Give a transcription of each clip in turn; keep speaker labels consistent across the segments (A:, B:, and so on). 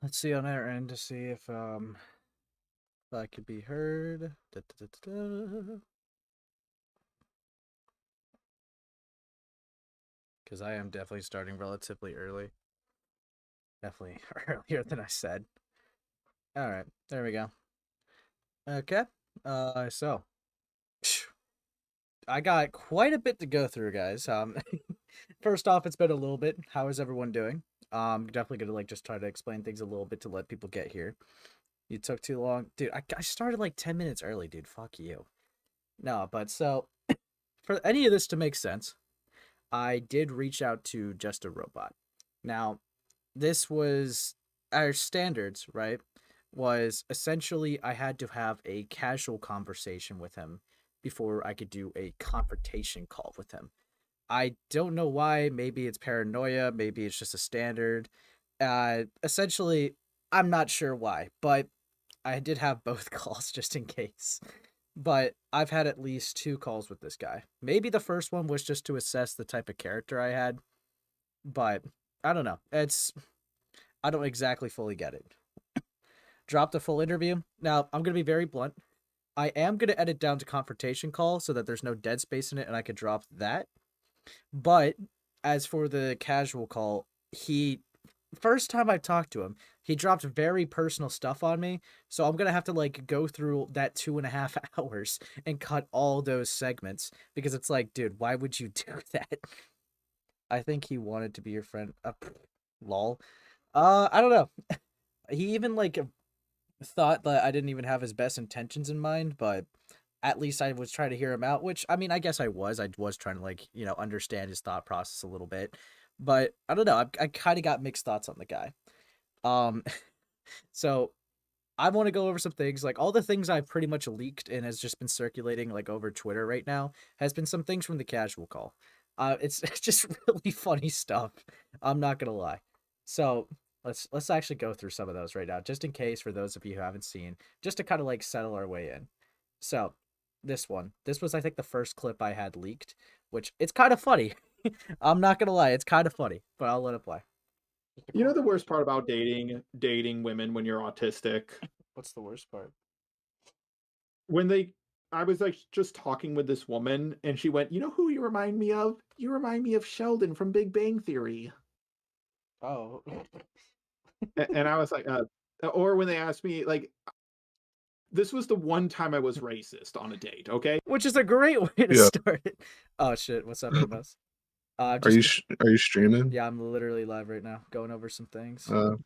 A: Let's see on our end to see if I could be heard. Because I am definitely starting relatively early. Definitely earlier than I said. All right, there we go. Okay. So I got quite a bit to go through, guys. First off, it's been a little bit. How is everyone doing? Definitely gonna like just try to explain things a little bit to let people get here. You took too long, dude. I started like 10 minutes early, dude. Fuck you. No, but so for any of this to make sense, I did reach out to Just a Robot. Now, this was our standards, right? Was essentially I had to have a casual conversation with him before I could do a confrontation call with him. I don't know why. Maybe it's paranoia. Maybe it's just a standard. Essentially, I'm not sure why, but I did have both calls just in case. But I've had at least two calls with this guy. Maybe the first one was just to assess the type of character I had, but I don't know. I don't exactly fully get it. Dropped a full interview. Now, I'm going to be very blunt. I am going to edit down to confrontation call so that there's no dead space in it and I could drop that. But as for the casual call, he first time I talked to him, he dropped very personal stuff on me. So I'm gonna have to like go through that 2.5 hours and cut all those segments because it's like, dude, why would you do that? I think he wanted to be your friend. Lol. I don't know. He even like thought that I didn't even have his best intentions in mind, but at least I was trying to hear him out, which I mean, I guess I was. I was trying to like, understand his thought process a little bit. But I don't know. I kind of got mixed thoughts on the guy. Um so I want to go over some things like all the things I've pretty much leaked and has just been circulating like over Twitter right now has been some things from the casual call. It's just really funny stuff. I'm not gonna lie. So let's actually go through some of those right now, just in case for those of you who haven't seen, just to kind of like settle our way in. So this was I think the first clip I had leaked, which it's kind of funny. I'm not gonna lie, it's kind of funny, but I'll let it play.
B: You know the worst part about dating women when you're autistic?
A: What's the worst part?
B: When I was like just talking with this woman and she went, "You know who you remind me of? You remind me of Sheldon from Big Bang Theory."
A: Oh.
B: And I was like, or when they asked me like this was the one time I was racist on a date, okay?
A: Which is a great way to
C: Yeah.
A: start it. Oh shit, what's up, Amos?
C: Are you
A: Just
C: are you streaming?
A: yeah, I'm literally live right now, going over some things.
C: Uh,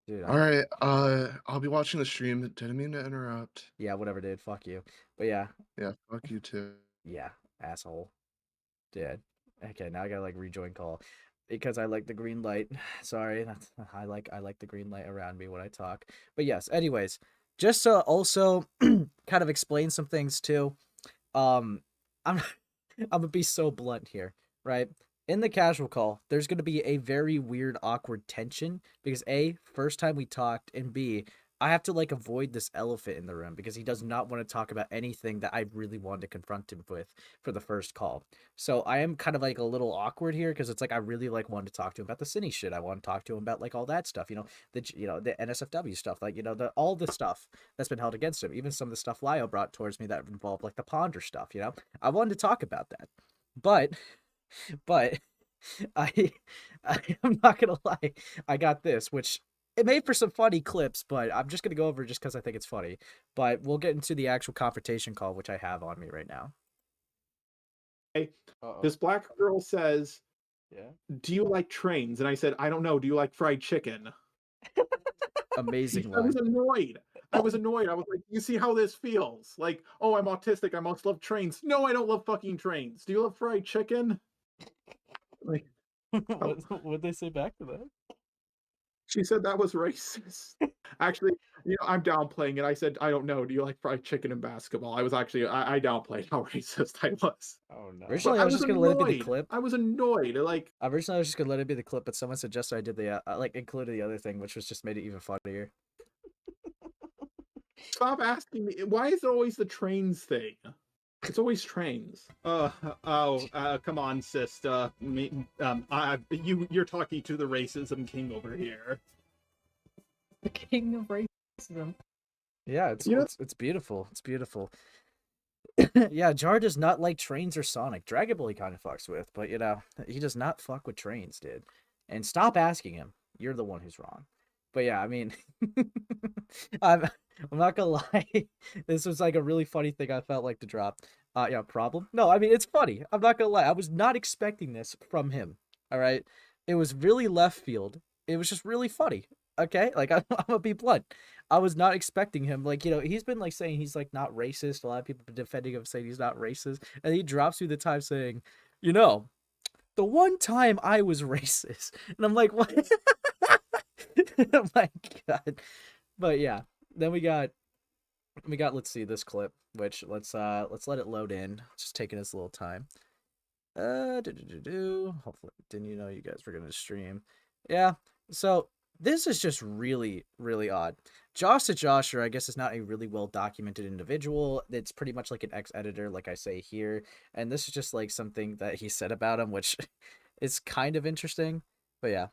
A: Dude,
C: all right. I'll be watching the stream. Didn't mean to interrupt.
A: yeah, whatever, dude. Fuck you. But yeah,
C: Yeah, fuck you too.
A: yeah, asshole. Dude. Okay, now I gotta like rejoin call because I like the green light. Sorry, that's I like the green light around me when I talk. But yes, anyways, just to also kind of explain some things too. Um, I'm I'm gonna be so blunt here, right? In the casual call, there's gonna be a very weird, awkward tension because A, first time we talked, and B, I have to like avoid this elephant in the room because he does not want to talk about anything that I really wanted to confront him with for the first call. So I am kind of like a little awkward here because it's like I really like wanted to talk to him about the cine shit. I want to talk to him about like all that stuff, the NSFW stuff, like the all the stuff that's been held against him. Even some of the stuff Lyle brought towards me that involved like the ponder stuff. I wanted to talk about that. But but I I'm not gonna lie, I got this, which it made for some funny clips, but I'm just gonna go over it just because I think it's funny. But we'll get into the actual confrontation call, which I have on me right now. Uh-oh.
B: This black girl says,
A: Yeah.
B: "Do you like trains?" And I said, "I don't know. Do you like fried chicken?"
A: Amazing
B: I was
A: line.
B: annoyed. I was annoyed. I was like, "You see how this feels? Like, oh, I'm autistic. I must love trains." No, I don't love fucking trains. Do you love fried chicken? Like, oh,
A: What'd they say back to that?
B: she said that was racist. Actually, I'm downplaying it. I said, "I don't know. Do you like fried chicken and basketball?" I was actually I downplayed how racist I was.
A: Oh no.
B: But
A: Originally, I
B: I
A: was
B: was
A: just gonna let it be the
B: annoyed.
A: clip.
B: I was annoyed. Like,
A: Originally, I was just gonna let it be the clip, but someone suggested I did the like included the other thing, which was just made it even funnier.
B: stop asking me. Why is it always the trains thing? It's always trains. Come on, sis. You're talking to the racism king over here.
A: The king of racism. Yeah, it's
B: You know-
A: it's beautiful. It's beautiful. Yeah, Jar does not like trains or Sonic. Dragon Ball he kind of fucks with, but you know, he does not fuck with trains, dude. And stop asking him. You're the one who's wrong. But yeah, I mean, I'm I'm not gonna lie. This was like a really funny thing I felt like to drop. Yeah, problem? No, I mean it's funny. I'm not gonna lie. I was not expecting this from him. All right, it was really left field. It was just really funny. Okay, like I'm gonna be blunt. I was not expecting him. Like, you know, he's been like saying he's like not racist. A lot of people have been defending him, saying he's not racist, and he drops through the time saying, you know, the one time I was racist, and I'm like, what? Oh my god. But yeah, then we got let's see this clip, which let's let it load in. It's just taking its little time. Hopefully, didn't you know you guys were gonna stream? Yeah. So this is just really, really odd. Josh the Josher, I guess, is not a really well documented individual. It's pretty much like an ex-editor, like I say here. And this is just like something that he said about him, which is kind of interesting. But yeah.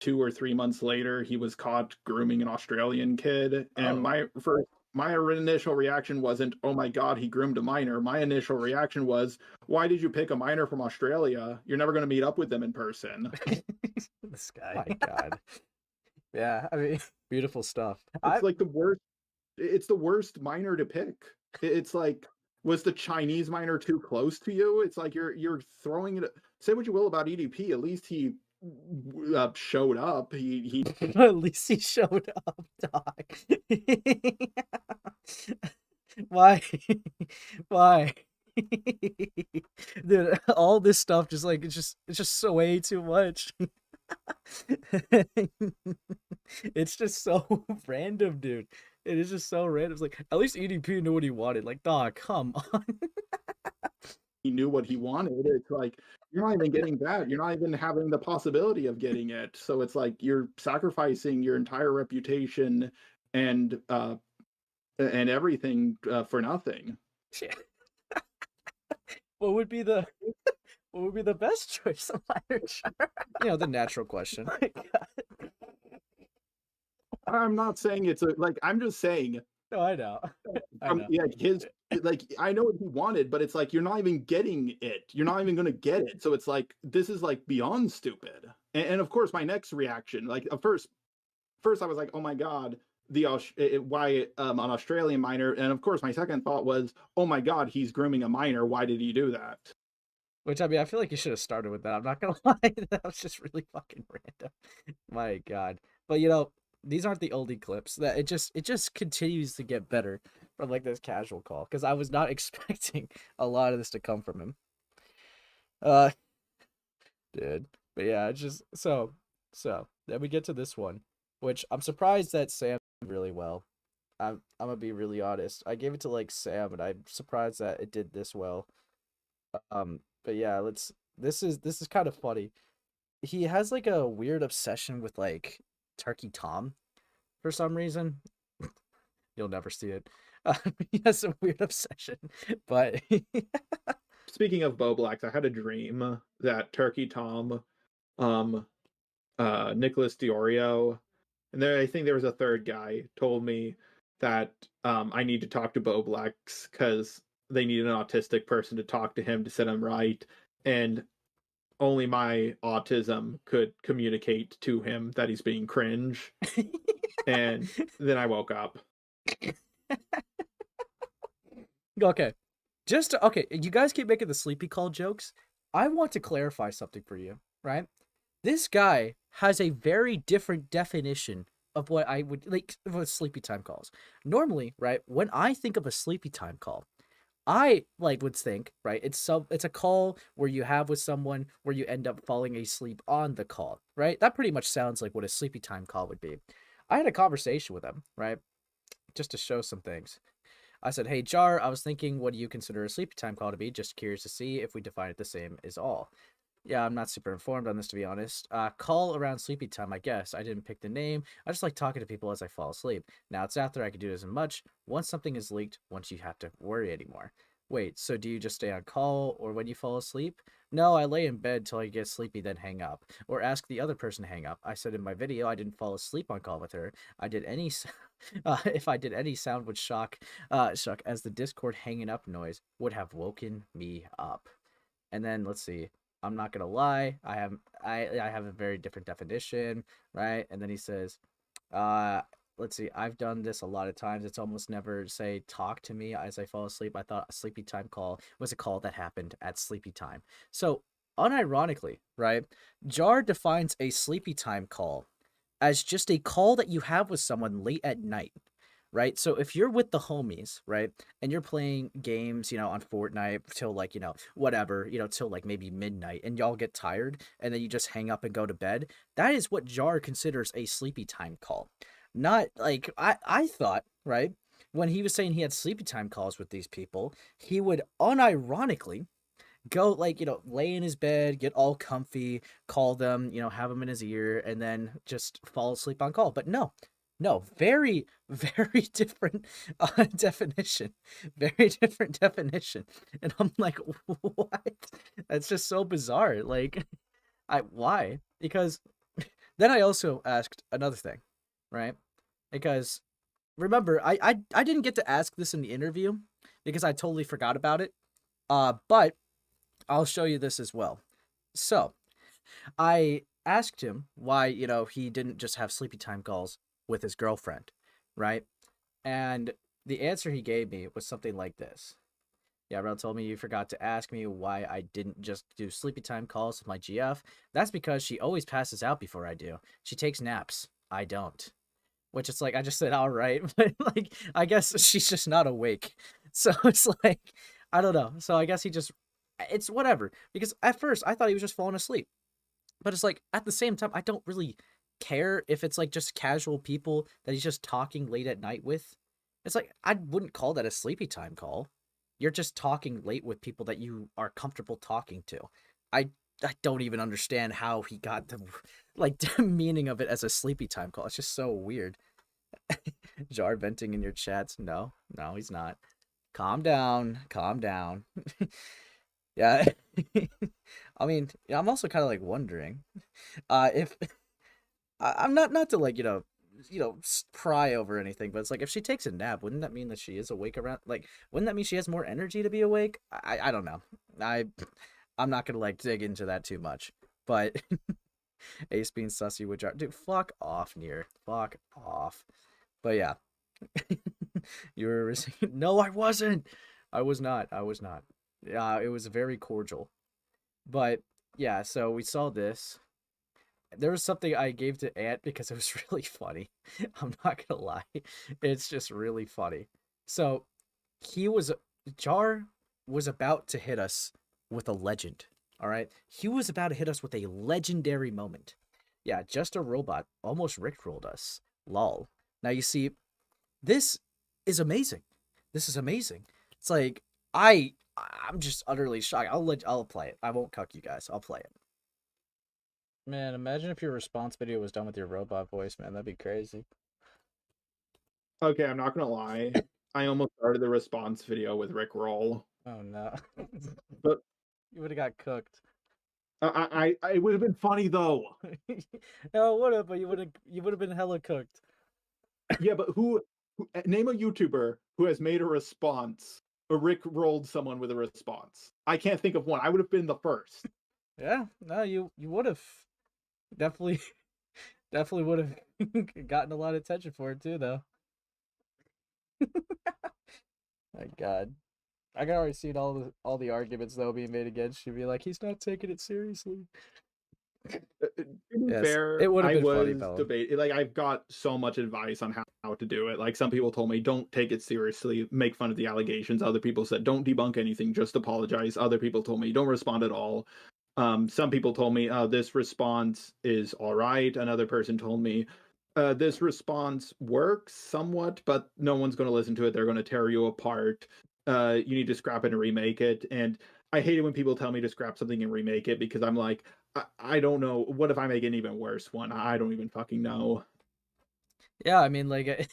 B: 2 or 3 months later, he was caught grooming an Australian kid, and
A: Oh.
B: my initial reaction wasn't, "Oh my god, he groomed a minor." My initial reaction was, "Why did you pick a minor from Australia? You're never going to meet up with them in person."
A: This guy. My god. Yeah, I mean, beautiful stuff.
B: It's like the worst. It's the worst minor to pick. It's like, was the Chinese minor too close to you? It's like you're throwing it. Say what you will about EDP, at least he showed up. He
A: At least he showed up, dog. Why? Why? Dude, all this stuff just like it's just so way too much. It's just so random, dude. It is just so random. It's like at least EDP knew what he wanted. Like, dog, come on.
B: he knew what he wanted. It's like you're not even getting that. You're not even having the possibility of getting it. So it's like you're sacrificing your entire reputation and everything for nothing.
A: Shit. What would be the what would be the best choice of literature? You know, the natural question.
B: I'm not saying it's a like. I'm just saying.
A: No, I know. I know.
B: Yeah, his like I know what he wanted, but it's like you're not even getting it. You're not even gonna get it. So it's like this is like beyond stupid. And of course, my next reaction, like first I was like, oh my god, why an Australian minor? And of course, my second thought was, oh my god, he's grooming a minor. Why did he do that?
A: Which I mean, I feel like you should have started with that. I'm not gonna lie, that was just really fucking random. My God, but you know, these aren't the oldie clips. That it just continues to get better from like this casual call because I was not expecting a lot of this to come from him. Uh, dude, but yeah, it's just so then we get to this one, which I'm surprised that Sam did really well. I'm gonna be really honest. I gave it to like Sam, and I'm surprised that it did this well. But yeah, let's. This is kind of funny. He has like a weird obsession with like Turkey Tom for some reason. You'll never see it. He has a weird obsession, but
B: Speaking of Bo Blacks, I had a dream that Turkey Tom, um, Nicholas Diorio, and there I think there was a third guy told me that I need to talk to Bo Blacks because they need an autistic person to talk to him to set him right, and only my autism could communicate to him that he's being cringe. And then I woke up.
A: okay. Okay, you guys keep making the sleepy call jokes. I want to clarify something for you, right? This guy has a very different definition of what I would like what sleepy time calls. Normally, right, when I think of a sleepy time call, I like would think, right, it's a call where you have with someone where you end up falling asleep on the call, right? That pretty much sounds like what a sleepy time call would be. I had a conversation with him, right? Just to show some things. I said, "Hey Jar, I was thinking, what do you consider a sleepy time call to be? Just curious to see if we define it the same is all." Yeah, I'm not super informed on this, to be honest. Call around sleepy time, I guess. I didn't pick the name. I just like talking to people as I fall asleep. Now it's after I can do it as much. Once something is leaked, once you have to worry anymore. Wait, so do you just stay on call or when you fall asleep? No, I lay in bed till I get sleepy, then hang up. Or ask the other person to hang up. I said in my video I didn't fall asleep on call with her. I did any if I did any sound would shock as the Discord hanging up noise would have woken me up. And then let's see. I'm not gonna lie, I have a very different definition, right? And then he says, uh let's see, I've done this a lot of times. It's almost never say talk to me as I fall asleep. I thought a sleepy time call was a call that happened at sleepy time. So unironically, right? Jar defines a sleepy time call as just a call that you have with someone late at night, right? So if you're with the homies, right, and you're playing games, on Fortnite till like, whatever, till like maybe midnight, and y'all get tired, and then you just hang up and go to bed, that is what Jar considers a sleepy time call. Not like I thought, right? When he was saying he had sleepy time calls with these people, he would unironically go like lay in his bed, get all comfy, call them, have them in his ear, and then just fall asleep on call. But no, very very different definition, very different definition. And I'm like, what? That's just so bizarre. Like, I why? Because then I also asked another thing, right? Because remember, I didn't get to ask this in the interview because I totally forgot about it. But I'll show you this as well. So, I asked him why, he didn't just have sleepy time calls with his girlfriend, right? And the answer he gave me was something like this. Yeah, Rel told me you forgot to ask me why I didn't just do sleepy time calls with my GF. That's because she always passes out before I do. She takes naps. I don't. Which it's like, I just said, all right. But like, I guess she's just not awake. So it's like, I don't know. So I guess it's whatever. Because at first I thought he was just falling asleep. But it's like, at the same time, I don't really care if it's like just casual people that he's just talking late at night with. It's like, I wouldn't call that a sleepy time call. You're just talking late with people that you are comfortable talking to. I I don't even understand how he got the like the meaning of it as a sleepy time call. It's just so weird. Jar venting in your chats. No, he's not. Calm down. Calm down. Yeah. I mean, I'm also kind of like wondering if I'm not to like, pry over anything, but it's like if she takes a nap, wouldn't that mean that she is awake around like wouldn't that mean she has more energy to be awake? I don't know. I'm not going to like dig into that too much. But Ace being sussy with Jar. Dude, fuck off, Near. Fuck off. But yeah. You were no, I wasn't. I was not. Yeah, it was very cordial. But yeah, so we saw this. There was something I gave to Ant because it was really funny. I'm not gonna lie. It's just really funny. So he was Jar was about to hit us with a legend. All right. He was about to hit us with a legendary moment. Yeah, just a robot almost rickrolled us. Lol. Now you see, this is amazing. This is amazing. It's like I'm just utterly shocked. I'll play it. I won't cuck you guys. I'll play it. Man, imagine if your response video was done with your robot voice, man. That'd be crazy.
B: Okay, I'm not gonna lie. I almost started the response video with Rick Roll.
A: Oh no.
B: But
A: You would have got cooked.
B: I it would have been funny though.
A: No, it would have, but you would have been hella cooked.
B: Yeah, but who name a YouTuber who has made a response or Rick rolled someone with a response? I can't think of one. I would have been the first.
A: Yeah, no, you would have definitely would have gotten a lot of attention for it too, though. My God, I can already see all the arguments though being made against you. Be like, he's not taking it seriously.
B: To be
A: Yes,
B: fair,
A: it would have
B: I
A: been funny,
B: was
A: Bella.
B: debating. Like I've got so much advice on how to do it. Like some people told me don't take it seriously, make fun of the allegations. Other people said don't debunk anything, just apologize. Other people told me don't respond at all. Some people told me this response is all right. Another person told me this response works somewhat, but no one's going to listen to it. They're going to tear you apart. You need to scrap it and remake it. And I hate it when people tell me to scrap something and remake it because I'm like, I don't know. What if I make an even worse one? I don't even fucking know.
A: Yeah, I mean, like,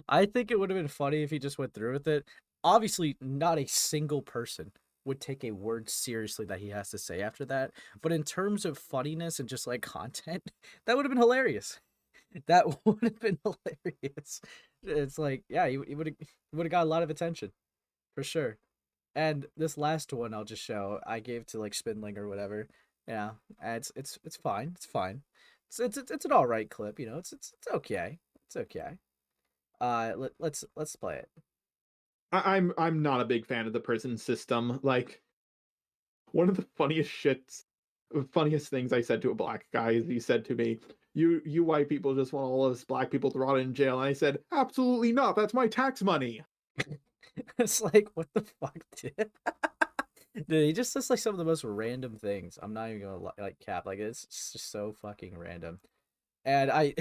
A: I think it would have been funny if he just went through with it. Obviously, not a single person would take a word seriously that he has to say after that. But in terms of funniness and just like content, that would have been hilarious. That would have been hilarious. It's like, yeah, he would have got a lot of attention for sure. And this last one I'll just show I gave to like Spindling or whatever. Yeah, it's fine. It's fine. It's an all right clip. You know, it's okay. It's okay. Let's play it.
B: I'm not a big fan of the prison system. Like, one of the funniest things I said to a black guy is he said to me, "You white people just want all of us black people to rot in jail." And I said, "Absolutely not. That's my tax money."
A: It's like, what the fuck, dude? Dude, he just says like some of the most random things. I'm not even gonna like cap. Like it's just so fucking random. And I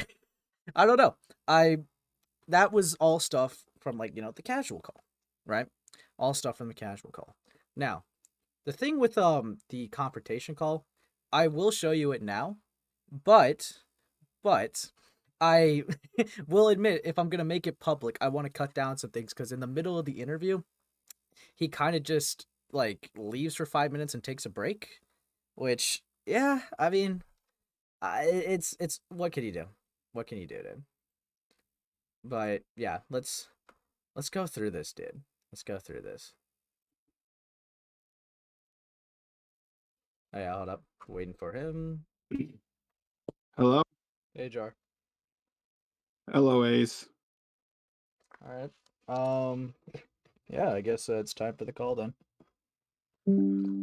A: don't know. That was all stuff from like the casual call, right? All stuff from the casual call. Now, the thing with the confrontation call, I will show you it now, but I will admit if I'm gonna make it public, I want to cut down some things because in the middle of the interview, he kind of just like leaves for 5 minutes and takes a break, which yeah, I mean, it's what can you do? What can you do, dude? But yeah, let's go through this, dude. Let's go through this. Oh yeah, hold up, waiting for him.
B: Hello,
A: Hey, Jar.
B: hello, Ace.
A: All right. Yeah, I guess it's time for the call then.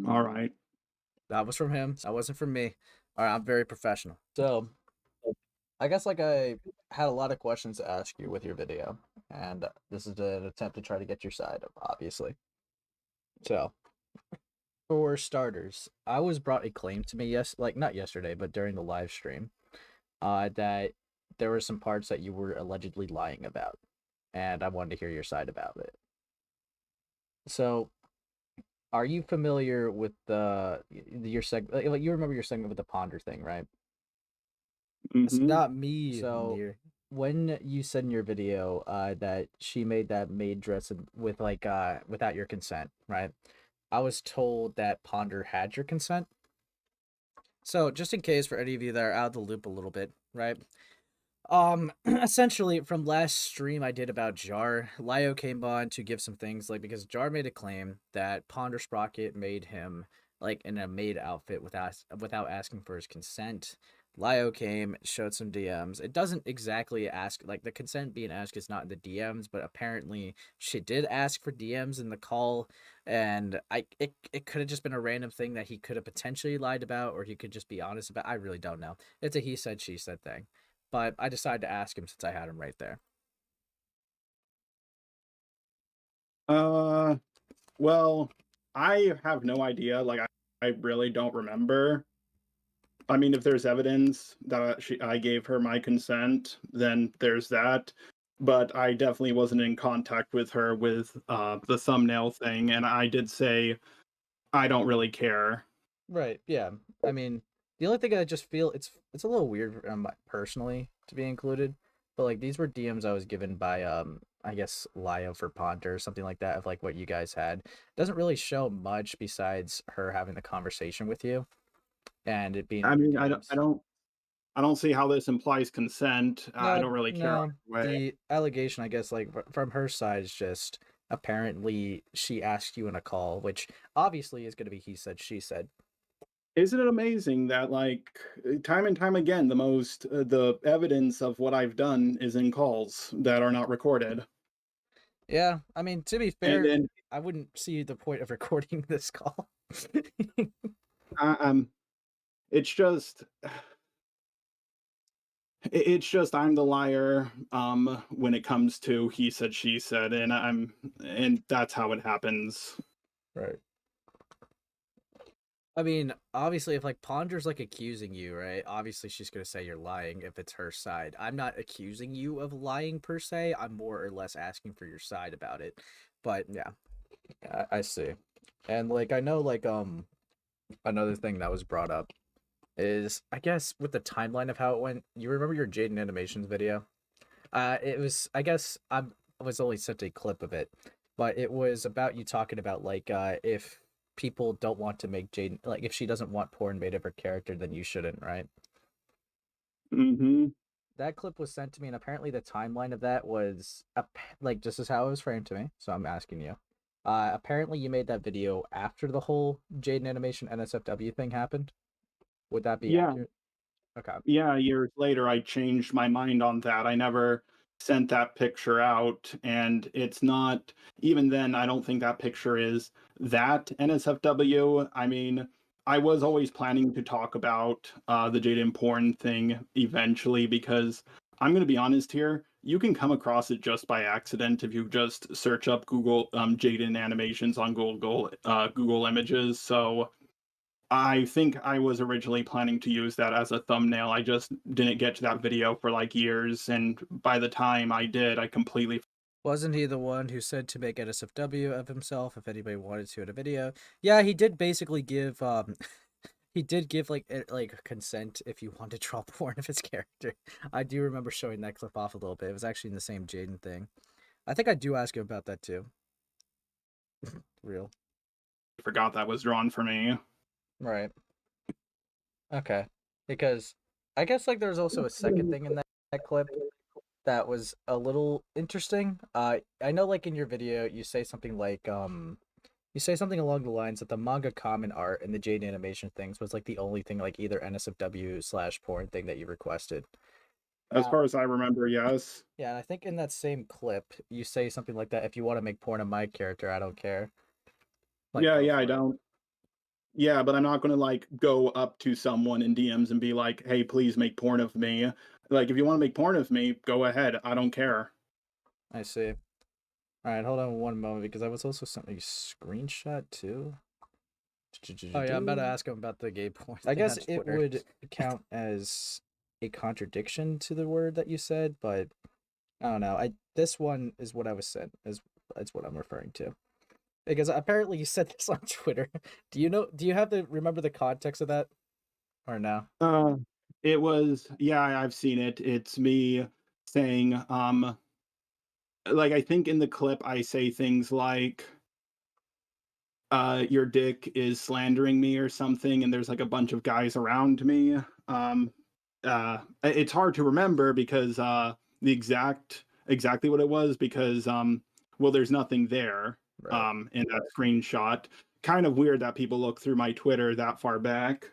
B: All right.
A: That was from him. That wasn't from me. All right, I'm very professional. So, I guess like I had a lot of questions to ask you with your video, and this is an attempt to try to get your side, obviously. So, for starters, I was brought a claim to me not yesterday, but during the live stream, that there were some parts that you were allegedly lying about, and I wanted to hear your side about it. So, are you familiar with your segment? Like you remember your segment with the ponder thing, right? It's not me. So when you said in your video that she made that maid dress with like without your consent, right? I was told that Ponder had your consent. So just in case for any of you that are out of the loop a little bit, right? Essentially from last stream I did about Jar, Lio came on to give some things like because Jar made a claim that Ponder Sprocket made him like in a maid outfit without asking for his consent. Lio came, showed some DMs. It doesn't exactly ask like the consent being asked is not in the DMs, but apparently she did ask for DMs in the call, and it could have just been a random thing that he could have potentially lied about, or he could just be honest about. I really don't know. It's a he said she said thing, but I decided to ask him since I had him right there.
D: Well, I have no idea. Like, I really don't remember. I mean, if there's evidence that I gave her my consent, then there's that. But I definitely wasn't in contact with her with the thumbnail thing, and I did say I don't really care.
A: Right. Yeah. I mean, the only thing I just feel it's a little weird personally to be included, but like these were DMs I was given by I guess Lio for Ponder or something like that of like what you guys had. Doesn't really show much besides her having the conversation with you and it being
D: I
A: in your
D: mean,
A: DMs.
D: I don't see how this implies consent. I
A: No,
D: don't really care
A: no.
D: either way.
A: The allegation, I guess, like from her side is just apparently she asked you in a call, which obviously is going to be he said, she said.
D: Isn't it amazing that, like, time and time again, the evidence of what I've done is in calls that are not recorded?
A: Yeah, I mean, to be
D: And
A: fair,
D: then
A: I wouldn't see the point of recording this call.
D: I, it's just it's just I'm the liar when it comes to he said she said, and that's how it happens.
A: Right. I mean, obviously, if like Ponder's like accusing you, right? Obviously, she's gonna say you're lying if it's her side. I'm not accusing you of lying per se. I'm more or less asking for your side about it. But yeah, I see. And like I know, like another thing that was brought up is I guess with the timeline of how it went. You remember your Jaden Animations video? It was I guess I was only sent a clip of it, but it was about you talking about like if people don't want to make Jaden, like, if she doesn't want porn made of her character, then you shouldn't, right?
D: Mm-hmm.
A: That clip was sent to me, and apparently the timeline of that was like, this is how it was framed to me. So I'm asking you. Apparently you made that video after the whole Jaden Animation NSFW thing happened. Would that be
D: Yeah.
A: accurate? Okay.
D: Yeah, years later, I changed my mind on that. I never sent that picture out, and it's not, even then, I don't think that picture is that NSFW. I mean, I was always planning to talk about the Jaden porn thing eventually because I'm going to be honest here. You can come across it just by accident if you just search up Google Jaden animations on Google Images. So I think I was originally planning to use that as a thumbnail. I just didn't get to that video for like years, and by the time I did, I completely.
A: Wasn't he the one who said to make NSFW of himself if anybody wanted to in a video? Yeah, he did basically give he did give like consent if you wanted to draw porn of his character. I do remember showing that clip off a little bit. It was actually in the same Jaden thing. I think I do ask him about that too. Real.
D: Forgot that was drawn for me.
A: Right. Okay. Because I guess like there's also a second thing in that clip that was a little interesting. I know like in your video you say something like you say something along the lines that the manga common art and the Jade animation things was like the only thing like either NSFW/porn thing that you requested.
D: As far as I remember, yes.
A: Yeah, and I think in that same clip you say something like that. If you want to make porn of my character, I don't care. Like,
D: Yeah,
A: go
D: yeah,
A: for
D: I
A: it.
D: don't. Yeah, but I'm not gonna like go up to someone in DMs and be like, "Hey, please make porn of me." Like, if you want to make porn of me, go ahead. I don't care.
A: I see. All right, hold on one moment because I was also sent a screenshot too. Oh yeah, I'm about to ask him about the gay porn. I guess it would count as a contradiction to the word that you said, but I don't know. This one is what I was sent. Is what I'm referring to. Because apparently you said this on Twitter. Do you have to remember the context of that? Or no?
D: It was, yeah, I've seen it. It's me saying, like I think in the clip I say things like your dick is slandering me or something, and there's like a bunch of guys around me. It's hard to remember because exactly what it was because well, there's nothing there
A: Right.
D: in that screenshot. Kind of weird that people look through my Twitter that far back.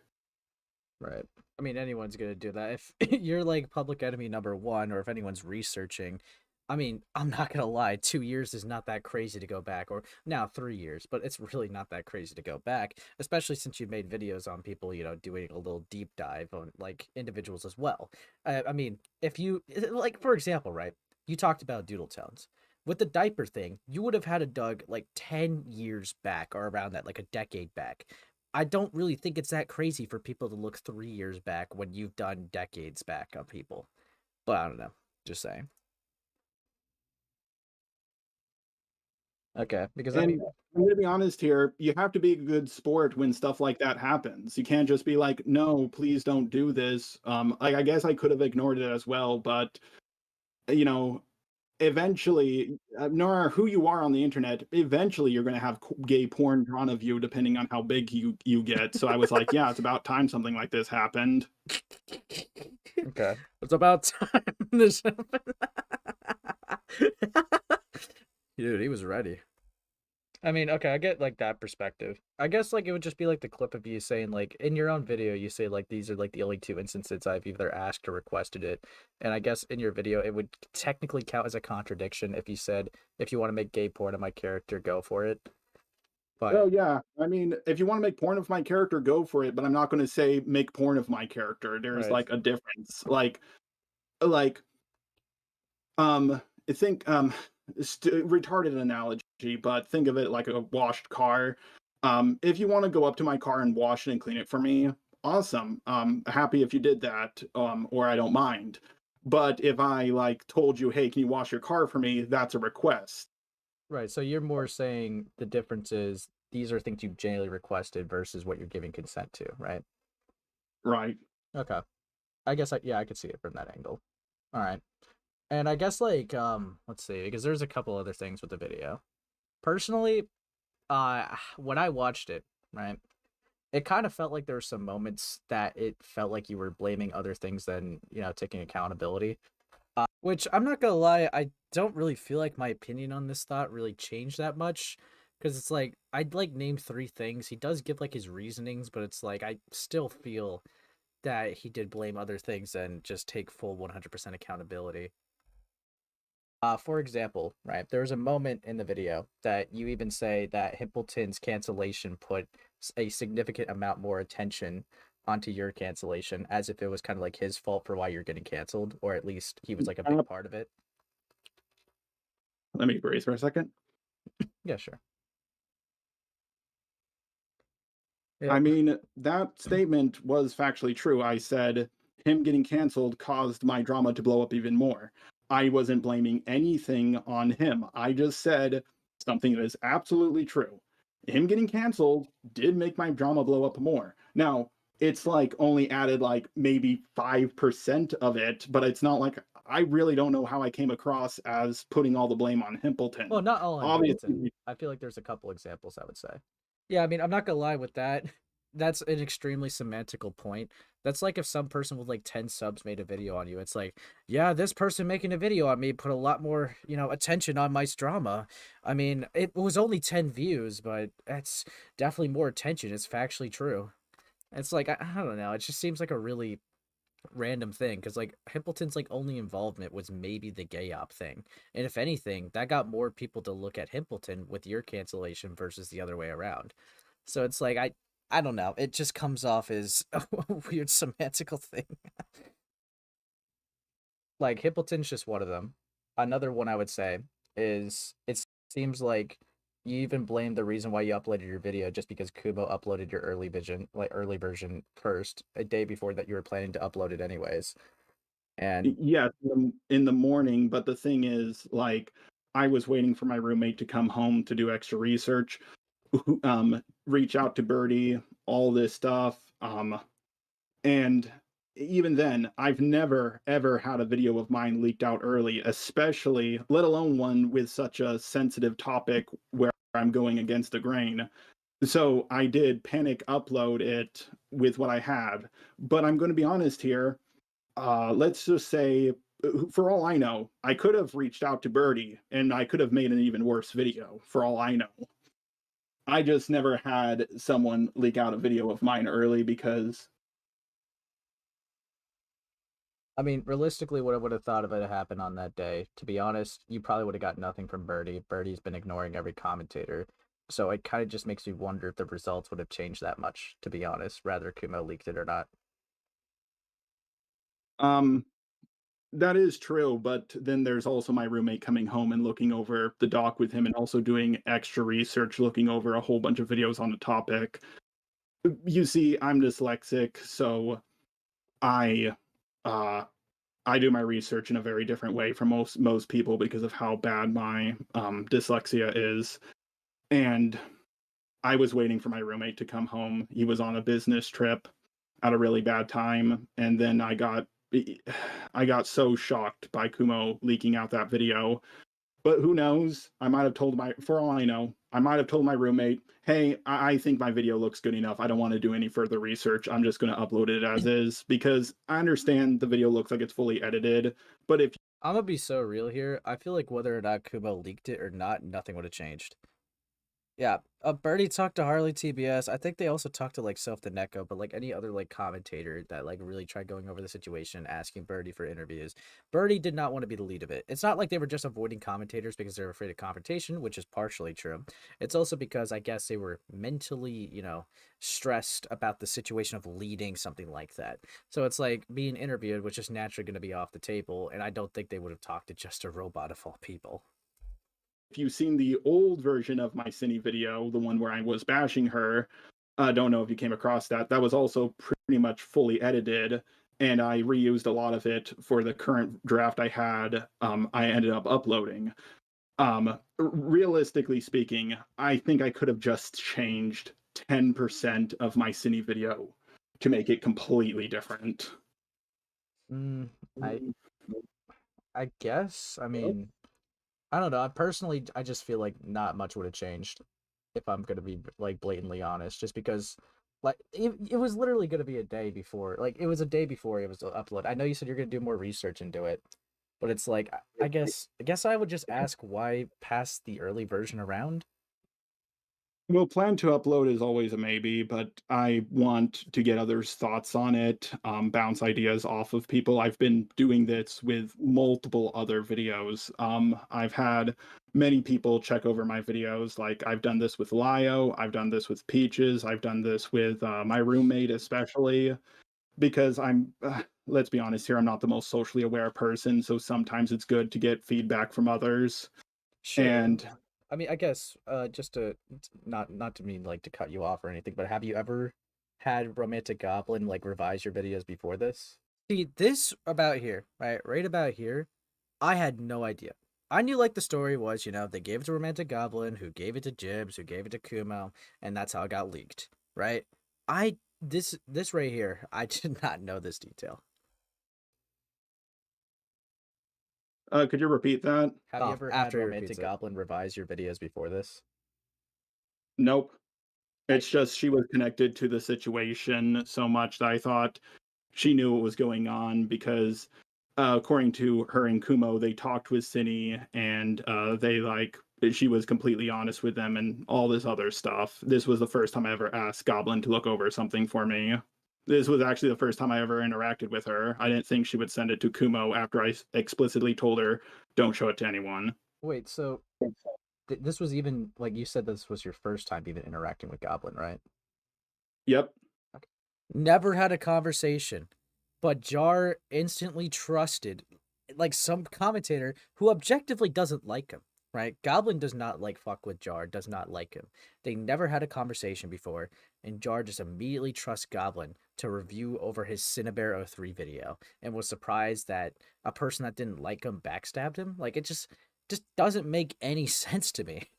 A: Right. I mean, anyone's gonna do that. If you're like public enemy number one, or if anyone's researching, I mean, I'm not gonna lie, 2 years is not that crazy to go back, or now 3 years, but it's really not that crazy to go back, especially since you made videos on people, doing a little deep dive on like individuals as well. I mean, if you like, for example, right, you talked about Doodle Tones. With the diaper thing, you would have had a Doug like 10 years back or around that, like a decade back. I don't really think it's that crazy for people to look 3 years back when you've done decades back on people. But I don't know. Just saying. Okay, because I
D: And
A: mean,
D: I'm gonna be honest here, you have to be a good sport when stuff like that happens. You can't just be like, "No, please don't do this." Like I guess I could have ignored it as well, but you know, eventually, no matter who you are on the internet, eventually you're gonna have gay porn drawn of you, depending on how big you get. So I was like, "Yeah, it's about time something like this happened."
A: okay, it's about time this happened. Dude, he was ready. I mean, okay, I get like that perspective. I guess like it would just be like the clip of you saying like in your own video you say like these are like the only two instances I've either asked or requested it. And I guess in your video it would technically count as a contradiction if you said if you want to make gay porn of my character, go for it. But
D: Oh yeah, I mean, if you want to make porn of my character, go for it. But I'm not going to say make porn of my character. There's
A: right.
D: like a difference. Like I think retarded analogy, but think of it like a washed car. If you want to go up to my car and wash it and clean it for me, awesome. Happy if you did that, or I don't mind. But if I like told you, hey, can you wash your car for me? That's a request.
A: Right. So you're more saying the difference is these are things you generally requested versus what you're giving consent to, right?
D: Right.
A: Okay. I guess I could see it from that angle. All right. And I guess like let's see, because there's a couple other things with the video. Personally, when I watched it, right? It kind of felt like there were some moments that it felt like you were blaming other things than, taking accountability. Which I'm not gonna lie, I don't really feel like my opinion on this thought really changed that much. Because it's like, I'd like name 3 things. He does give like his reasonings, but it's like, I still feel that he did blame other things and just take full 100% accountability. For example, right, there's a moment in the video that you even say that Himpleton's cancellation put a significant amount more attention onto your cancellation, as if it was kind of like his fault for why you're getting canceled, or at least he was like a big part of it.
D: Let me breathe for a second.
A: Yeah, sure.
D: I mean, that statement was factually true. I said him getting canceled caused my drama to blow up even more. I wasn't blaming anything on him. I just said something that is absolutely true. Him getting canceled did make my drama blow up more. Now, it's like only added like maybe 5% of it, but it's not like I really don't know how I came across as putting all the blame on Himpleton.
A: Well, not all on
D: Obviously,
A: Himpleton. I feel like there's a couple examples, I would say. Yeah, I mean, I'm not gonna lie with that. That's an extremely semantical point. That's like if some person with like 10 subs made a video on you. It's like, yeah, this person making a video on me put a lot more, attention on my drama. I mean, it was only 10 views, but that's definitely more attention. It's factually true. It's like, I don't know. It just seems like a really random thing because like Himpleton's like only involvement was maybe the gay op thing, and if anything that got more people to look at Himpleton with your cancellation versus the other way around. So it's like I don't know, it just comes off as a weird semantical thing. Like Himpleton's just one of them. Another one I would say is it seems like you even blame the reason why you uploaded your video just because Kubo uploaded your early version first, a day before that you were planning to upload it anyways. And
D: yes, in the morning, but the thing is, like, I was waiting for my roommate to come home to do extra research, reach out to Birdie, all this stuff. And even then, I've never ever had a video of mine leaked out early, especially let alone one with such a sensitive topic where I'm going against the grain. So I did panic upload it with what I had. But I'm going to be honest here. Let's just say, for all I know, I could have reached out to Birdie and I could have made an even worse video, for all I know. I just never had someone leak out a video of mine early because
A: I mean, realistically, what I would have thought if it had happened on that day, to be honest, you probably would have got nothing from Birdie. Birdie's been ignoring every commentator. So it kind of just makes me wonder if the results would have changed that much, to be honest, rather Kumo leaked it or not.
D: um that is true, but then there's also my roommate coming home and looking over the doc with him and also doing extra research, looking over a whole bunch of videos on the topic. You see, I'm dyslexic, so I uh I do my research in a very different way from most people because of how bad my dyslexia is. And I was waiting for my roommate to come home. He was on a business trip at a really bad time, and then I got so shocked by Kumo leaking out that video. But who knows? I might have told for all I know, I might have told my roommate, hey, I think my video looks good enough. I don't want to do any further research. I'm just going to upload it as is because I understand the video looks like it's fully edited. But if
A: I'm gonna be so real here. I feel like whether or not Kumo leaked it or not, nothing would have changed. Yeah, Birdie talked to Harley TBS. I think they also talked to like Self the Neko, but like any other like commentator that like really tried going over the situation, asking Birdie for interviews. Birdie did not want to be the lead of it. It's not like they were just avoiding commentators because they're afraid of confrontation, which is partially true. It's also because I guess they were mentally, stressed about the situation of leading something like that. So it's like being interviewed was just naturally going to be off the table, and I don't think they would have talked to just a robot of all people.
D: you've seen the old version of my Cine video, the one where I was bashing her, I don't know if you came across that. That was also pretty much fully edited, and I reused a lot of it for the current draft I had. I ended up uploading. Realistically speaking, I think I could have just changed 10% of my Cine video to make it completely different.
A: Mm, I I guess. I mean, I don't know. I personally, I just feel like not much would have changed. if I'm gonna be like blatantly honest, just because like it was literally gonna be a day before, like it was a day before it was uploaded. I know you said you're gonna do more research into it, but it's like I guess I would just ask why pass the early version around.
D: Well, plan to upload is always a maybe, but I want to get others' thoughts on it, bounce ideas off of people. I've been doing this with multiple other videos. I've had many people check over my videos. Like I've done this with Lio, I've done this with Peaches, I've done this with my roommate, especially because let's be honest here, I'm not the most socially aware person. So sometimes it's good to get feedback from others.
A: Sure.
D: And
A: I mean, I guess just to not to mean like to cut you off or anything, but have you ever had Romantic Goblin like revise your videos before this? See, this about here, right about here, I had no idea. I knew like the story was, they gave it to Romantic Goblin, who gave it to Jibs, who gave it to Kumo, and that's how it got leaked, right? I this right here, I did not know this detail.
D: could you repeat that?
A: Have you ever had Romantic Goblin revise your videos before this?
D: Nope. It's just she was connected to the situation so much that I thought she knew what was going on because, according to her and Kumo, they talked with Cine and she was completely honest with them and all this other stuff. This was the first time I ever asked Goblin to look over something for me. This was actually the first time I ever interacted with her. I didn't think she would send it to Kumo after I explicitly told her, don't show it to anyone.
A: Wait, so this was even like you said this was your first time even interacting with Goblin, right?
D: Yep.
A: Okay. Never had a conversation, but Jar instantly trusted like some commentator who objectively doesn't like him, right? Goblin does not like fuck with Jar, does not like him. They never had a conversation before, and Jar just immediately trusts Goblin to review over his Cinnabar 03 video and was surprised that a person that didn't like him backstabbed him. Like it just doesn't make any sense to me.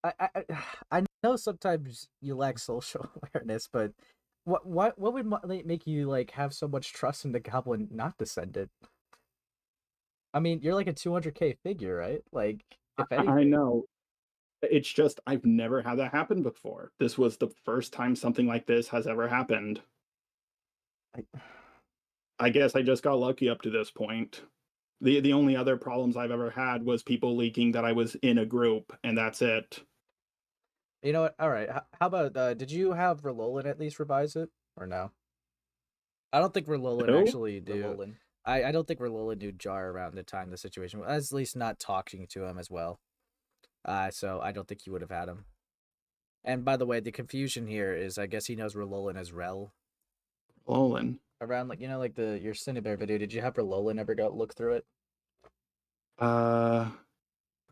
A: I know sometimes you lack social awareness, but what would make you like have so much trust in the Goblin not to send it? I mean, you're like a 200K figure, right? Like, if anything.
D: I know. It's just I've never had that happen before. This was the first time something like this has ever happened. I guess I just got lucky up to this point. The only other problems I've ever had was people leaking that I was in a group, and that's it.
A: You know what? All right. How about did you have Verlolan at least revise it or no? I don't think Verlolan
D: No?
A: actually do. I don't think Verlolan knew Jar around the time the situation was, at least not talking to him as well. So I don't think you would have had him. And by the way, the confusion here is I guess he knows Verlolan as Rel.
D: Roland.
A: Around like like your Cinnabar video, did you have Verlolan ever go look through it?
D: I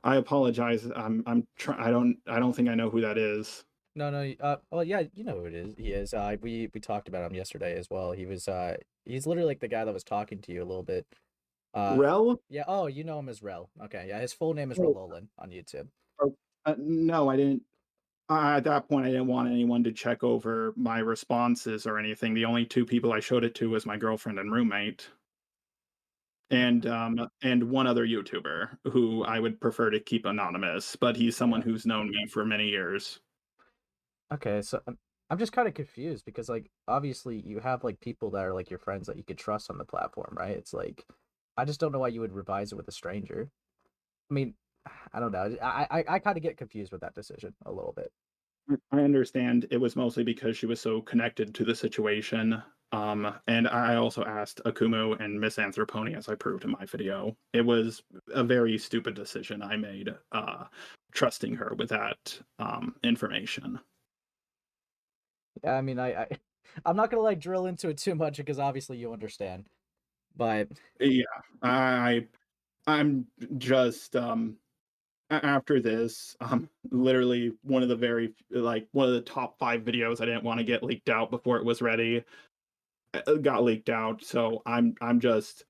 D: apologize. I don't think I know who that is.
A: No. Well, yeah, you know who it is. He is. We talked about him yesterday as well. He's literally like the guy that was talking to you a little bit.
D: Rel?
A: Yeah. Oh, you know him as Rel. Okay. Yeah, his full name is
D: Oh.
A: Relolan on YouTube.
D: No, I didn't. At that point, I didn't want anyone to check over my responses or anything. The only two people I showed it to was my girlfriend and roommate, and one other YouTuber who I would prefer to keep anonymous, but he's someone who's known me for many years.
A: Okay, so I'm just kind of confused because like obviously you have like people that are like your friends that you could trust on the platform, right? It's like I just don't know why you would revise it with a stranger. I mean, I don't know. I kind of get confused with that decision a little bit.
D: I understand it was mostly because she was so connected to the situation. And I also asked Akumu and Miss Anthroponi, as I proved in my video. It was a very stupid decision I made, trusting her with that information.
A: Yeah, I mean, I'm not gonna like drill into it too much because obviously you understand. But
D: Yeah, I'm just after this, literally one of the one of the top 5 videos I didn't want to get leaked out before it was ready got leaked out. So I'm just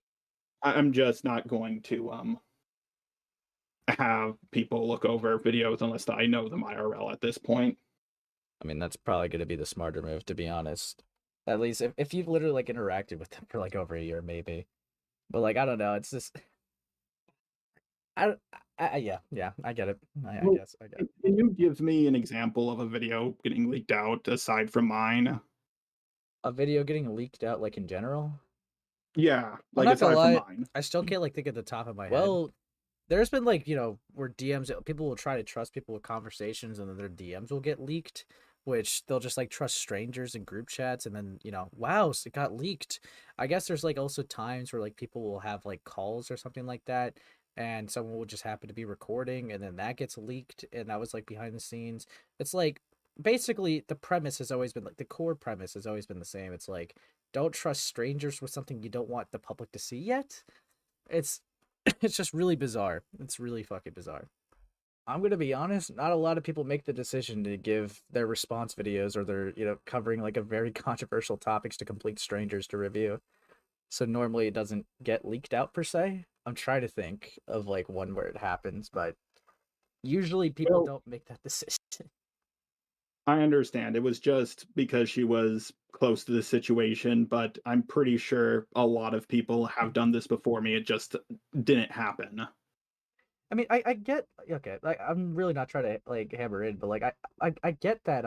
D: not going to have people look over videos unless I know them IRL at this point.
A: I mean, that's probably gonna be the smarter move, to be honest. At least if you've literally like interacted with them for like over a year, maybe. But like I don't know, it's just Yeah, I get it. I
D: Well,
A: guess I get it.
D: can you give me an example of a video getting leaked out aside from mine?
A: A video getting leaked out, like in general.
D: Yeah,
A: I'm
D: like
A: not gonna
D: aside from
A: lie,
D: mine.
A: I still can't like think at the top of my head. Well, there's been like, where DMs, people will try to trust people with conversations and then their DMs will get leaked, which they'll just like trust strangers in group chats and then, wow, it got leaked. I guess there's like also times where like people will have like calls or something like that and someone will just happen to be recording and then that gets leaked and that was like behind the scenes. It's like basically the premise has always been like the core premise has always been the same. It's like don't trust strangers with something you don't want the public to see yet. It's it's just really bizarre. It's really fucking bizarre. I'm gonna be honest, not a lot of people make the decision to give their response videos or their, covering like a very controversial topics to complete strangers to review. So normally it doesn't get leaked out per se. I'm trying to think of like one where it happens, but usually people
D: Well,
A: don't make that decision.
D: I understand. It was just because she was close to the situation, but I'm pretty sure a lot of people have done this before me. It just didn't happen.
A: I mean, I get okay. Like, I'm really not trying to like hammer in, but like I get that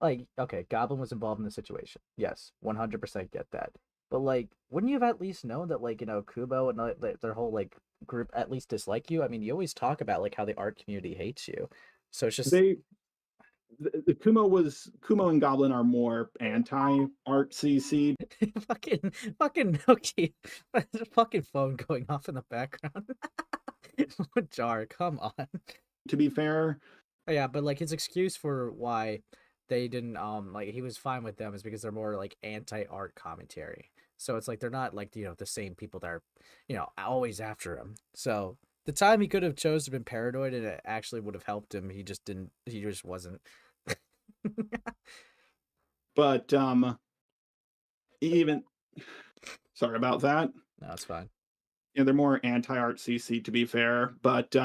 A: like okay, Goblin was involved in the situation. Yes, 100% get that. But like, wouldn't you have at least known that like Kubo and their whole like group at least dislike you? I mean, you always talk about like how the art community hates you, so it's just
D: They the Kumo and Goblin are more anti art CC.
A: fucking okay. There's a fucking phone going off in the background. Jar, come on.
D: To be fair,
A: Yeah, but like his excuse for why they didn't like he was fine with them is because they're more like anti-art commentary. So it's like they're not like the same people that are always after him. So the time he could have chose to been paranoid and it actually would have helped him, he just didn't. He just wasn't.
D: but even sorry about that.
A: No, it's fine.
D: Yeah, they're more anti art CC to be fair, but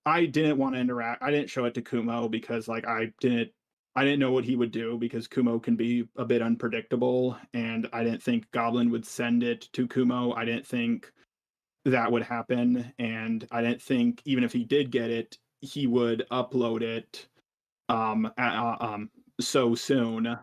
D: I didn't want to interact. I didn't show it to Kumo because like I didn't know what he would do because Kumo can be a bit unpredictable and I didn't think Goblin would send it to Kumo. I didn't think that would happen and I didn't think even if he did get it, he would upload it so soon.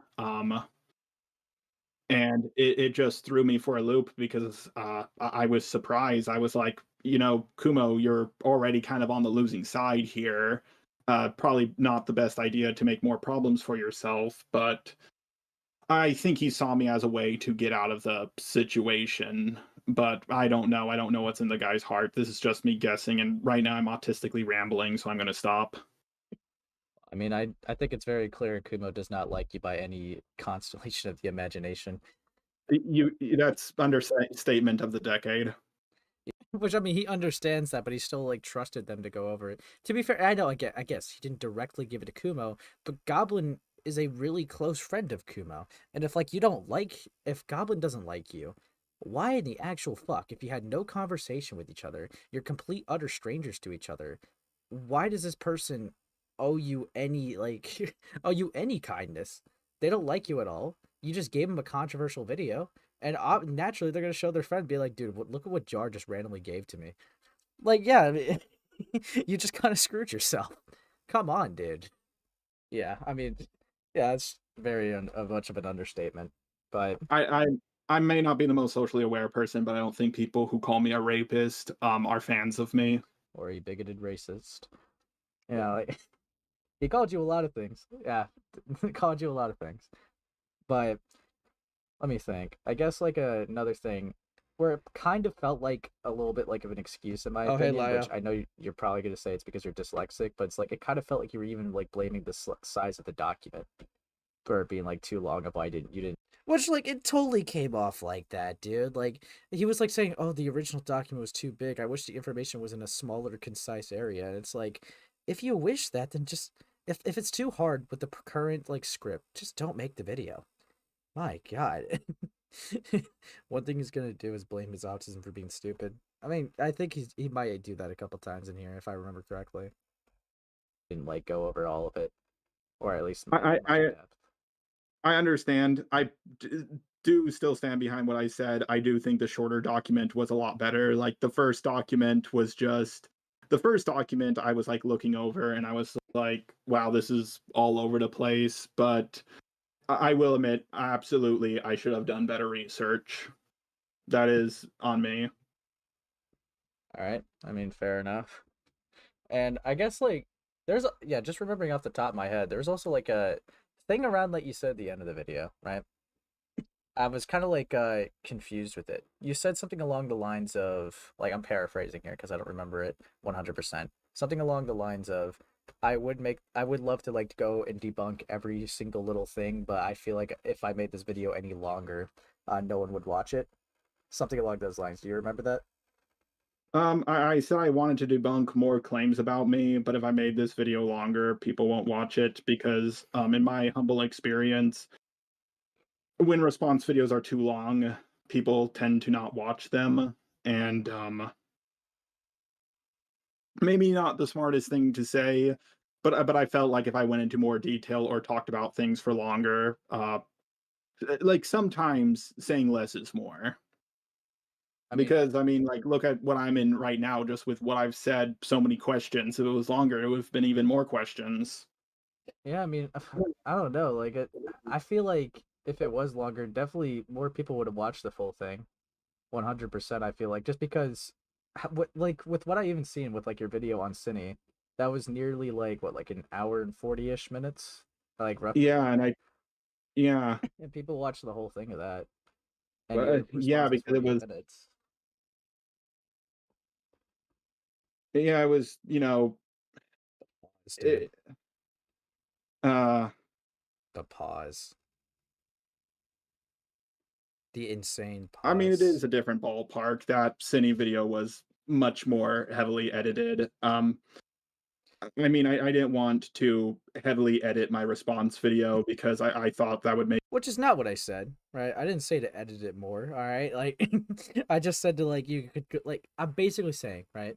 D: And it just threw me for a loop because I was surprised. I was like, Kumo, you're already kind of on the losing side here. Probably not the best idea to make more problems for yourself, but I think he saw me as a way to get out of the situation. But I don't know. I don't know what's in the guy's heart. This is just me guessing, and right now I'm autistically rambling, so I'm going to stop.
A: I mean, I think it's very clear Kumo does not like you by any constellation of the imagination.
D: That's understatement of the decade.
A: Which I mean, he understands that, but he still like trusted them to go over it. To be fair, I know I guess he didn't directly give it to Kumo, but Goblin is a really close friend of Kumo. And if Goblin doesn't like you, why in the actual fuck, if you had no conversation with each other, you're complete utter strangers to each other, why does this person owe you any like owe you any kindness? They don't like you at all. You just gave them a controversial video. And naturally, they're gonna show their friend, be like, "Dude, look at what Jar just randomly gave to me." Like, yeah, I mean, you just kind of screwed yourself. Come on, dude. Yeah, I mean, yeah, it's very much of an understatement. But
D: I I may not be the most socially aware person, but I don't think people who call me a rapist are fans of me.
A: or a bigoted racist. Like, he called you a lot of things. Yeah, he called you a lot of things. But let me think. I guess like another thing where it kind of felt like a little bit like of an excuse in my
B: Oh, hey,
A: opinion, which
B: Laya.
A: I know you're probably going to say it's because you're dyslexic, but it's like it kind of felt like you were even like blaming the size of the document for it being like too long of why you didn't. Which like it totally came off like that, dude. Like he was like saying, "Oh, the original document was too big. I wish the information was in a smaller, concise area." And it's like, if you wish that, then just if it's too hard with the current like script, just don't make the video. My God. One thing he's gonna do is blame his autism for being stupid. I mean, I think he might do that a couple times in here, if I remember correctly. Didn't like go over all of it, or at least
D: I
A: much in depth.
D: I understand. do still stand behind what I said. I do think the shorter document was a lot better. Like the first document I was like looking over and I was like, wow, this is all over the place. But I will admit, absolutely, I should have done better research. That is on me.
A: All right. I mean, fair enough. And I guess like there's yeah, just remembering off the top of my head, there's also like a thing around like you said at the end of the video, right? I was kind of like confused with it. You said something along the lines of like I'm paraphrasing here because I don't remember it 100%. Something along the lines of I would love to like go and debunk every single little thing, but I feel like if I made this video any longer, no one would watch it. Something along those lines. Do you remember that?
D: I said I wanted to debunk more claims about me, but if I made this video longer, people won't watch it because, in my humble experience, when response videos are too long, people tend to not watch them, and maybe not the smartest thing to say, but I felt like if I went into more detail or talked about things for longer, like sometimes saying less is more.
A: I mean,
D: Because I mean, like, look at what I'm in right now, just with what I've said, so many questions. If it was longer, it would have been even more questions.
A: yeah, I mean, I don't know. Like, I feel like if it was longer, definitely more people would have watched the full thing. 100%. I feel like just because, what like with what I even seen with like your video on Cine, that was nearly like what like an hour and 40-ish minutes, like roughly,
D: Yeah, and yeah,
A: and people watched the whole thing of that, and your
D: yeah,
A: response was
D: because
A: 48 minutes.
D: it was,
A: Pause, dude.
D: it, uh,
A: The pause. The insane
D: I mean, it
A: pause.
D: is a different ballpark. That Cine video was much more heavily edited. I mean, I didn't want to heavily edit my response video because I thought that would make
A: Which is not what I said, right? I didn't say to edit it more, all right? Like, I just said to, like, you could, like, I'm basically saying, right?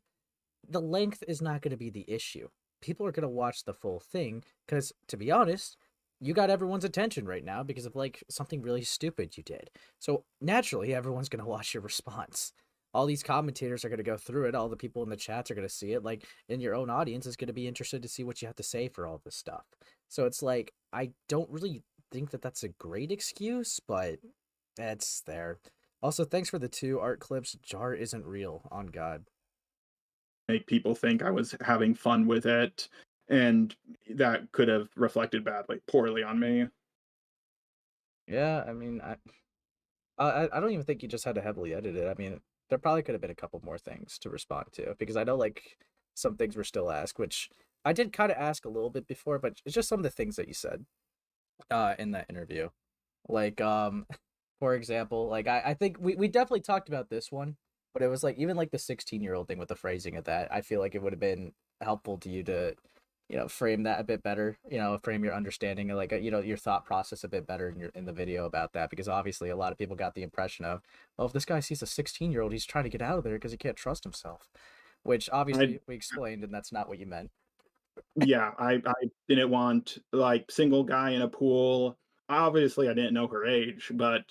A: The length is not going to be the issue. People are going to watch the full thing because, to be honest, you got everyone's attention right now because of, like, something really stupid you did. So, naturally, everyone's going to watch your response. All these commentators are going to go through it. All the people in the chats are going to see it. Like, and your own audience is going to be interested to see what you have to say for all this stuff. So, it's like, I don't really think that that's a great excuse, but it's there. Also, thanks for the 2 art clips. Jar isn't real, on God.
D: people think I was having fun with it, and that could have reflected poorly on me.
A: Yeah, I mean, I don't even think you just had to heavily edit it. I mean, there probably could have been a couple more things to respond to because I know like some things were still asked, which I did kind of ask a little bit before, but it's just some of the things that you said in that interview. Like for example, like I think we definitely talked about this one, but it was like even like the 16-year-old thing with the phrasing of that. I feel like it would have been helpful to you to frame that a bit better, frame your understanding of like your thought process a bit better in the video about that, because obviously a lot of people got the impression of, well, if this guy sees a 16-year-old, he's trying to get out of there because he can't trust himself, which
D: I
A: obviously we explained, and that's not what you meant.
D: Yeah, I didn't want like single guy in a pool. Obviously, I didn't know her age, but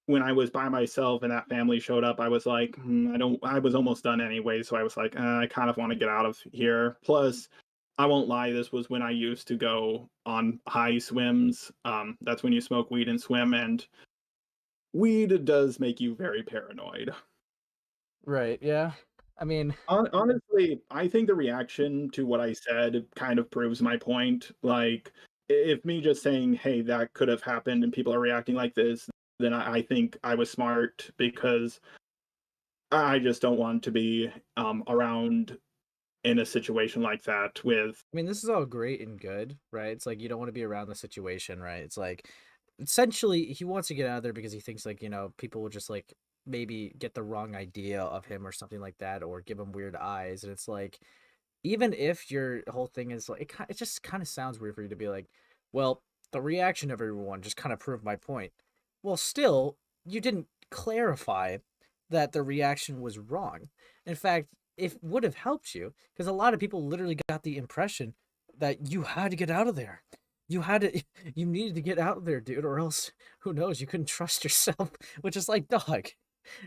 D: when I was by myself and that family showed up, I was like, I don't. I was almost done anyway, so I was like, I kind of want to get out of here. Plus, I won't lie, this was when I used to go on high swims. That's when you smoke weed and swim, and weed does make you very paranoid.
A: Right, yeah. I mean,
D: Honestly, I think the reaction to what I said kind of proves my point. Like, if me just saying, "Hey, that could have happened," and people are reacting like this, then I think I was smart because I just don't want to be around in a situation like that with.
A: this is all great and good, right? It's like you don't want to be around the situation, right? It's like essentially he wants to get out of there because he thinks like, people will just like maybe get the wrong idea of him or something like that, or give him weird eyes. And it's like, even if your whole thing is like, it just kind of sounds weird for you to be like, well, the reaction of everyone just kind of proved my point. Well, still, you didn't clarify that the reaction was wrong. In fact, it would have helped you because a lot of people literally got the impression that you had to get out of there. you had to, you needed to get out there, dude, or else who knows, you couldn't trust yourself, which is like, dog,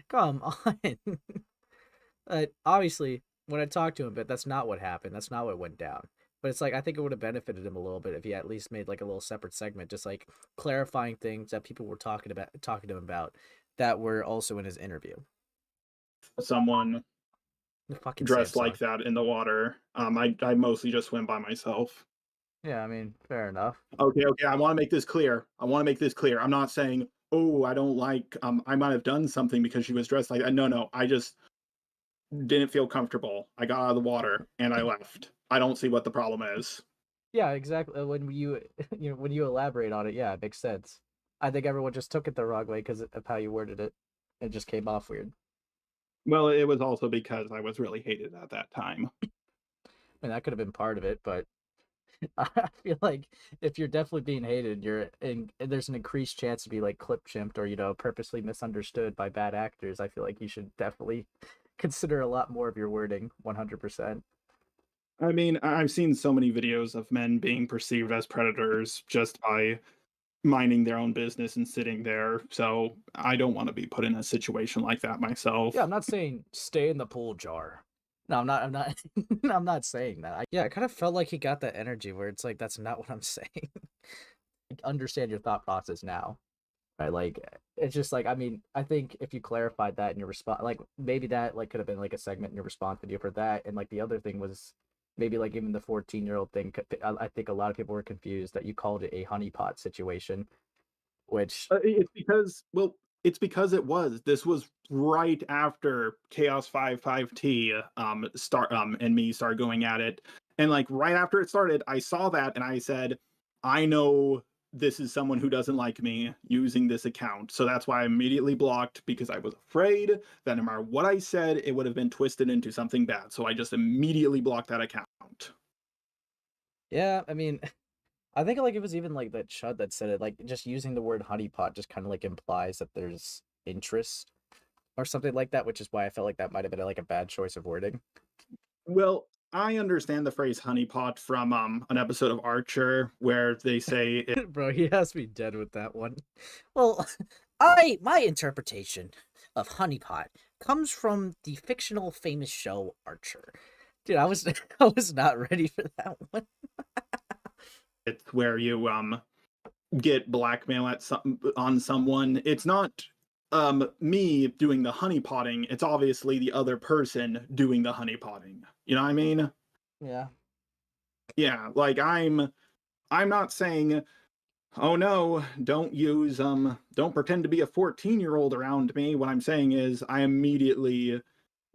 A: come on. Obviously, when I talked to him, but that's not what happened. That's not what went down. But it's like I think it would have benefited him a little bit if he at least made like a little separate segment, just like clarifying things that people were talking to him about that were also in his interview.
D: Someone
A: The fucking
D: dressed
A: Samsung.
D: like that in the water. I mostly just swim by myself.
A: Yeah, I mean, fair enough.
D: Okay. I want to make this clear. I'm not saying, oh, I don't like. I might have done something because she was dressed like that. No. I just didn't feel comfortable. I got out of the water and I left. I don't see what the problem is.
A: Yeah, exactly. When you when you elaborate on it, yeah, it makes sense. I think everyone just took it the wrong way because of how you worded it. It just came off weird.
D: Well, it was also because I was really hated at that time.
A: I mean, that could have been part of it, but I feel like if you're definitely being hated, there's an increased chance to be like clip chimped or purposely misunderstood by bad actors. I feel like you should definitely consider a lot more of your wording. 100%.
D: I mean, I've seen so many videos of men being perceived as predators just by minding their own business and sitting there. So I don't want to be put in a situation like that myself.
A: Yeah, I'm not saying stay in the pool jar. No, I'm not. I'm not. I'm not saying that. Yeah, I kind of felt like he got that energy where it's like that's not what I'm saying. Understand your thought process now, right? Like it's just like I think if you clarified that in your response, like maybe that like could have been like a segment in your response video for that, and like the other thing was maybe like even the 14-year-old thing. I think a lot of people were confused that you called it a honeypot situation, which
D: It's because it was. This was right after Chaos 55T and me started going at it. And like right after it started, I saw that and I said, I know this is someone who doesn't like me using this account. So that's why I immediately blocked, because I was afraid that no matter what I said, it would have been twisted into something bad. So I just immediately blocked that account.
A: yeah, I mean, I think like it was even like that Chud that said it, like just using the word honeypot just kind of like implies that there's interest or something like that, which is why I felt like that might have been like a bad choice of wording.
D: Well, I understand the phrase honeypot from an episode of Archer where they say it,
A: Bro, he has me dead with that one. Well, my interpretation of honeypot comes from the fictional famous show Archer. Dude, I was I was not ready for that one.
D: it's where you get blackmail on someone. It's not me doing the honeypotting. It's obviously the other person doing the honeypotting. You know what I mean?
A: Yeah.
D: Yeah, like I'm not saying, oh no, don't pretend to be a 14-year-old around me. What I'm saying is I immediately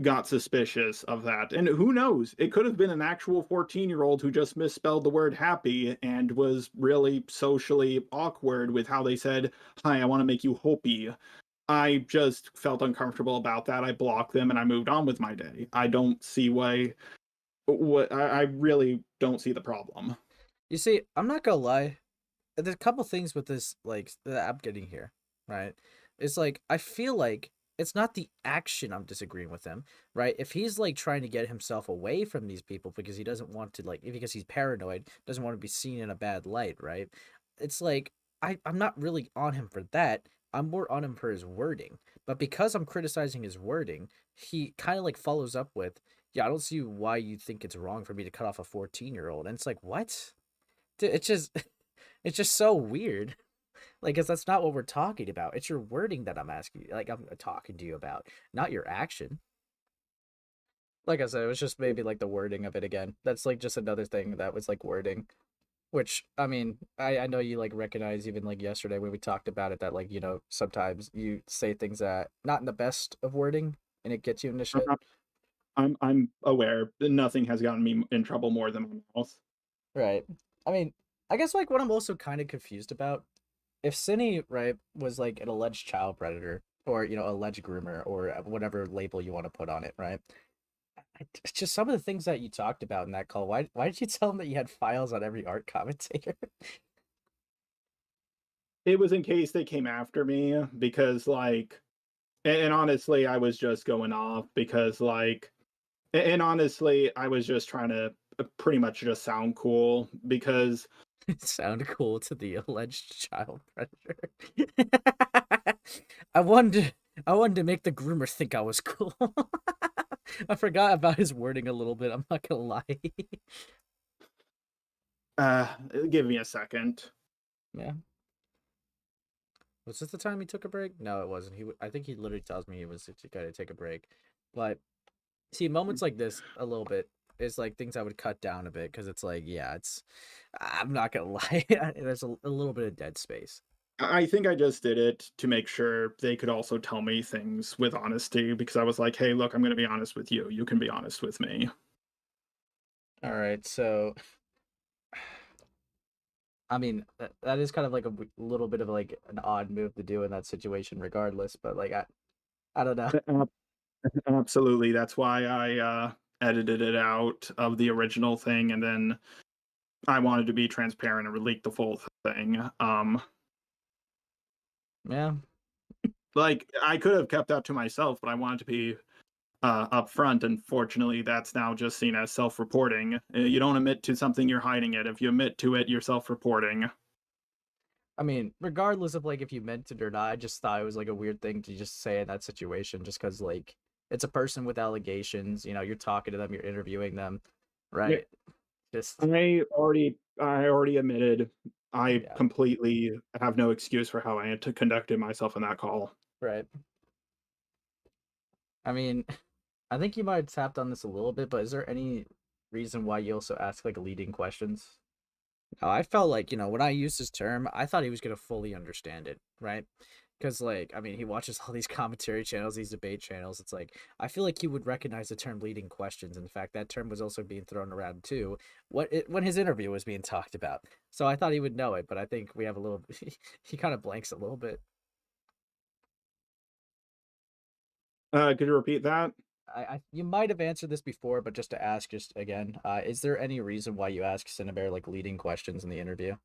D: got suspicious of that. And who knows? It could have been an actual 14-year-old who just misspelled the word happy and was really socially awkward with how they said, hi, I want to make you Hopi. I just felt uncomfortable about that. I blocked them and I moved on with my day. I don't see I really don't see the problem.
A: You see, I'm not gonna lie. There's a couple things with this, like, that I'm getting here, right? It's like, I feel like it's not the action I'm disagreeing with him, right? If he's, like, trying to get himself away from these people because he doesn't want to, like, because he's paranoid, doesn't want to be seen in a bad light, right? It's like, I'm not really on him for that. I'm more on him for his wording. But because I'm criticizing his wording, he kind of, like, follows up with, yeah, I don't see why you think it's wrong for me to cut off a 14-year-old. And it's like, what? It's just it's just so weird. Like, cause that's not what we're talking about. It's your wording that I'm asking you, like I'm talking to you about, not your action. Like I said, it was just maybe like the wording of it again. That's like just another thing that was like wording. Which I mean, I know you like recognize even like yesterday when we talked about it that like, sometimes you say things that not in the best of wording and it gets you into shit.
D: I'm aware that nothing has gotten me in trouble more than my mouth.
A: Right. I mean, I guess like what I'm also kind of confused about, if Cinny, right, was like an alleged child predator or, alleged groomer or whatever label you want to put on it, right? It's just some of the things that you talked about in that call. Why did you tell him that you had files on every art commentator?
D: It was in case they came after me because like, and honestly, I was just going off because like, and honestly, I was just trying to pretty much just sound cool because
A: sound cool to the alleged child predator. I wanted to make the groomer think I was cool. I forgot about his wording a little bit. I'm not gonna lie.
D: Give me a second.
A: Yeah. Was this the time he took a break? No, it wasn't. I think he literally tells me he was going to take a break. But see, moments like this, a little bit, is like things I would cut down a bit because it's like, yeah, I'm not gonna lie, there's a little bit of dead space.
D: I think I just did it to make sure they could also tell me things with honesty because I was like, hey, look, I'm going to be honest with you. You can be honest with me.
A: All right, so I mean that is kind of like a little bit of like an odd move to do in that situation, regardless. But like I don't know.
D: Absolutely. That's why I edited it out of the original thing, and then I wanted to be transparent and leak the full thing.
A: Yeah,
D: Like I could have kept that to myself, but I wanted to be upfront. Unfortunately, that's now just seen as self-reporting. You don't admit to something, you're hiding it. If you admit to it, you're self-reporting.
A: I mean, regardless of like if you meant it or not, I just thought it was like a weird thing to just say in that situation, just because like it's a person with allegations. You know, you're talking to them, you're interviewing them, right? Just
D: I already admitted. I
A: yeah,
D: completely have no excuse for how I had to conducted myself in that call.
A: right. I mean, I think you might have tapped on this a little bit, but is there any reason why you also ask like leading questions? I felt like, when I used this term, I thought he was gonna fully understand it, right? Because like, I mean, he watches all these commentary channels, these debate channels. It's like I feel like he would recognize the term leading questions. In fact, that term was also being thrown around too when his interview was being talked about. So I thought he would know it, but I think we have a little he kind of blanks a little bit.
D: Could you repeat that?
A: You might have answered this before, but just to ask just again, is there any reason why you ask Cinnabare like leading questions in the interview?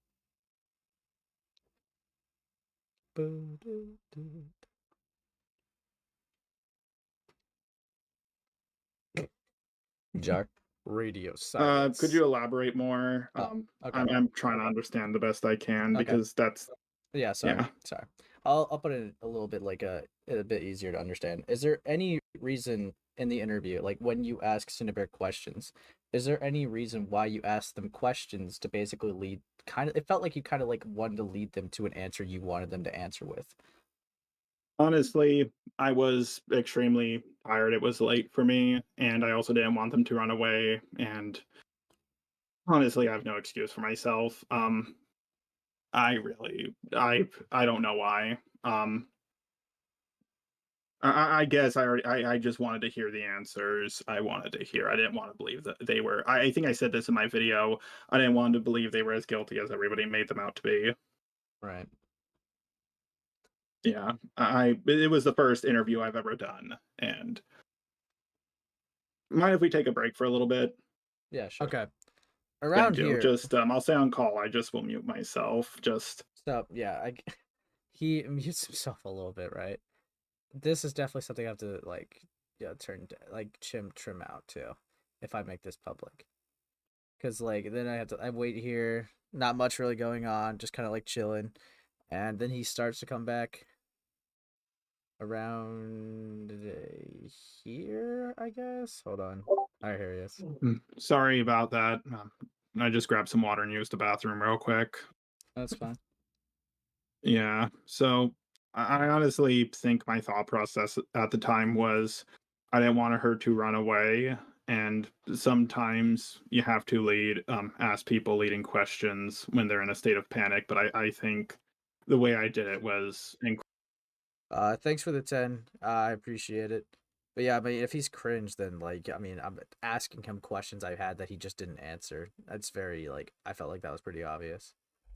A: Jar radio silence.
D: Could you elaborate more?
A: Okay.
D: I'm trying to understand the best I can
A: Okay.
D: because that's
A: Yeah, sorry.
D: yeah.
A: Sorry. I'll put it a little bit like a bit easier to understand. Is there any reason in the interview, like when you ask Cinnabare questions, is there any reason why you ask them questions to basically lead it felt like you kind of like wanted to lead them to an answer you wanted them to answer with.
D: Honestly, I was extremely tired. It was late for me, and I also didn't want them to run away. And honestly, I have no excuse for myself. I don't know why. I guess I just wanted to hear the answers I wanted to hear. I didn't want to believe that they were. I think I said this in my video. I didn't want to believe they were as guilty as everybody made them out to be.
A: Right.
D: Yeah, it was the first interview I've ever done. And mind if we take a break for a little bit?
A: Yeah, sure. Okay.
D: Thank
A: Around
D: you.
A: here,
D: Just I'll stay on call. I just will mute myself. Just
A: so yeah, he mutes himself a little bit, right? This is definitely something I have to like, yeah, trim out too, if I make this public. Cause like then I wait here, not much really going on, just kind of like chilling, and then he starts to come back around here, I guess. Hold on, here he is.
D: sorry about that. I just grabbed some water and used the bathroom real quick.
A: That's fine.
D: Yeah. So I honestly think my thought process at the time was I didn't want her to run away. And sometimes you have to ask people leading questions when they're in a state of panic. But I think the way I did it was
A: Thanks for the 10. I appreciate it. But yeah, I mean, if he's cringe, then like, I mean, I'm asking him questions I had that he just didn't answer. That's very like, I felt like that was pretty obvious.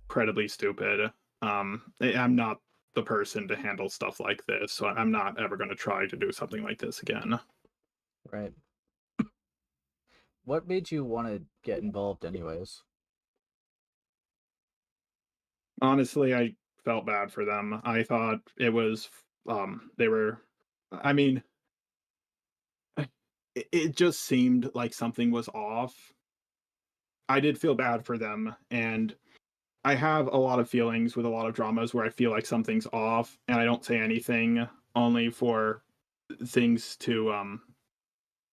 D: incredibly stupid. I'm not the person to handle stuff like this, so I'm not ever going to try to do something like this again.
A: Right. What made you want to get involved, anyways?
D: Honestly, I felt bad for them. I thought it was they were I mean it just seemed like something was off. I did feel bad for them, and I have a lot of feelings with a lot of dramas where I feel like something's off and I don't say anything only for things to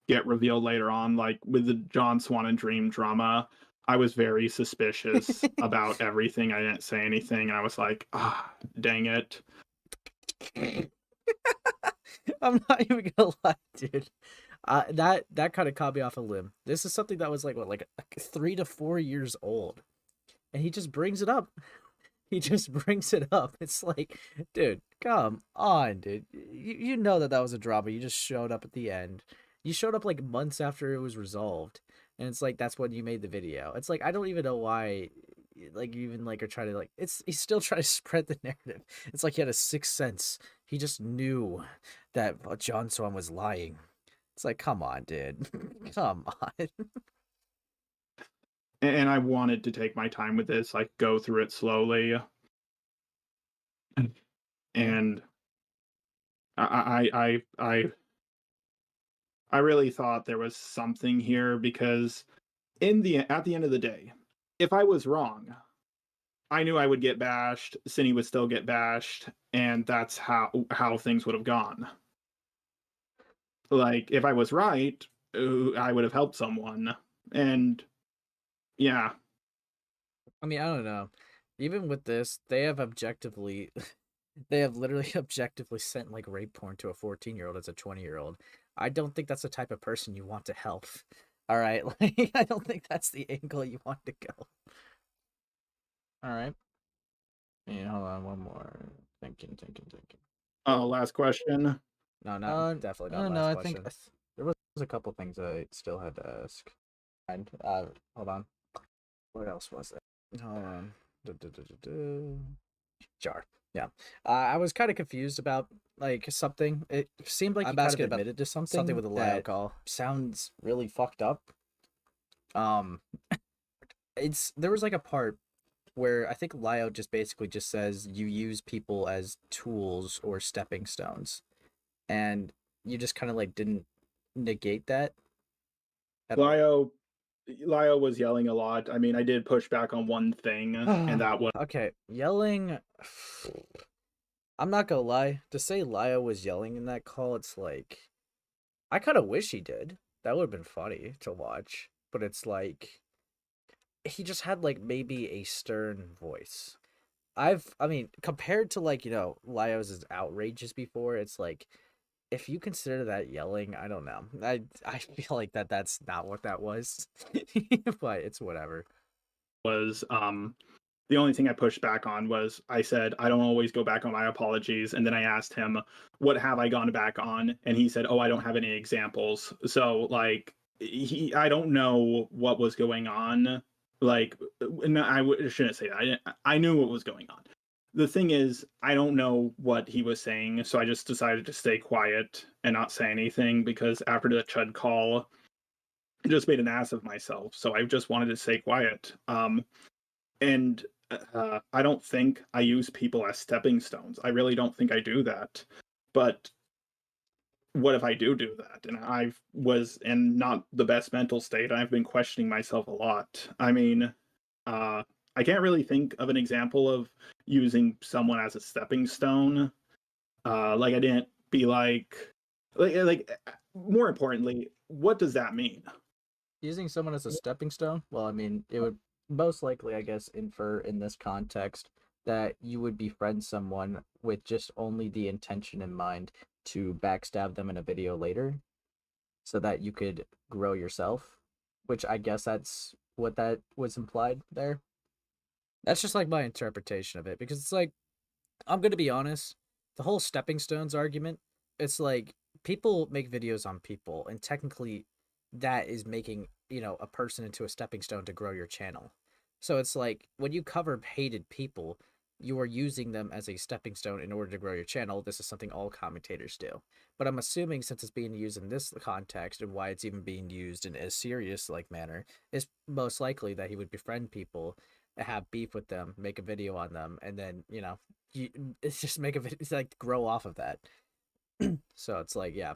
D: get revealed later on. Like with the John Swan and Dream drama, I was very suspicious about everything. I didn't say anything, and I was like, ah, dang it.
A: I'm not even gonna lie, dude. That kind of caught me off a limb. This is something that was like what, like 3 to 4 years old, and he just brings it up. He just brings it up. It's like, dude, come on, dude. You know that was a drama. You just showed up at the end. You showed up like months after it was resolved, and it's like that's when you made the video. It's like I don't even know why, like you even like are trying to like. He's still trying to spread the narrative. It's like he had a sixth sense. He just knew that John Swan was lying. It's like, come on, dude. Come on.
D: And I wanted to take my time with this, like go through it slowly. And I really thought there was something here because at the end of the day, if I was wrong, I knew I would get bashed, Cindy would still get bashed, and that's how things would have gone. Like if I was right, I would have helped someone. And yeah.
A: I mean, I don't know. Even with this, they have they have literally objectively sent like rape porn to a 14-year-old as a 20-year-old. I don't think that's the type of person you want to help. All right, like I don't think that's the angle you want to go. All right. Yeah, hold on, one more. Thinking.
D: Last question.
A: No, not definitely not
E: no,
A: last
E: I think
A: question. There was a couple things I still had to ask. And hold on. What else was there? Hold on. Jar. Yeah. I was kind of confused about like something. It seemed like he kind of admitted to something with a loud call. Sounds really fucked up. There was like a part where I think Lio just basically just says you use people as tools or stepping stones, and you just kind of like didn't negate that.
D: Lio was yelling a lot. I mean, I did push back on one thing, and that was
A: okay. Yelling. I'm not gonna lie. To say Lio was yelling in that call, it's like I kind of wish he did. That would have been funny to watch. But it's like he just had like maybe a stern voice. I mean, compared to like, Lio's outrages before, it's like if you consider that yelling, I don't know. I feel like that's not what that was. But it's whatever.
D: The only thing I pushed back on was I said I don't always go back on my apologies, and then I asked him what have I gone back on, and he said, "Oh, I don't have any examples." So like I don't know what was going on. Like no, shouldn't say that. I knew what was going on. The thing is, I don't know what he was saying, so I just decided to stay quiet and not say anything because after the Chud call, I just made an ass of myself. So I just wanted to stay quiet. And I don't think I use people as stepping stones. I really don't think I do that. But what if I do that? And I was in not the best mental state. I've been questioning myself a lot. I mean, I can't really think of an example of using someone as a stepping stone. Like I didn't be like more importantly, what does that mean?
A: Using someone as a stepping stone? Well, I mean, it would most likely, I guess, infer in this context that you would befriend someone with just only the intention in mind to backstab them in a video later so that you could grow yourself, which I guess that's what that was implied there. That's just like my interpretation of it because it's like, I'm going to be honest, the whole stepping stones argument, it's like people make videos on people, and technically that is making, a person into a stepping stone to grow your channel. So it's like when you cover hated people, you are using them as a stepping stone in order to grow your channel. This is something all commentators do. But I'm assuming since it's being used in this context and why it's even being used in a serious like manner, is most likely that he would befriend people, have beef with them, make a video on them, and then, it's just make a video, it's like grow off of that. So it's like, yeah.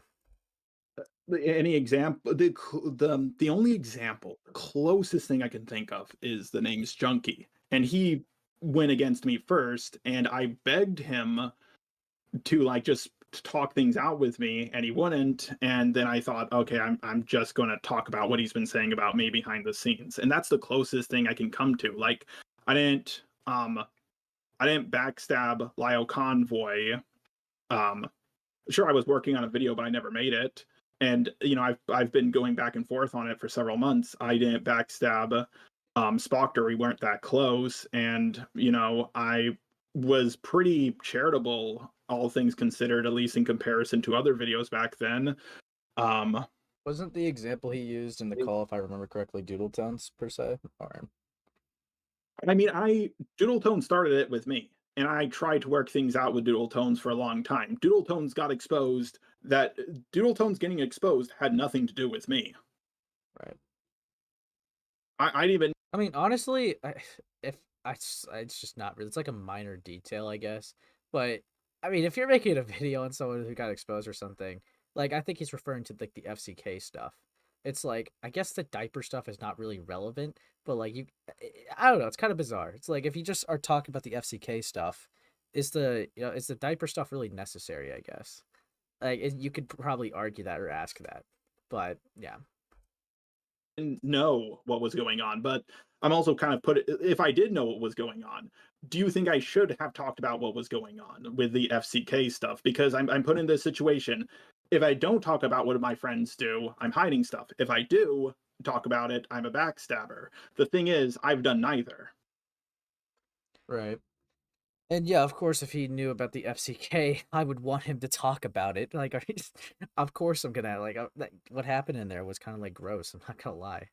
D: Any example? The only example, the closest thing I can think of is the name's Junkie, and he went against me first, and I begged him to like just talk things out with me, and he wouldn't. And then I thought, okay, I'm just going to talk about what he's been saying about me behind the scenes, and that's the closest thing I can come to. Like, I didn't backstab Lyle Convoy. Sure, I was working on a video, but I never made it. And I've been going back and forth on it for several months. I didn't backstab Spockter. We weren't that close, and I was pretty charitable, all things considered, at least in comparison to other videos back then.
A: Wasn't the example he used in the call, if I remember correctly, Doodle Tones per se? Or
D: I mean, Doodle Tone started it with me, and I tried to work things out with Doodle Tones for a long time. Doodle Tones got exposed. That Doodle Tones getting exposed had nothing to do with me.
A: right?
D: I'd even.
A: I mean, honestly, it's just not really. It's like a minor detail, I guess. But I mean, if you're making a video on someone who got exposed or something, like I think he's referring to like the FCK stuff. It's like I guess the diaper stuff is not really relevant, but like I don't know. It's kind of bizarre. It's like if you just are talking about the FCK stuff, is the diaper stuff really necessary? I guess like you could probably argue that or ask that, but yeah.
D: Know what was going on, but I'm also kind of if I did know what was going on, do you think I should have talked about what was going on with the FCK stuff? Because I'm put in this situation. If I don't talk about what my friends do, I'm hiding stuff. If I do talk about it, I'm a backstabber. The thing is, I've done neither.
A: Right. And yeah, of course, if he knew about the FCK, I would want him to talk about it. Like, of course, I'm gonna what happened in there was kind of like gross. I'm not gonna lie.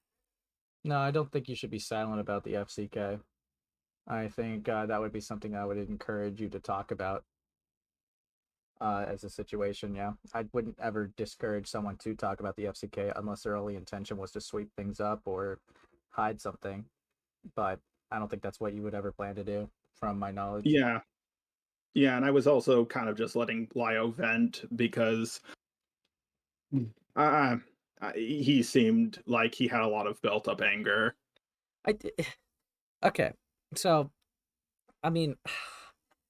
A: No, I don't think you should be silent about the FCK. I think that would be something I would encourage you to talk about as a situation. Yeah, I wouldn't ever discourage someone to talk about the FCK unless their only intention was to sweep things up or hide something. But I don't think that's what you would ever plan to do, from my knowledge.
D: Yeah, and I was also kind of just letting Lyo vent because he seemed like he had a lot of built up anger.
A: Okay, so I mean,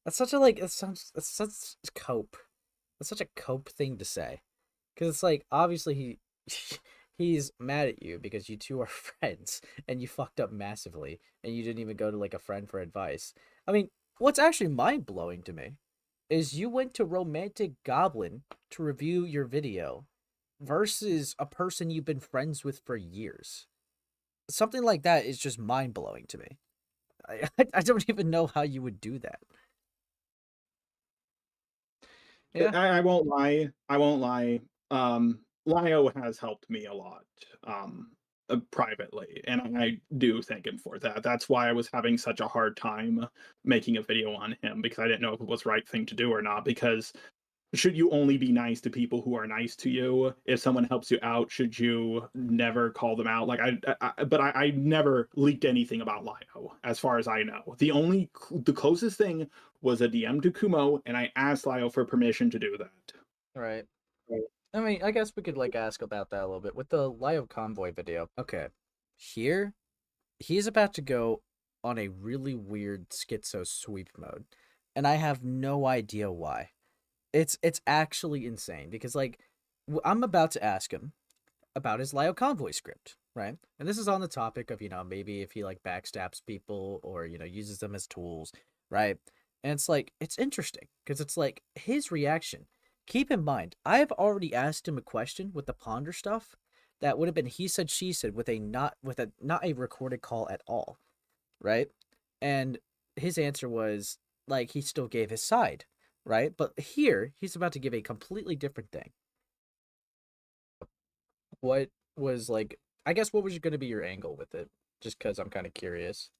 A: that's such a that's such cope. That's such a cope thing to say, because it's like obviously he's mad at you because you two are friends and you fucked up massively and you didn't even go to like a friend for advice. I mean, what's actually mind blowing to me is you went to Romantic Goblin to review your video versus a person you've been friends with for years. Something like that is just mind blowing to me. I don't even know how you would do that. Yeah.
D: I won't lie. Lyo has helped me a lot privately, and I do thank him for that. That's why I was having such a hard time making a video on him, because I didn't know if it was the right thing to do or not. Because should you only be nice to people who are nice to you? If someone helps you out, should you never call them out? Like I never leaked anything about Lyo, as far as I know. The closest thing was a DM to Kumo, and I asked Lyo for permission to do that.
A: Right. I mean, I guess we could like ask about that a little bit with the Lyo Convoy video. Okay. Here, he's about to go on a really weird schizo sweep mode, and I have no idea why. It's actually insane because like I'm about to ask him about his Lyo Convoy script, right? And this is on the topic of maybe if he like backstabs people or uses them as tools, right? And it's like it's interesting because it's like his reaction. Keep in mind, I've already asked him a question with the ponder stuff that would have been he said she said with a not a recorded call at all, right? And his answer was like he still gave his side, right? But here he's about to give a completely different thing. What was like? I guess what was going to be your angle with it? Just because I'm kind of curious.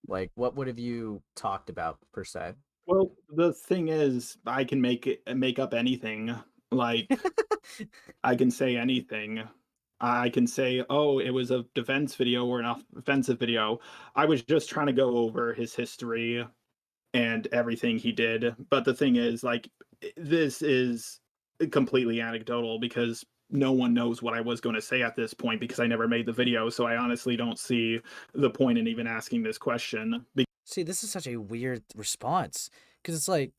A: Like, what would have you talked about per se?
D: Well, the thing is, I can make up anything. Like, I can say anything. I can say, oh, it was a defense video or an offensive video. I was just trying to go over his history and everything he did. But the thing is, like, this is completely anecdotal because no one knows what I was going to say at this point because I never made the video. So I honestly don't see the point in even asking this question.
A: See, this is such a weird response because it's like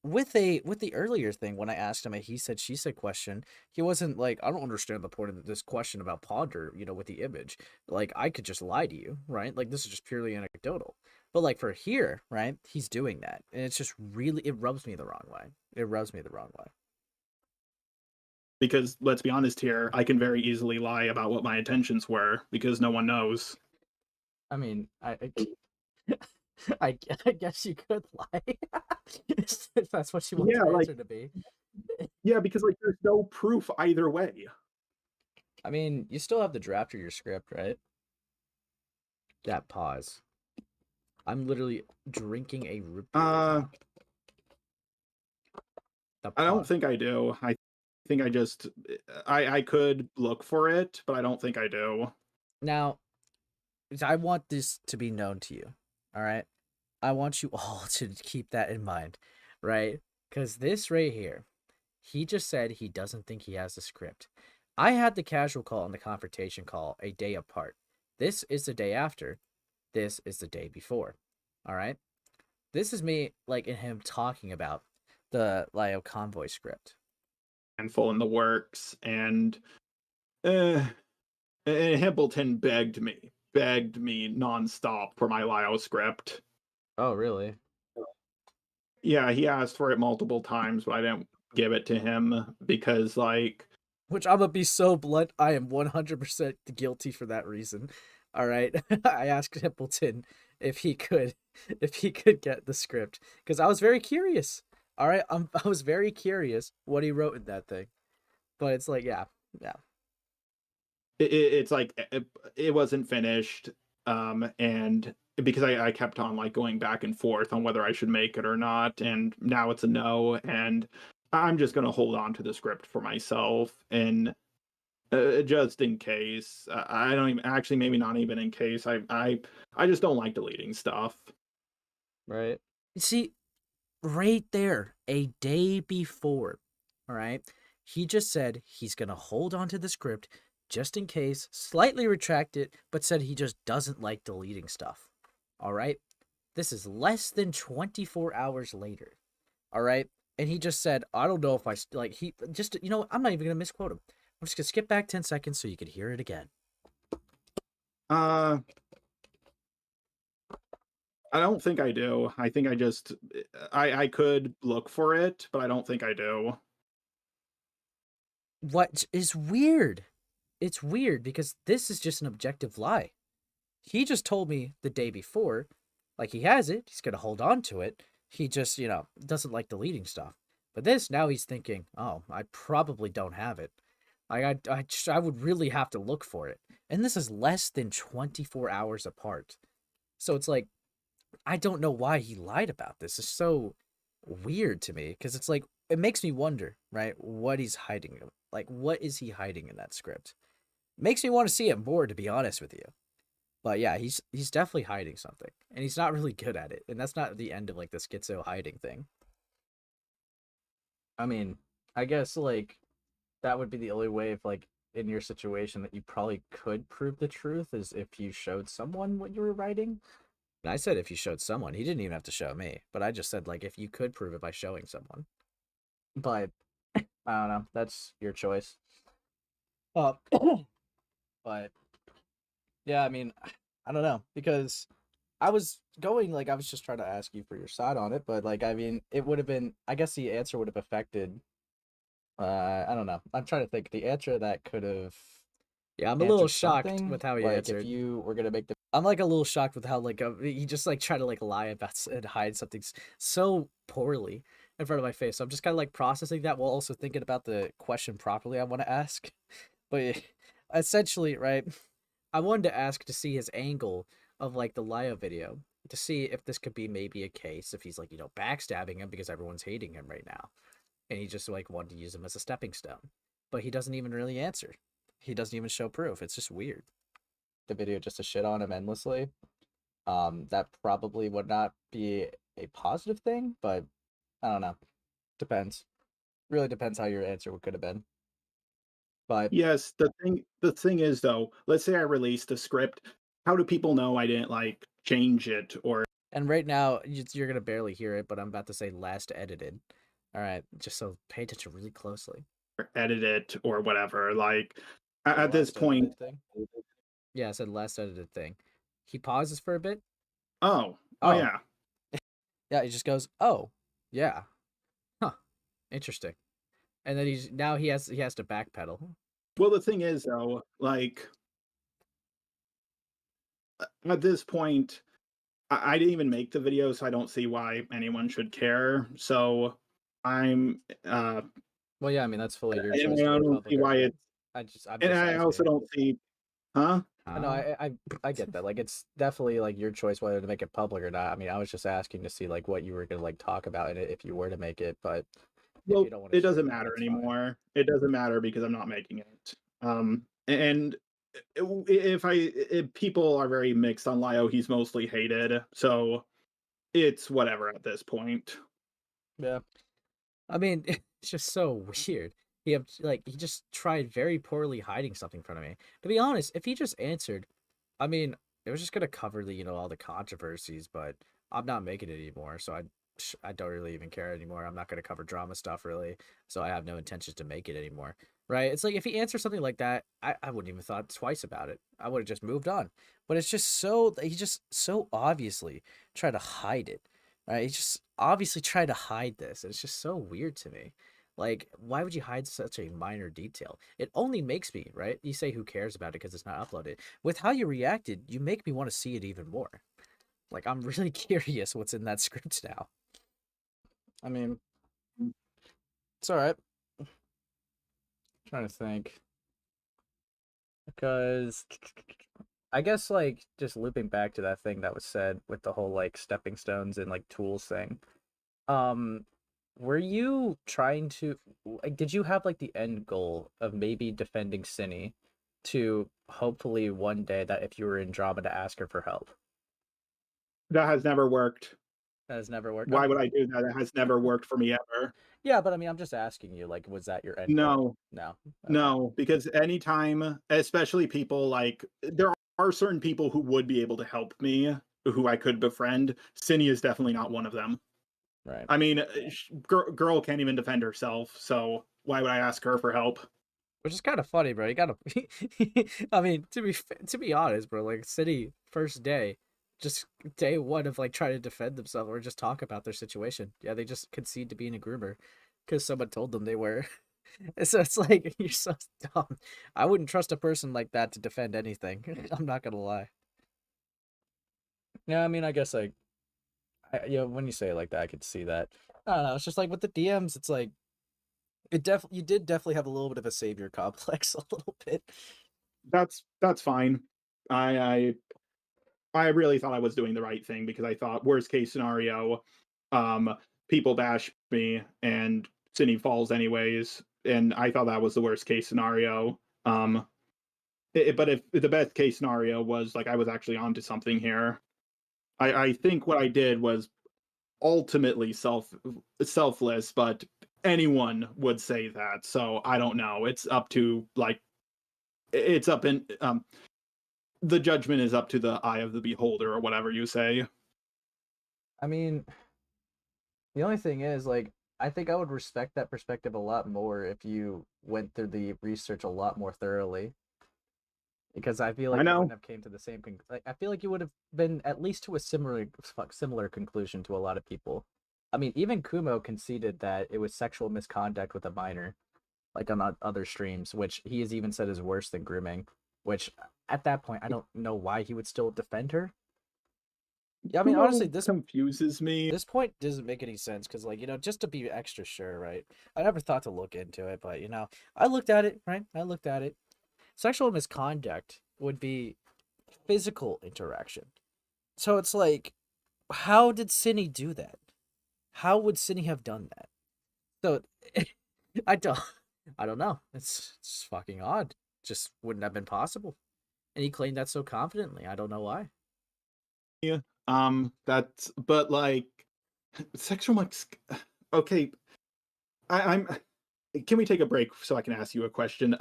A: with the earlier thing when I asked him a he said she said question, he wasn't like, I don't understand the point of this question about Ponder, with the image. Like I could just lie to you, right? Like this is just purely anecdotal. But like for here, right? He's doing that, and it's just really it rubs me the wrong way. It rubs me the wrong way.
D: Because let's be honest here, I can very easily lie about what my intentions were because no one knows.
A: I mean, I guess you could lie if that's what you want
D: Yeah,
A: the
D: like
A: answer to be.
D: yeah, because like there's no proof either way.
A: I mean, you still have the draft of your script, right? That pause. I'm literally drinking a root beer right now. The
D: I don't
A: pause.
D: think I do. I think I could look for it, but I don't think I do.
A: Now, I want this to be known to you, all right? I want you all to keep that in mind, right? Because this right here, he just said he doesn't think he has the script. I had the casual call and the confrontation call a day apart. This is the day after. This is the day before. All right? This is me, like, in him talking about the Lio Convoy script.
D: Handful in the works, and Himpleton begged me nonstop for my Lio script.
A: Oh, really?
D: Yeah, he asked for it multiple times, but I didn't give it to him because, like,
A: Which I'm gonna be so blunt, I am 100% guilty for that reason. All right, I asked Himpleton if he could get the script because I was very curious. All right, I was very curious what he wrote in that thing, but it's like, yeah.
D: it's like it wasn't finished, and because I kept on like going back and forth on whether I should make it or not, and now it's a no, and I'm just gonna hold on to the script for myself and just in case. I don't even actually maybe not even in case. I just don't like deleting stuff.
A: Right. See, right there, a day before, all right, he just said he's gonna hold on to the script just in case, slightly retract it, but said he just doesn't like deleting stuff. All right, this is less than 24 hours later. All right, and he just said, I don't know if like he just I'm not even gonna misquote him. I'm just gonna skip back 10 seconds so you can hear it again.
D: Uh, I don't think I do. I think I could look for it, but I don't think I do.
A: What is weird? It's weird because this is just an objective lie. He just told me the day before, like he has it, he's gonna hold on to it. He just, doesn't like deleting stuff. But this now he's thinking, oh, I probably don't have it. I would really have to look for it. And this is less than 24 hours apart. So it's like, I don't know why he lied about this. It's so weird to me because it's like, it makes me wonder, right? What he's hiding. Like, what is he hiding in that script? Makes me want to see it more, to be honest with you. But yeah, he's definitely hiding something, and he's not really good at it. And that's not the end of like the schizo hiding thing. I mean, I guess like that would be the only way if like in your situation that you probably could prove the truth is if you showed someone what you were writing. And I said if you showed someone, he didn't even have to show me, but I just said like if you could prove it by showing someone. But I don't know, that's your choice. But yeah, I mean, I don't know because I was just trying to ask you for your side on it, but like I mean, it would have been I guess the answer would have affected I don't know. I'm trying to think. The answer that could have yeah, I'm a little shocked with how he answered. If you were gonna make the I'm like a little shocked with how like he just like tried to like lie about and hide something so poorly in front of my face. So I'm just kind of like processing that while also thinking about the question properly I want to ask. But essentially, right? I wanted to ask to see his angle of like the Lio video to see if this could be maybe a case if he's like, backstabbing him because everyone's hating him right now. And he just like wanted to use him as a stepping stone. But he doesn't even really answer. He doesn't even show proof. It's just weird. The video just to shit on him endlessly. That probably would not be a positive thing, but I don't know. Depends. Really depends how your answer could have been. But
D: Yes, the thing is though, let's say I released a script, how do people know I didn't like change it or
A: and right now you're gonna barely hear it, but I'm about to say last edited. All right, just so pay attention really closely.
D: edit it or whatever? Like
A: Yeah,
D: at this
A: last
D: point,
A: edited thing. Yeah, I said last edited thing. He pauses for a bit.
D: oh
A: Oh,
D: yeah.
A: yeah, he just goes, "Oh, yeah, huh, interesting." And then he has to backpedal.
D: Well, the thing is though, like at this point, I didn't even make the video, so I don't see why anyone should care. So I'm
A: Well, yeah, I mean that's fully your
D: and
A: choice
D: I
A: to go
D: don't see
A: public or
D: why
A: not.
D: it's
A: I'm
D: and
A: just
D: I also
A: asking.
D: don't see huh?
A: No, I get that. Like, it's definitely like your choice whether to make it public or not. I mean, I was just asking to see like what you were gonna like talk about in it if you were to make it, but if
D: Well,
A: you don't want to
D: it
A: share
D: doesn't
A: that,
D: matter
A: that's fine.
D: anymore. It doesn't matter because I'm not making it. And if people are very mixed on Lio, he's mostly hated. So it's whatever at this point.
A: Yeah. I mean, it's just so weird. He just tried very poorly hiding something from me. To be honest, if he just answered, I mean, it was just gonna cover the all the controversies, but I'm not making it anymore, so I don't really even care anymore. I'm not gonna cover drama stuff really, so I have no intentions to make it anymore. Right? It's like if he answered something like that, I wouldn't even thought twice about it. I would have just moved on. But it's just so he just so obviously tried to hide it. Right? He just obviously tried to hide this. It's just so weird to me. Like, why would you hide such a minor detail? It only makes me, right? You say who cares about it because it's not uploaded. With how you reacted, you make me want to see it even more. Like, I'm really curious what's in that script now. I mean, it's all right. Trying to think. Because I guess, like, just looping back to that thing that was said with the whole, like, stepping stones and, like, tools thing. Um, were you trying to, like, did you have, like, the end goal of maybe defending Cinny to hopefully one day that if you were in drama to ask her for help?
D: That has never worked.
A: That has never worked.
D: Why would I do that? It has never worked for me ever.
A: Yeah, but I mean, I'm just asking you, like, was that your end goal?
D: No,
A: No. Okay.
D: no, because anytime, especially people like there are certain people who would be able to help me, who I could befriend. Cindy is definitely not one of them.
A: Right.
D: I mean, girl can't even defend herself, so why would I ask her for help?
A: Which is kind of funny, bro. You gotta. I mean, to be honest, bro. Like, City first day, just day one of like trying to defend themselves or just talk about their situation. Yeah, they just concede to being a groomer because someone told them they were. So it's like you're so dumb. I wouldn't trust a person like that to defend anything. I'm not gonna lie. Yeah, I mean, I guess like, when you say it like that, I could see that. I don't know. It's just like with the DMs, it's like you did definitely have a little bit of a savior complex, a little bit.
D: That's fine. I I really thought I was doing the right thing because I thought worst case scenario, um, people bash me and Cindy falls anyways, and I thought that was the worst case scenario. But if the best case scenario was like I was actually onto something here, I think what I did was ultimately selfless, but anyone would say that. So I don't know. It's up to like it's up in the judgment is up to the eye of the beholder or whatever you say.
A: I mean, the only thing is, like, I think I would respect that perspective a lot more if you went through the research a lot more thoroughly. Because I feel
D: I
A: like you wouldn't
D: know.
A: have came to the same like, I feel like you would have been at least to a similar conclusion to a lot of people. I mean, even Kumo conceded that it was sexual misconduct with a minor, like on other streams, which he has even said is worse than grooming. Which at that point, I don't know why he would still defend her. Yeah, I mean, honestly,
D: Kumo confuses me.
A: this point doesn't make any sense because, like, just to be extra sure, right? I never thought to look into it, but I looked at it, right? I looked at it. Sexual misconduct would be physical interaction. So it's like, how did Cindy do that? How would Cindy have done that? So I don't, I don't know. It's fucking odd. Just wouldn't have been possible. And he claimed that so confidently. I don't know why.
D: That's but like sexual like okay. I'm can we take a break so I can ask you a question?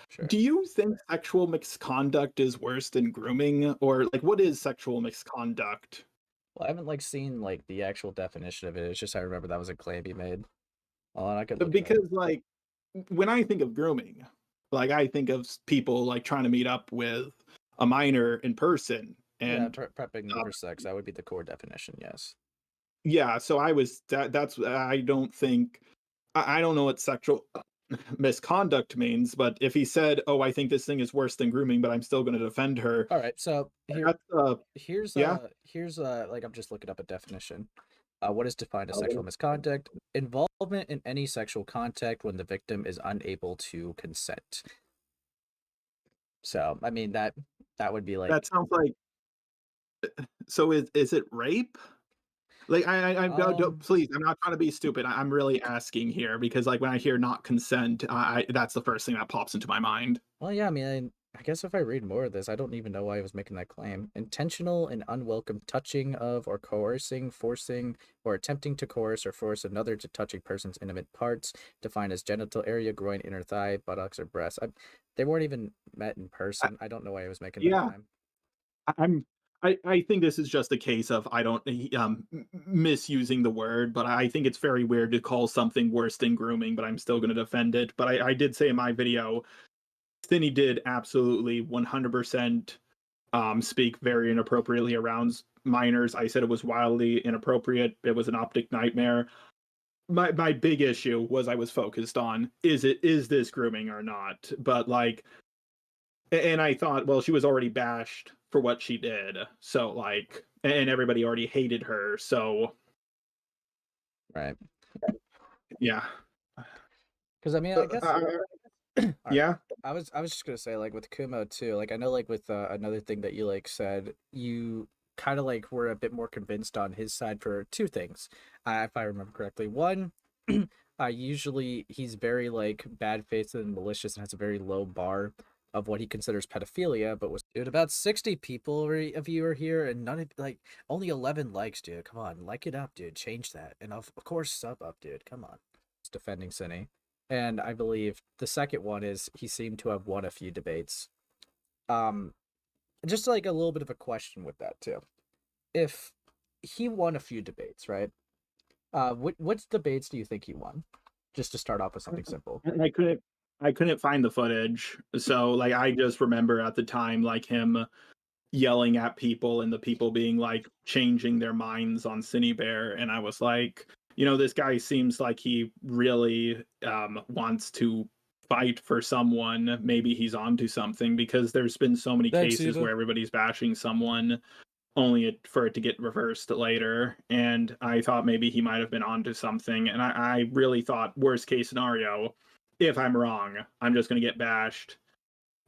A: Sure.
D: Do you think sexual misconduct is worse than grooming, or like what is sexual misconduct?
A: Well, I haven't like seen like the actual definition of it. It's just I remember that was a claim he made. Oh, and I could look it up.
D: Because like when I think of grooming, like I think of people like trying to meet up with a minor in person,
A: Yeah,
D: and
A: prepping them
D: uh,
A: for sex. That would be the core definition. Yes.
D: yeah. So that's I don't think I don't know what sexual misconduct means, but if he said, "Oh, I think this thing is worse than grooming, but I'm still going to defend her,"
A: All right. So
D: that's yeah.
A: here's like I'm just looking up a definition. What is defined as
D: Uh,
A: sexual misconduct? Involvement in any sexual contact when the victim is unable to consent. So I mean that would be like
D: that sounds like so. Is it rape? Like I don't,
A: um
D: please. I'm not trying to be stupid. I'm really asking here because like when I hear not consent, that's the first thing that pops into my mind.
A: well yeah, I mean I guess if I read more of this, I don't even know why I was making that claim. Intentional and unwelcome touching of or coercing, forcing, or attempting to coerce or force another to touch a person's intimate parts, defined as genital area, groin, inner thigh, buttocks, or breast. They weren't even met in
D: I,
A: person. I don't know why I was making that
D: yeah,
A: claim.
D: I'm. I think this is just a case of I don't misusing the word, but I think it's very weird to call something worse than grooming. But I'm still going to defend it. But I did say in my video, Stinny did absolutely 100% speak very inappropriately around minors. I said it was wildly inappropriate. It was an optic nightmare. My big issue was I was focused on is this grooming or not? But like, and I thought, well, she was already bashed for what she did, so like, and everybody already hated her, so
A: Right.
D: yeah.
A: Because I mean,
D: Uh,
A: I guess
D: uh,
A: all right.
D: yeah,
A: I was just gonna say like with Kumo too. Like I know like with another thing that you like said, you kind of like were a bit more convinced on his side for two things, if I remember correctly. One, usually he's very like bad faith and malicious and has a very low bar of what he considers pedophilia. But was dude about 60 people of you are here and none of like only 11 likes, dude. Come on, like it up, dude. Change that, and of course sub up, dude. Come on. It's defending Cine. And I believe the second one is he seemed to have won a few debates. Um, just like a little bit of a question with that too. If he won a few debates, right? What debates do you think he won? Just to start off with something simple.
D: and I couldn't find the footage, so like I just remember at the time like him yelling at people and the people being like changing their minds on Cine Bear, and I was like, this guy seems like he really wants to fight for someone. Maybe he's onto something because there's been so many
A: Thanks,
D: cases
A: Eva.
D: where everybody's bashing someone only for it to get reversed later. And I thought maybe he might have been onto something. And I really thought worst case scenario, if I'm wrong, I'm just going to get bashed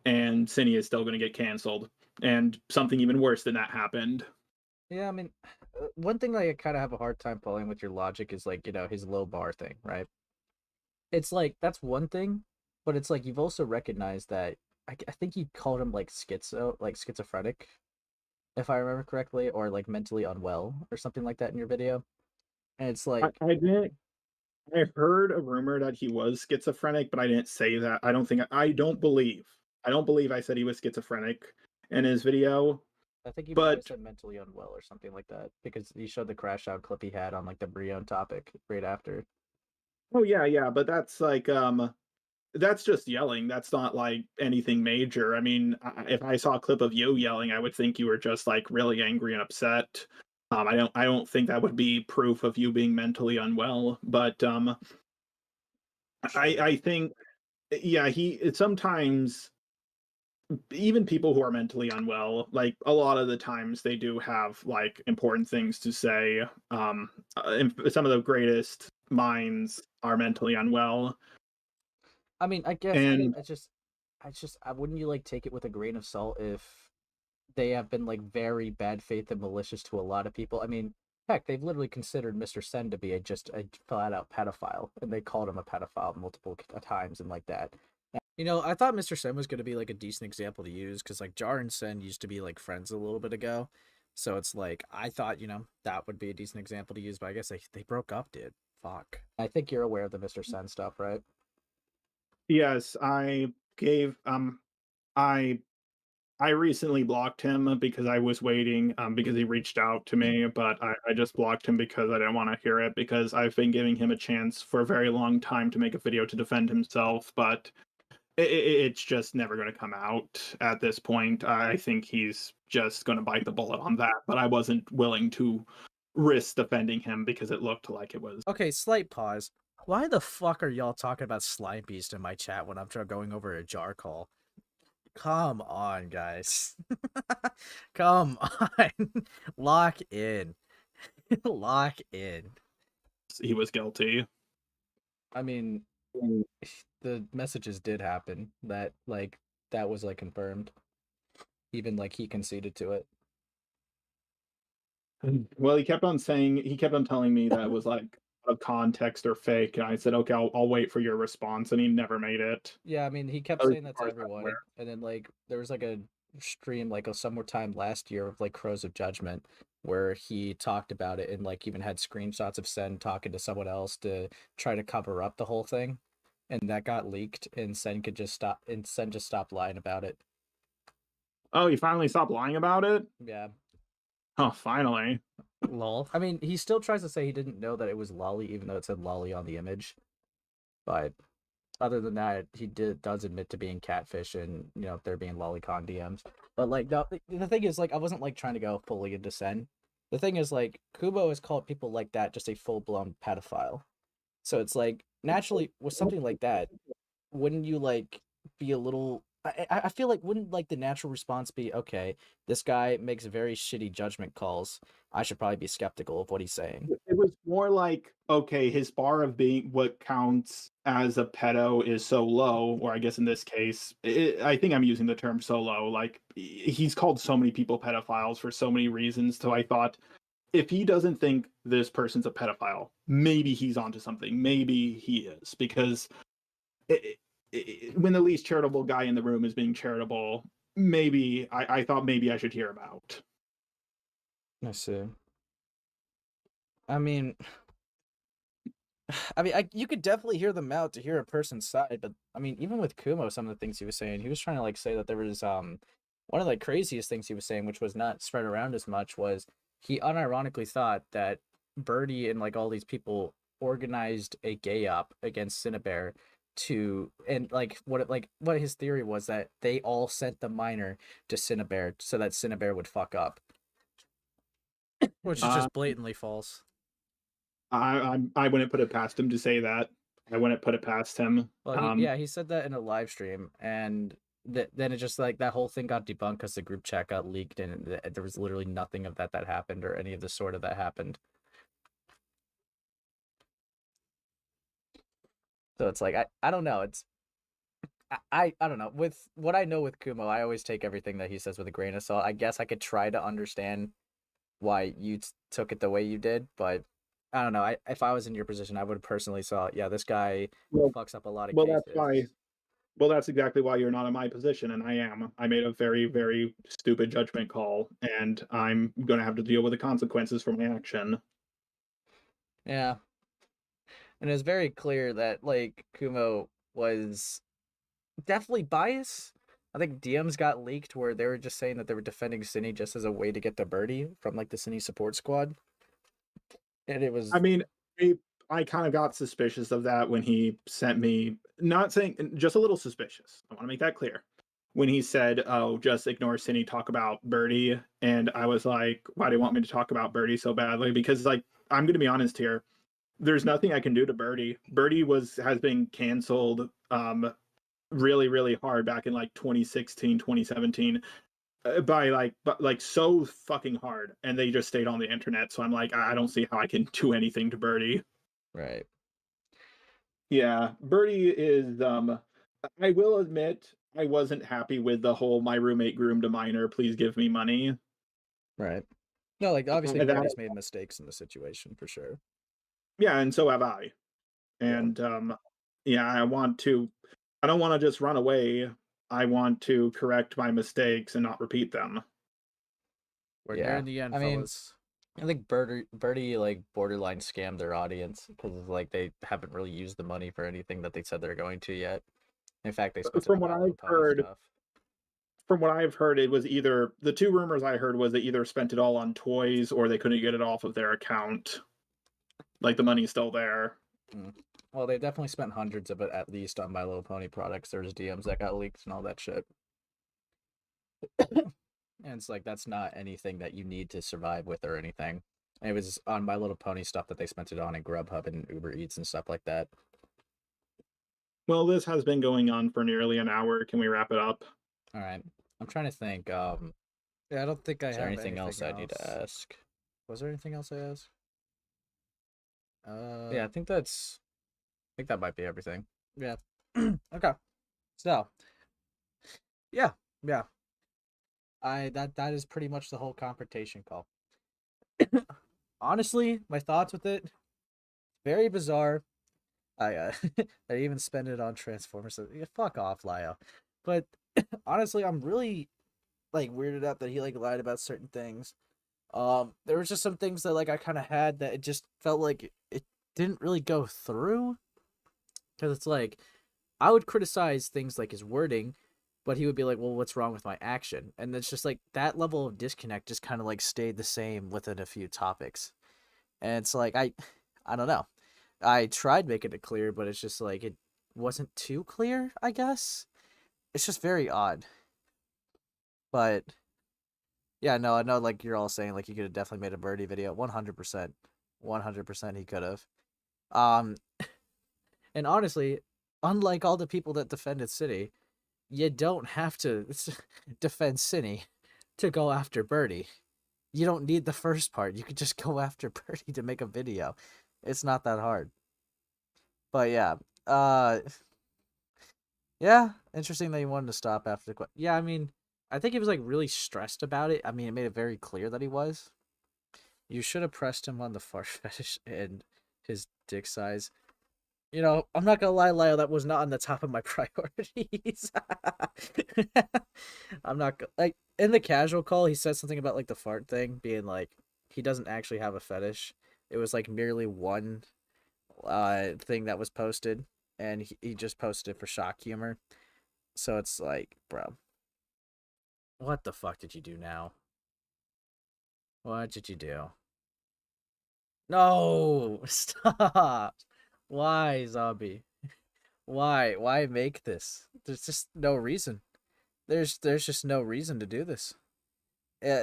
D: and Cine is still going to get canceled. And something even worse than that happened.
A: Yeah, I mean, one thing I kind of have a hard time following with your logic is like his low bar thing, right? It's like that's one thing, but it's like you've also recognized that I think you called him like schizophrenic, if I remember correctly, or like mentally unwell or something like that in your video. And it's like,
D: I didn't. I heard a rumor that he was schizophrenic, but I didn't say that. I don't believe. I don't believe I said he was schizophrenic in his video.
A: I think you might have
D: But
A: said mentally unwell or something like that because you showed the crash out clip he had on like the Brion topic right after.
D: oh yeah, yeah. But that's like that's just yelling. That's not like anything major. I mean, if I saw a clip of you yelling, I would think you were just like really angry and upset. I don't think that would be proof of you being mentally unwell. But
A: Sure.
D: I think yeah, sometimes even people who are mentally unwell, like a lot of the times they do have like important things to say. Some of the greatest minds are mentally unwell,
A: I mean, I guess
D: and
A: I wouldn't you like take it with a grain of salt if they have been like very bad faith and malicious to a lot of people. I mean, heck, they've literally considered Mr. Sen to be just a flat out pedophile, and they called him a pedophile multiple times and like that. I thought Mr. Sen was going to be like a decent example to use because like Jar and Sen used to be like friends a little bit ago. So it's like I thought, that would be a decent example to use, but I guess they broke up, dude. Fuck. I think you're aware of the Mr. Sen stuff, right?
D: Yes, I I recently blocked him because I was waiting, because he reached out to me, but I just blocked him because I didn't want to hear it because I've been giving him a chance for a very long time to make a video to defend himself, but it's just never going to come out at this point. I think he's just going to bite the bullet on that, but I wasn't willing to risk defending him because it looked like it was.
A: Okay, slight pause. Why the fuck are y'all talking about Slime Beast in my chat when I'm going over a jar call? Come on, guys. Come on. Lock in. Lock in.
D: He was guilty.
A: I mean, the messages did happen. That was like confirmed. Even like he conceded to it.
B: Well, he kept on telling me that it was like out of context or fake, and I said, okay, I'll wait for your response, and he never made it.
A: Yeah, I mean, he kept
B: At least
A: saying
B: as
A: that to
B: far as I'm
A: everyone,
B: aware.
A: and then like there was like a stream like a somewhere time last year of like Crows of Judgment where he talked about it and like even had screenshots of Sen talking to someone else to try to cover up the whole thing, and that got leaked, and Sen just stopped lying about it.
B: Oh, he finally stopped lying about it?
A: Yeah.
B: Oh, finally.
A: Lol. I mean, he still tries to say he didn't know that it was Lolly, even though it said Lolly on the image. But other than that, he does admit to being catfish and there being lolicon DMs. But like the thing is, like, I wasn't like trying to go fully into Sen. The thing is, like, Kubo has called people like that just a full blown pedophile. So it's like naturally with something like that, wouldn't you like be a little? I feel like wouldn't like the natural response be, okay, this guy makes very shitty judgment calls. I should probably be skeptical of what he's saying.
B: It was more like, okay, his bar of being what counts as a pedo is so low, or I guess in this case, I think I'm using the term so low. Like, he's called so many people pedophiles for so many reasons. So I thought, if he doesn't think this person's a pedophile, maybe he's onto something. Maybe he is, because when the least charitable guy in the room is being charitable, maybe I thought maybe I should hear him out.
A: I see. I mean, you could definitely hear them out to hear a person's side, but I mean, even with Kumo, some of the things he was saying, he was trying to like say that there was one of the craziest things he was saying, which was not spread around as much, was he unironically thought that Birdie and like all these people organized a gay op against Cinnabear and like what his theory was that they all sent the minor to Cinnabear so that Cinnabear would fuck up, which is just blatantly false.
B: I wouldn't put it past him to say that. I wouldn't put it past him.
A: Well, he said that in a live stream, and then it just like that whole thing got debunked because the group chat got leaked, and there was literally nothing of that happened or any of the sort of that happened. So it's like I don't know. It's I don't know. With what I know with Kumo, I always take everything that he says with a grain of salt. I guess I could try to understand why you took it the way you did, but I don't know. If I was in your position, I would have personally thought, yeah, this guy fucks up a lot of cases.
B: That's why. Well, that's exactly why you're not in my position, and I am. I made a very, very stupid judgment call, and I'm going to have to deal with the consequences for my action.
A: Yeah. And it was very clear that, like, Kumo was definitely biased. I think DMs got leaked where they were just saying that they were defending Cine just as a way to get the Birdie from, like, the Cine support squad. And it was...
B: I mean, I kind of got suspicious of that when he sent me, not saying, just a little suspicious. I want to make that clear. When he said, oh, just ignore Cine, talk about Birdie. And I was like, why do you want me to talk about Birdie so badly? Because, like, I'm going to be honest here. There's nothing I can do to Birdie. Birdie has been canceled really, really hard back in like 2016, 2017 but so fucking hard, and they just stayed on the internet. So I'm like, I don't see how I can do anything to Birdie.
A: Right.
B: Yeah, Birdie is I will admit I wasn't happy with the whole my roommate groomed a minor, please give me money.
A: Right. No, like, obviously
B: And that-
A: Birdie's made mistakes in the situation, for sure.
B: Yeah, and so have I. And yeah, I don't want to just run away. I want to correct my mistakes and not repeat them.
A: We're nearing the end, fellas. I think Birdie like borderline scammed their audience because like they haven't really used the money for anything that they said they're going to yet. In fact, they spent it
B: From
A: on
B: what
A: My Little
B: I've
A: Pony
B: heard,
A: stuff.
B: it was either the two rumors I heard was they either spent it all on toys or they couldn't get it off of their account. Like the money's still there.
A: Well, they definitely spent hundreds of it at least on My Little Pony products. There's DMs that got leaked and all that shit. And it's like, that's not anything that you need to survive with or anything. It was on My Little Pony stuff that they spent it on in Grubhub and Uber Eats and stuff like that.
B: Well, this has been going on for nearly an hour. Can we wrap it up?
A: All right. I'm trying to think.
E: Yeah, I don't think I
A: Is
E: have
A: there anything else I need to
E: else.
A: ask?
E: Was there anything else I asked?
A: Yeah, I think that might be everything.
E: Yeah.
A: Okay. So, yeah. That is pretty much the whole confrontation call. Honestly, my thoughts with it, very bizarre. I even spend it on Transformers. So, yeah, fuck off, Lio. But honestly, I'm really like weirded out that he like lied about certain things. There was just some things that like I kind of had that it just felt like it didn't really go through. Because it's like I would criticize things like his wording, but he would be like, "Well, what's wrong with my action?" And it's just like that level of disconnect just kind of like stayed the same within a few topics. And it's like I don't know. I tried making it clear, but it's just like it wasn't too clear, I guess. It's just very odd. But yeah, no, I know like you're all saying like he could have definitely made a Birdie video. 100%. 100% he could have. And honestly, unlike all the people that defended City, you don't have to defend City to go after Birdie. You don't need the first part. You could just go after Birdie to make a video. It's not that hard. But yeah, yeah, interesting that he wanted to stop after the yeah, I mean, I think he was like really stressed about it. I mean, it made it very clear that he was. You should have pressed him on the fart fetish and his dick size. You know, I'm not gonna lie, Lyle, that was not on the top of my priorities. I'm not like in the casual call, he said something about like the fart thing being like he doesn't actually have a fetish. It was like merely one thing that was posted, and he just posted it for shock humor. So it's like, bro, what the fuck did you do now? What did you do? No, stop. Why, zombie? Why? Why make this? There's just no reason. There's just no reason to do this.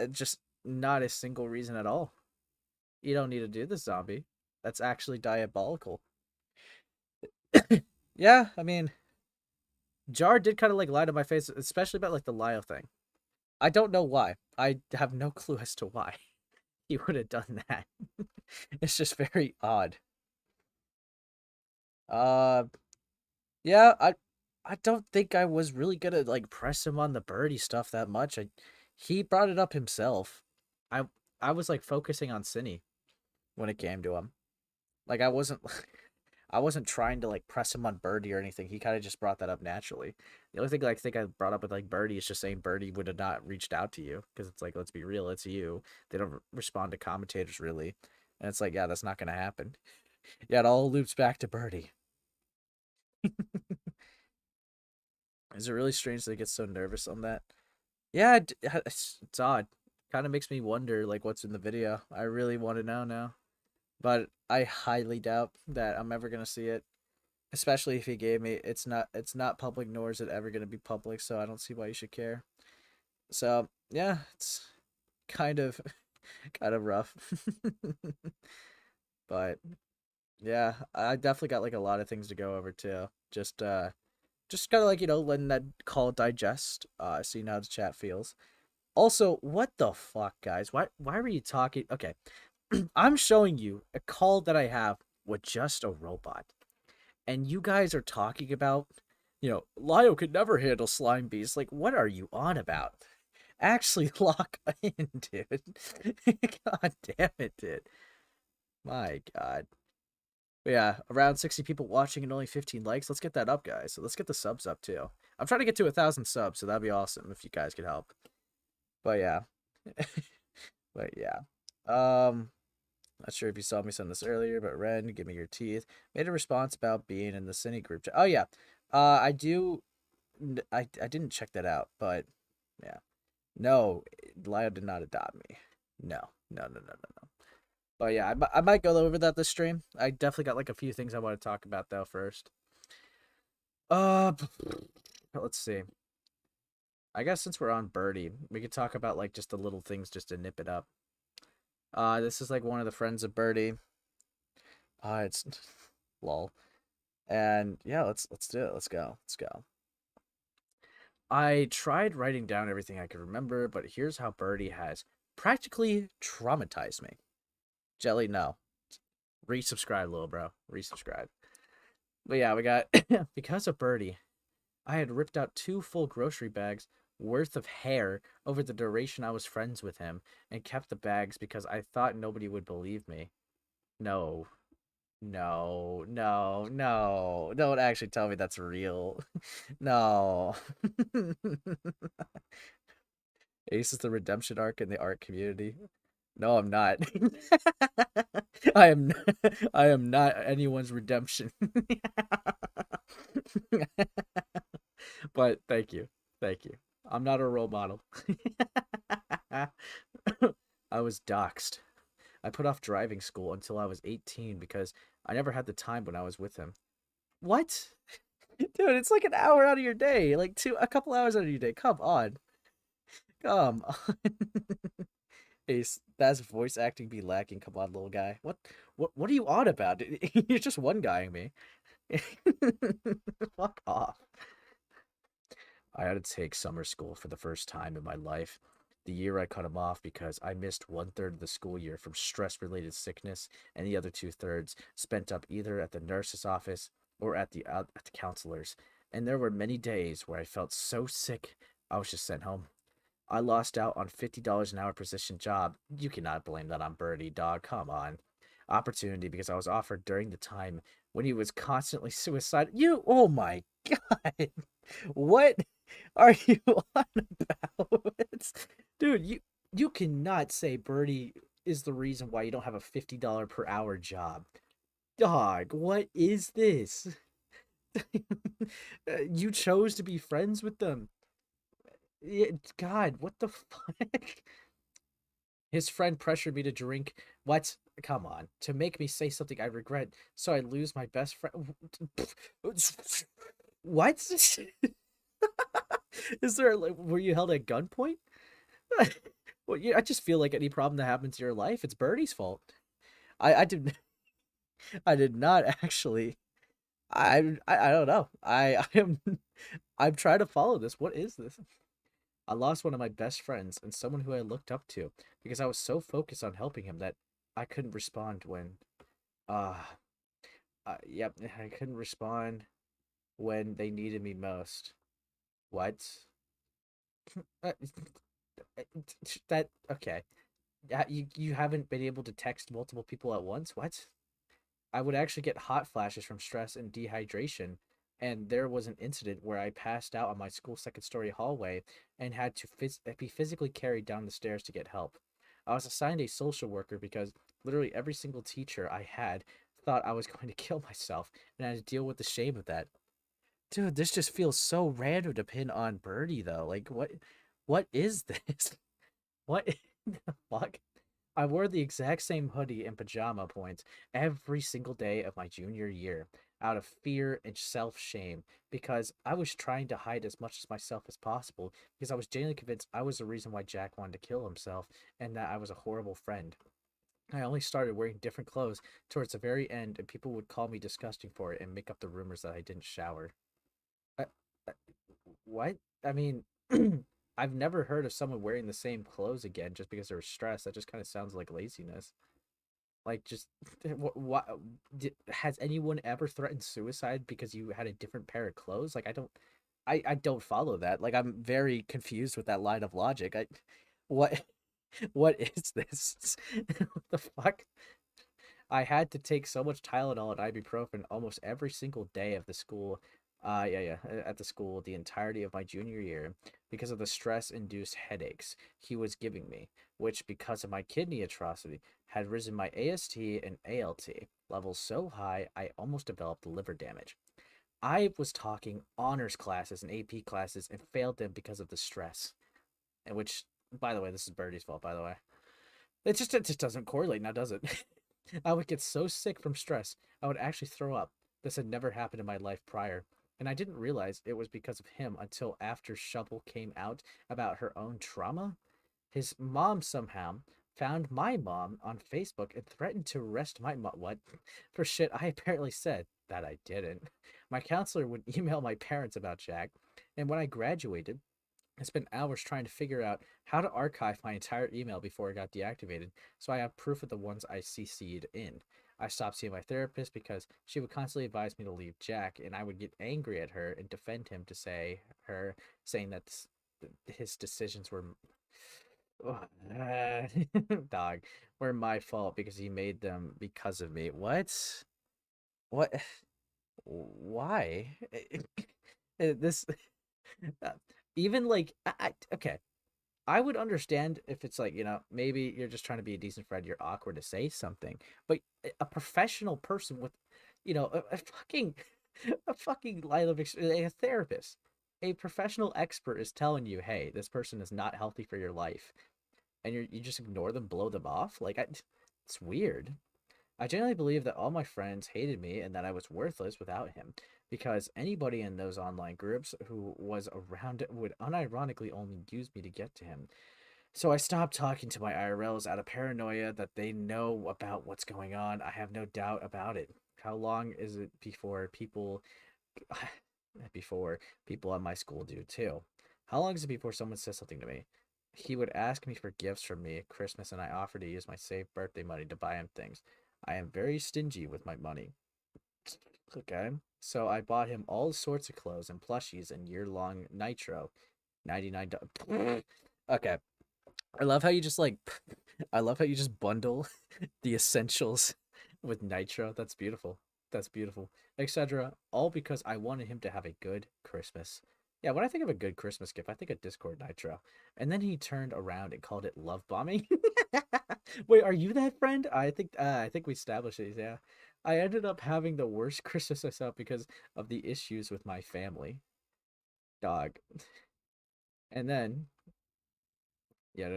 A: Just not a single reason at all. You don't need to do this, zombie. That's actually diabolical. Yeah, I mean, Jar did kind of like lie to my face, especially about like the Lyle thing. I don't know why. I have no clue as to why he would have done that. It's just very odd. Yeah, I don't think I was really gonna like press him on the Birdie stuff that much. He brought it up himself. I was like focusing on Cinny when it came to him. Like I wasn't I wasn't trying to like press him on Birdie or anything. He kind of just brought that up naturally. The only thing like, I think I brought up with like Birdie is just saying Birdie would have not reached out to you because it's like, let's be real, it's you. They don't respond to commentators really, and it's like, yeah, that's not gonna happen. Yeah, it all loops back to Birdie. Is it really strange that he gets so nervous on that? Yeah, it's odd. Kind of makes me wonder like what's in the video. I really want to know now. But I highly doubt that I'm ever gonna see it. Especially if he gave me it's not public, nor is it ever gonna be public, so I don't see why you should care. So yeah, it's kind of kind of rough. But yeah, I definitely got like a lot of things to go over too. Just kind of like, you know, letting that call digest, seeing how the chat feels. Also, what the fuck, guys? Why were you talking? Okay. I'm showing you a call that I have with just a robot. And you guys are talking about, you know, Lio could never handle slime beasts. Like, what are you on about? Actually lock in, dude. God damn it, dude. My God. But yeah, around 60 people watching and only 15 likes. Let's get that up, guys. So let's get the subs up too. I'm trying to get to 1,000 subs, so that'd be awesome if you guys could help. But yeah. But yeah. Not sure if you saw me send this earlier, but Ren, give me your teeth. Made a response about being in the Cine group chat. Oh yeah. I do. I didn't check that out, but yeah. No, Lyle did not adopt me. No, no, no, no, no, no. But yeah, I might go over that this stream. I definitely got like a few things I want to talk about though first. Uh, let's see. I guess since we're on Birdie, we could talk about like just the little things just to nip it up. This is like one of the friends of Birdie. It's lol. And yeah, let's do it. Let's go. Let's go. I tried writing down everything I could remember, but here's how Birdie has practically traumatized me. Jelly, no. Resubscribe, little bro. Resubscribe. But yeah, we got because of Birdie, I had ripped out 2 full grocery bags worth of hair over the duration I was friends with him and kept the bags because I thought nobody would believe me. No. No, no, no. Don't actually tell me that's real. No. Ace is the redemption arc in the art community. No, I'm not. I am not anyone's redemption. But thank you. Thank you. I'm not a role model. I was doxxed. I put off driving school until I was 18 because I never had the time when I was with him. What? Dude, it's like an hour out of your day. Like a couple hours out of your day. Come on. Come on. Ace, that's voice acting be lacking. Come on, little guy. What are you on about? You're just one guying me. Fuck off. I had to take summer school for the first time in my life. The year I cut him off because I missed 1/3 of the school year from stress-related sickness, and the other 2/3 spent up either at the nurse's office or at the counselor's. And there were many days where I felt so sick I was just sent home. I lost out on $50 an hour position job. You cannot blame that on Birdie, dog. Come on. Opportunity because I was offered during the time when he was constantly suicidal. Oh my god. What are you on about? Dude, you cannot say Birdie is the reason why you don't have a $50 per hour job. Dog, what is this? You chose to be friends with them. God, what the fuck? His friend pressured me to drink. What? Come on. To make me say something I regret, so I lose my best friend. What? Is there like were you held at gunpoint? Well, yeah, I just feel like any problem that happens in your life, it's Birdie's fault. I did I did not actually. I don't know. I am I'm trying to follow this. What is this? I lost one of my best friends and someone who I looked up to because I was so focused on helping him that I couldn't respond when uh yep, I couldn't respond when they needed me most. What? Uh, that okay. Yeah, you haven't been able to text multiple people at once? What? I would actually get hot flashes from stress and dehydration. And there was an incident where I passed out on my school second-story hallway and had to be physically carried down the stairs to get help. I was assigned a social worker because literally every single teacher I had thought I was going to kill myself, and I had to deal with the shame of that. Dude, this just feels so random to pin on Birdie though. Like what is this? What the fuck? I wore the exact same hoodie and pajama points every single day of my junior year out of fear and self-shame because I was trying to hide as much as myself as possible because I was genuinely convinced I was the reason why Jack wanted to kill himself and that I was a horrible friend. I only started wearing different clothes towards the very end and people would call me disgusting for it and make up the rumors that I didn't shower. Uh, uh, what? I mean, I've never heard of someone wearing the same clothes again just because they were stressed. That just kind of sounds like laziness. Like, just what? Has anyone ever threatened suicide because you had a different pair of clothes? Like, I don't follow that. Like, I'm very confused with that line of logic. What, what is this? What the fuck? I had to take so much Tylenol and ibuprofen almost every single day of the school. At the school the entirety of my junior year because of the stress-induced headaches he was giving me, which because of my kidney atrocity had risen my AST and ALT levels so high I almost developed liver damage. I was talking honors classes and AP classes and failed them because of the stress. And which, by the way, this is Birdie's fault, by the way. It just doesn't correlate now, does it? I would get so sick from stress, I would actually throw up. This had never happened in my life prior, and I didn't realize it was because of him until after Shovel came out about her own trauma. His mom somehow found my mom on Facebook and threatened to arrest my mom. What? For shit I apparently said that I didn't. My counselor would email my parents about Jack, and when I graduated, I spent hours trying to figure out how to archive my entire email before it got deactivated, so I have proof of the ones I CC'd in. I stopped seeing my therapist because she would constantly advise me to leave Jack, and I would get angry at her and defend him to saying that his decisions were dog were my fault because he made them because of me. What? Why? This uh, even like okay. I would understand if it's like, maybe you're just trying to be a decent friend, you're awkward to say something. But a professional person with, a fucking line of a therapist, a professional expert is telling you, hey, this person is not healthy for your life, and you just ignore them, blow them off. Like, it's weird. I generally believe that all my friends hated me and that I was worthless without him, because anybody in those online groups who was around would unironically only use me to get to him. So I stopped talking to my IRLs out of paranoia that they know about what's going on. I have no doubt about it. How long is it before people at my school do too? How long is it before someone says something to me? He would ask me for gifts from me at Christmas, and I offered to use my saved birthday money to buy him things. I am very stingy with my money. Okay. So I bought him all sorts of clothes and plushies and year-long Nitro. $99. Okay. I love how you just I love how you just bundle the essentials with Nitro. That's beautiful. That's beautiful. Etc. All because I wanted him to have a good Christmas. Yeah, when I think of a good Christmas gift, I think of Discord Nitro. And then he turned around and called it love bombing. Wait, are you that friend? I think we established it, yeah. I ended up having the worst Christmas myself because of the issues with my family. Dog. And then yeah,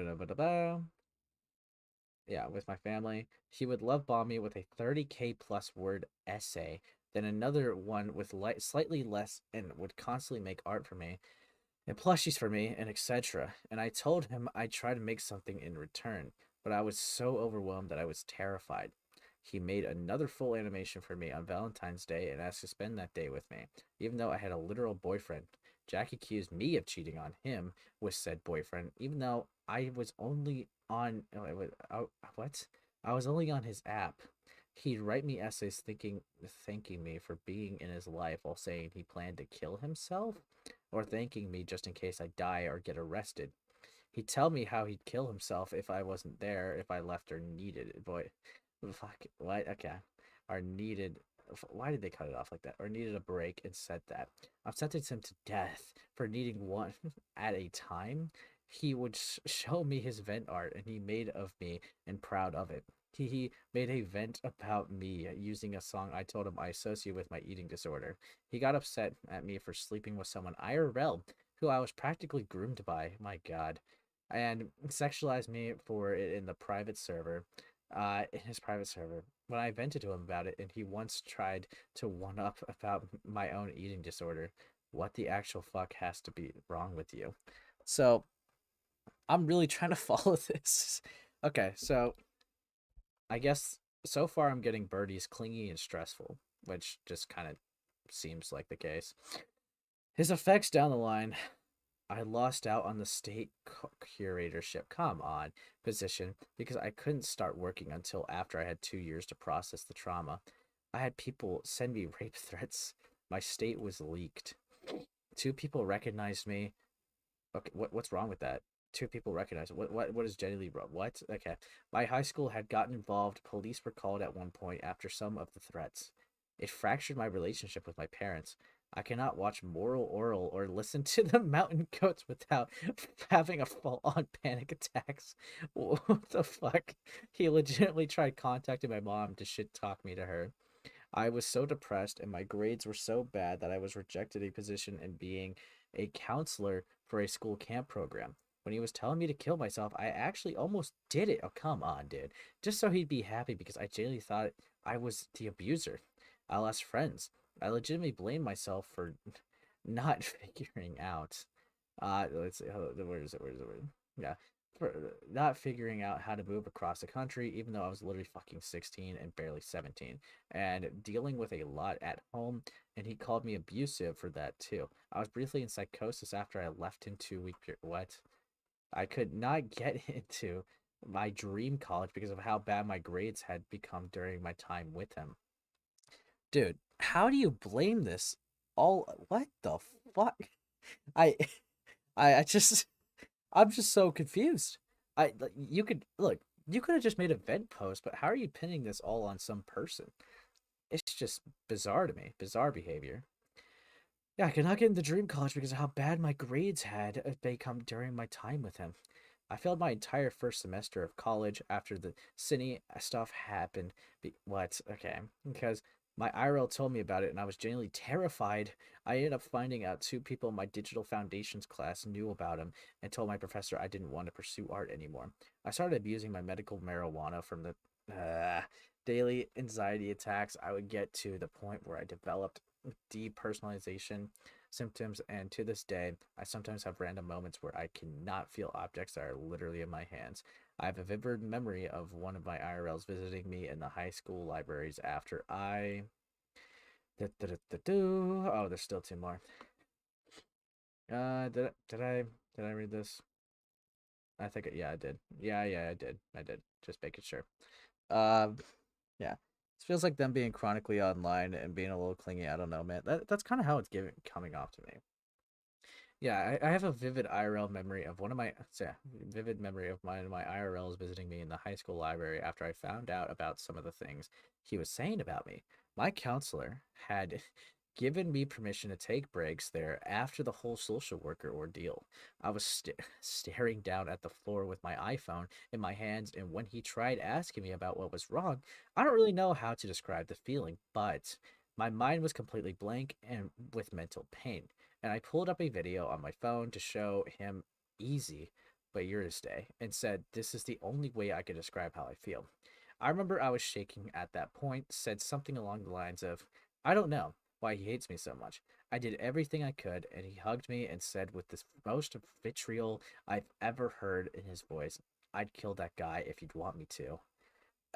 A: yeah, with my family. He would love bomb me with a 30K plus word essay, then another one with slightly less, and would constantly make art for me and plushies for me and etc. And I told him I'd try to make something in return, but I was so overwhelmed that I was terrified. He made another full animation for me on Valentine's Day and asked to spend that day with me, even though I had a literal boyfriend. Jack accused me of cheating on him with said boyfriend, even though I was only on what? I was only on his app. He'd write me essays thanking me for being in his life while saying he planned to kill himself, or thanking me just in case I die or get arrested. He'd tell me how he'd kill himself if I wasn't there, if I left or needed it. Boy, fuck, what? Okay. Or needed, why did they cut it off like that? Or needed a break and said that. I've sentenced him to death for needing one at a time. He would show me his vent art, and he made of me and proud of it. He made a vent about me using a song I told him I associate with my eating disorder. He got upset at me for sleeping with someone IRL who I was practically groomed by. My God. And sexualized me for it in the private server. In his private server. When I vented to him about it, and he once tried to one up about my own eating disorder. What the actual fuck has to be wrong with you? So, I'm really trying to follow this. Okay, so I guess so far I'm getting Birdie's clingy and stressful, which just kind of seems like the case. His effects down the line, I lost out on the state curatorship, come on, position because I couldn't start working until after I had 2 years to process the trauma. I had people send me rape threats. My state was leaked. 2 people recognized me. Okay, what's wrong with that? 2 people recognized what is genuinely wrong? What? Okay. My high school had gotten involved. Police were called at one point after some of the threats. It fractured my relationship with my parents. I cannot watch Moral Oral or listen to the Mountain Goats without having a full-on panic attacks. What the fuck? He legitimately tried contacting my mom to shit talk me to her. I was so depressed and my grades were so bad that I was rejected a position in being a counselor for a school camp program. When he was telling me to kill myself, I actually almost did it. Oh, come on, dude. Just so he'd be happy because I genuinely thought I was the abuser. I lost friends. I legitimately blamed myself for not figuring out. Let's see. Where is it? Where is it? Where is it? Yeah, for not figuring out how to move across the country, even though I was literally fucking 16 and barely 17, and dealing with a lot at home. And he called me abusive for that too. I was briefly in psychosis after I left in 2 week period. What? I could not get into my dream college because of how bad my grades had become during my time with him. Dude, how do you blame this? All what the fuck? I I just I'm just so confused. You could look, you could have just made a vent post, but how are you pinning this all on some person? It's just bizarre to me. Bizarre behavior. Yeah, I could not get into dream college because of how bad my grades had become during my time with him. I failed my entire first semester of college after the cine stuff happened. What? Okay. Because my IRL told me about it and I was genuinely terrified. I ended up finding out 2 people in my digital foundations class knew about him and told my professor I didn't want to pursue art anymore. I started abusing my medical marijuana from the daily anxiety attacks. I would get to the point where I developed depersonalization symptoms, and to this day, I sometimes have random moments where I cannot feel objects that are literally in my hands. I have a vivid memory of one of my IRLs visiting me in the high school libraries after I. Oh, there's still 2 more. Did I read this? I think yeah, I did. Yeah, I did. Just making sure. Um, yeah. This feels like them being chronically online and being a little clingy. I don't know, man. That's kind of how it's coming off to me. Yeah, I have a vivid IRL memory of one of my vivid memory of my IRLs visiting me in the high school library after I found out about some of the things he was saying about me. My counselor had given me permission to take breaks there after the whole social worker ordeal. I was staring down at the floor with my iPhone in my hands, and when he tried asking me about what was wrong, I don't really know how to describe the feeling, but my mind was completely blank and with mental pain, and I pulled up a video on my phone to show him easy but yours day and said, "This is the only way I could describe how I feel." I remember I was shaking at that point, said something along the lines of, "I don't know why he hates me so much. I did everything I could," and he hugged me and said with the most vitriol I've ever heard in his voice, "I'd kill that guy if you'd want me to."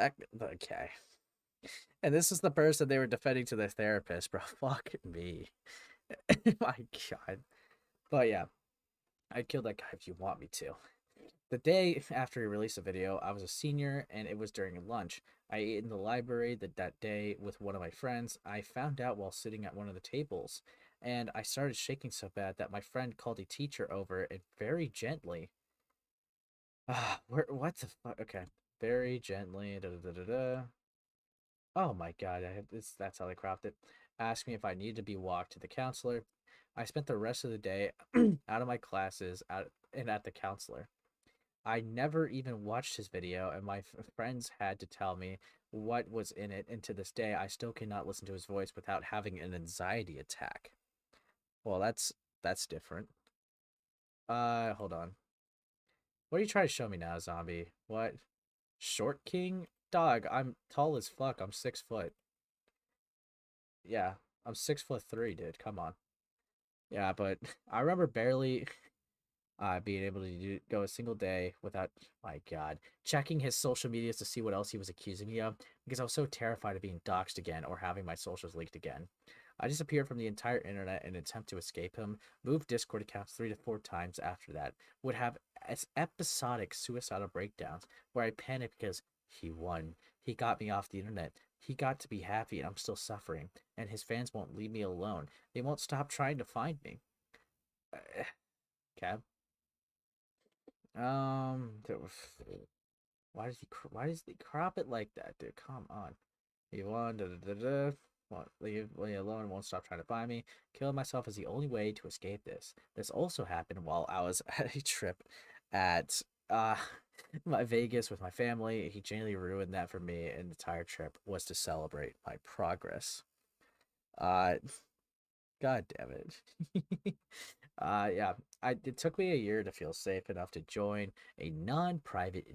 A: Okay. And this is the person they were defending to their therapist, bro. Fuck me. My God. But yeah, I'd kill that guy if you want me to. The day after he released the video, I was a senior and it was during lunch. I ate in the library that day with one of my friends. I found out while sitting at one of the tables, and I started shaking so bad that my friend called a teacher over and very gently. What the fuck? Okay. Very gently. Da, da, da, da, da. Oh my God, that's how they cropped it. Asked me if I needed to be walked to the counselor. I spent the rest of the day out of my classes and at the counselor. I never even watched his video, and my friends had to tell me what was in it, and to this day, I still cannot listen to his voice without having an anxiety attack. Well, that's different. Hold on. What are you trying to show me now, zombie? What? Short king? Dog, I'm tall as fuck. I'm 6 foot. Yeah, I'm 6'3", dude. Come on. Yeah, but I remember barely being able to go a single day without, my God, checking his social medias to see what else he was accusing me of because I was so terrified of being doxxed again or having my socials leaked again. I disappeared from the entire internet in an attempt to escape him, moved Discord accounts 3 to 4 times after that, would have episodic suicidal breakdowns where I panicked because he won. He got me off the internet. He got to be happy and I'm still suffering. And his fans won't leave me alone. They won't stop trying to find me. Okay. Why does he crop it like that, dude? Come on. He won. Da, da, da, da. Won't leave me alone. Won't stop trying to find me. Killing myself is the only way to escape this. This also happened while I was at a trip at my Vegas with my family. He genuinely ruined that for me, and the entire trip was to celebrate my progress. Uh, God damn it. Yeah, it took me a year to feel safe enough to join a non-private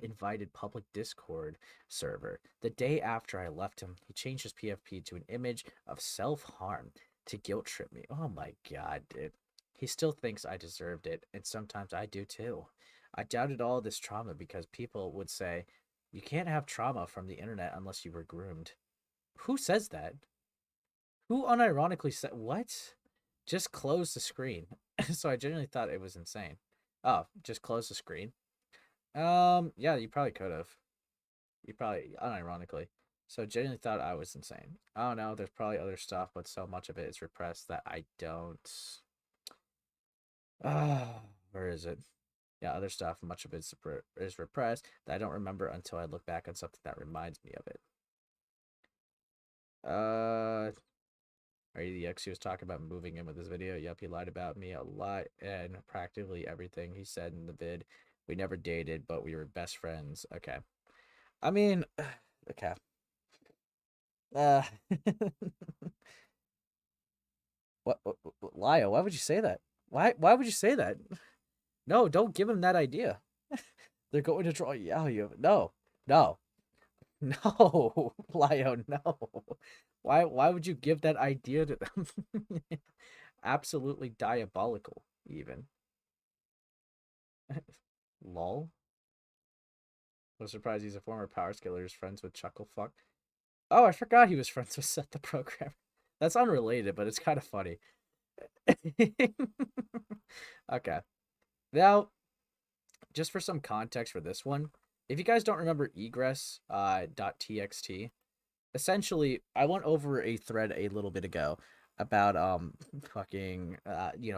A: invited public Discord server. The day after I left him, he changed his PFP to an image of self-harm to guilt trip me. Oh my god, dude. He still thinks I deserved it, and sometimes I do too. I doubted all this trauma because people would say, you can't have trauma from the internet unless you were groomed. Who says that? Who unironically said what? Just close the screen. So I genuinely thought it was insane. Oh, just close the screen. Yeah, you probably could have. You probably unironically. So genuinely thought I was insane. I don't know. There's probably other stuff, but so much of it is repressed that I don't. Where is it? Yeah, other stuff. Much of it is repressed that I don't remember until I look back on something that reminds me of it. Are you the ex he was talking about moving in with this video? Yep, he lied about me a lot and practically everything he said in the vid. We never dated, but we were best friends. Okay. I mean, okay. Uh, what Lio, why would you say that? Why would you say that? No, don't give him that idea. They're going to draw you. No, no, no, Lio, no. Why would you give that idea to them? Absolutely diabolical, even. Lol. I'm surprised he's a former power scaler who's friends with Chucklefuck. Oh, I forgot he was friends with Seth the Programmer. That's unrelated, but it's kind of funny. Okay. Now, just for some context for this one, if you guys don't remember egress .txt, essentially I went over a thread a little bit ago about fucking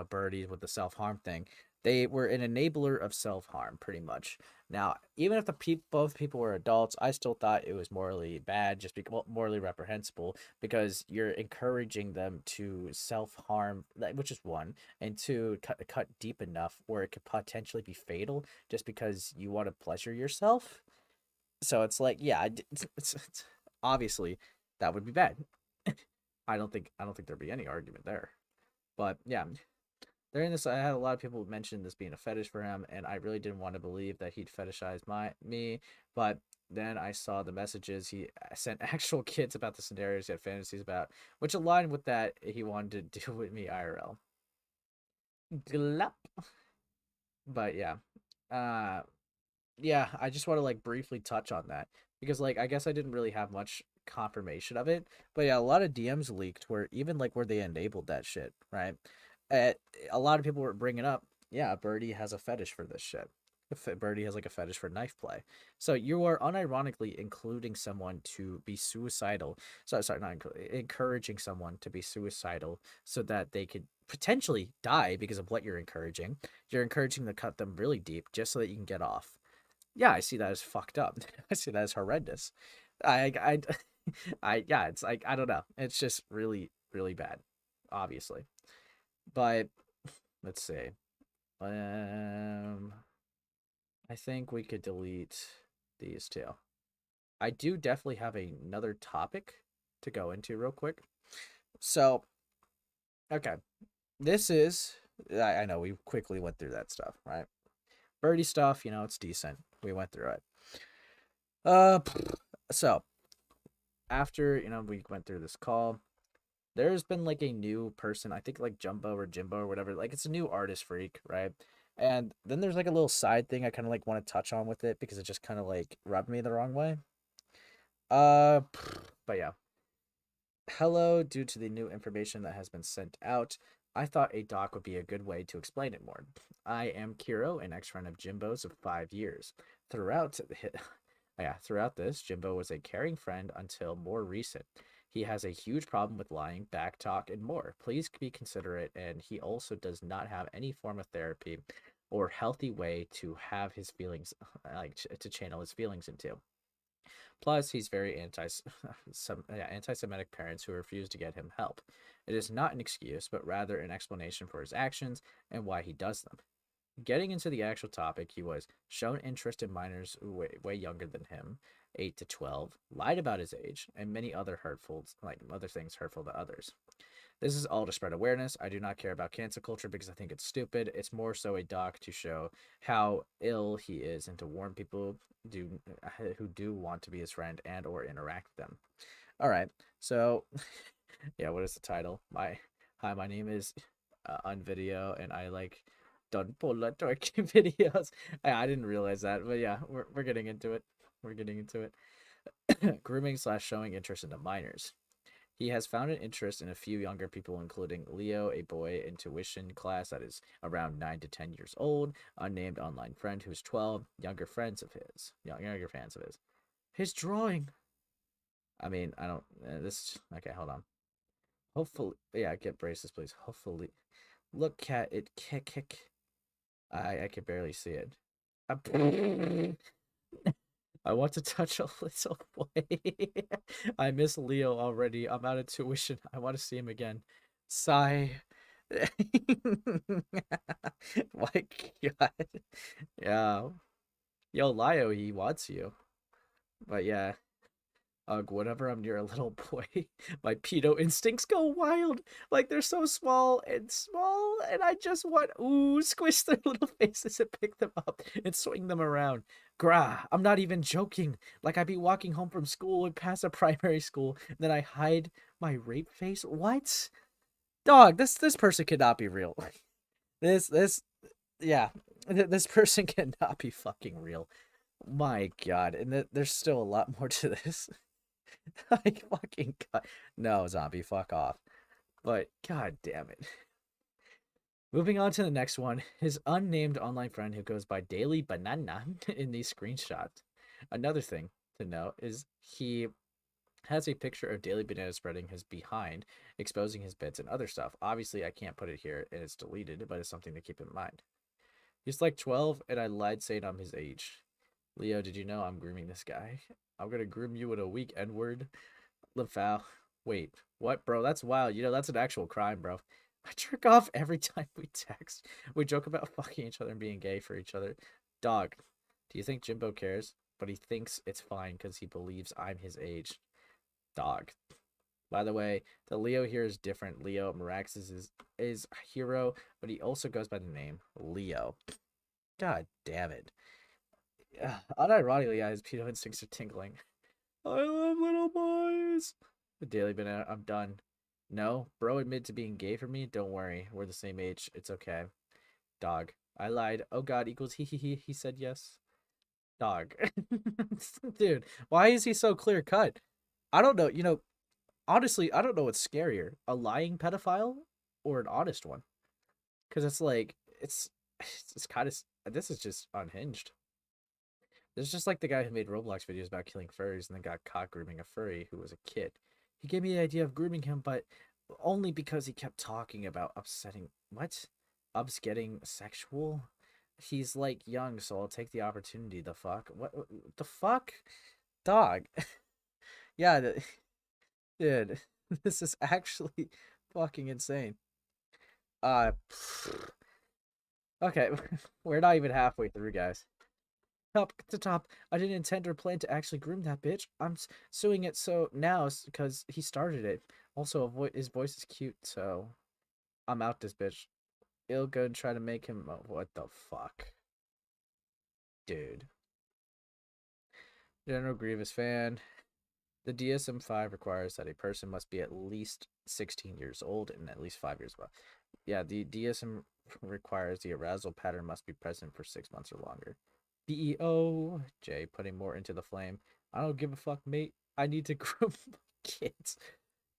A: birdies with the self-harm thing. They were an enabler of self-harm pretty much. Now, even if both people were adults, I still thought it was morally bad, just because morally reprehensible, because you're encouraging them to self-harm, which is one, and two, cut deep enough where it could potentially be fatal just because you want to pleasure yourself. So it's like, yeah, it's obviously that would be bad. I don't think there'd be any argument there. But yeah, during this, I had a lot of people mention this being a fetish for him, and I really didn't want to believe that he'd fetishize me. But then I saw the messages he sent actual kids about the scenarios he had fantasies about, which aligned with that he wanted to do with me IRL. Glop. But yeah, yeah, I just want to like briefly touch on that because like I guess I didn't really have much confirmation of it, but yeah, a lot of DMs leaked where even like where they enabled that shit, right? A lot of people were bringing up, yeah, Birdie has a fetish for this shit. Birdie has like a fetish for knife play. So you are unironically including someone to be suicidal. Sorry, not encouraging someone to be suicidal so that they could potentially die because of what you're encouraging. You're encouraging to cut them really deep just so that you can get off. Yeah, I see that as fucked up. I see that as horrendous. I, yeah, it's like, I don't know. It's just really, really bad, obviously. But let's see. I think we could delete these two. I do definitely have another topic to go into real quick. So, okay. This is, I know we quickly went through that stuff, right? Birdie stuff, it's decent. We went through it. So after, we went through this call, there's been like a new person, I think like Jimbo or whatever, like it's a new artist freak, right? And then there's like a little side thing I kind of like want to touch on with it because it just kind of like rubbed me the wrong way. But yeah. Hello, due to the new information that has been sent out, I thought a doc would be a good way to explain it more. I am Kiro, an ex-friend of Jimbo's of 5 years. Throughout this, Jimbo was a caring friend until more recent. He has a huge problem with lying, backtalk, and more. Please be considerate, and he also does not have any form of therapy or healthy way to have his feelings, like to channel his feelings into. Plus, he's very anti-Semitic parents who refuse to get him help. It is not an excuse, but rather an explanation for his actions and why he does them. Getting into the actual topic, he was shown interest in minors way younger than him, 8 to 12, lied about his age, and many other other things hurtful to others. This is all to spread awareness. I do not care about cancel culture because I think it's stupid. It's more so a doc to show how ill he is and to warn people who do want to be his friend and or interact with them. All right, so yeah, what is the title? My name is Unvideo, and I like done bullet dorky videos. I didn't realize that, but yeah, we're getting into it. We're getting into it. Grooming / showing interest in the minors. He has found an interest in a few younger people, including Leo, a boy in tuition class that is around 9 to 10 years old, unnamed online friend who's 12, younger fans of his. His drawing. I mean, I don't. Okay, hold on. Hopefully, yeah, get braces, please. Hopefully, look at it. Kick. I can barely see it. I want to touch a little boy. I miss Leo already. I'm out of tuition. I want to see him again. Sigh. My God. Yeah. Yo, Leo, he wants you. But yeah. Whenever I'm near a little boy, my pedo instincts go wild. Like they're so small, and I just want squish their little faces and pick them up and swing them around. Grah, I'm not even joking. Like I'd be walking home from school and past a primary school, and then I hide my rape face. What? Dog, this person cannot be real. This person cannot be fucking real. My God, and there's still a lot more to this. Like fucking God. No, zombie, fuck off. But God damn it. Moving on to the next one, his unnamed online friend who goes by Daily Banana in these screenshots. Another thing to note is he has a picture of Daily Banana spreading his behind, exposing his bits and other stuff. Obviously, I can't put it here and it's deleted, but it's something to keep in mind. He's like 12 and I lied saying I'm his age. Leo, did you know I'm grooming this guy? I'm gonna groom you with a weak N-word. LaFoul. Wait, what, bro? That's wild. You know, that's an actual crime, bro. I jerk off every time we text. We joke about fucking each other and being gay for each other. Dog, do you think Jimbo cares? But he thinks it's fine because he believes I'm his age. Dog. By the way, the Leo here is different. Leo Marax is a hero, but he also goes by the name Leo. God damn it. Unironically, yeah, his pedo instincts are tingling. I love little boys. The Daily Banana, I'm done. No, bro admitted to being gay for me. Don't worry, we're the same age. It's okay. Dog, I lied. Oh God equals he. He said yes. Dog, dude, why is he so clear cut? I don't know. You know, honestly, I don't know what's scarier: a lying pedophile or an honest one. Because it's like it's kind of this is just unhinged. There's just like the guy who made Roblox videos about killing furries and then got caught grooming a furry who was a kid. He gave me the idea of grooming him, but only because he kept talking about Ubs getting sexual? He's like young, so I'll take the opportunity. The fuck? What the fuck? Dog. Yeah, dude. This is actually fucking insane. Okay, we're not even halfway through, guys. Up to top. I didn't intend or plan to actually groom that bitch. I'm suing it so now because he started it. Also, his voice is cute, so I'm out this bitch. It'll go and try to make him. What the fuck, dude? General Grievous fan. The DSM-5 requires that a person must be at least 16 years old and at least 5 years above. Yeah, the DSM requires the arousal pattern must be present for 6 months or longer. BEO, Jay, putting more into the flame. I don't give a fuck, mate. I need to groom kids.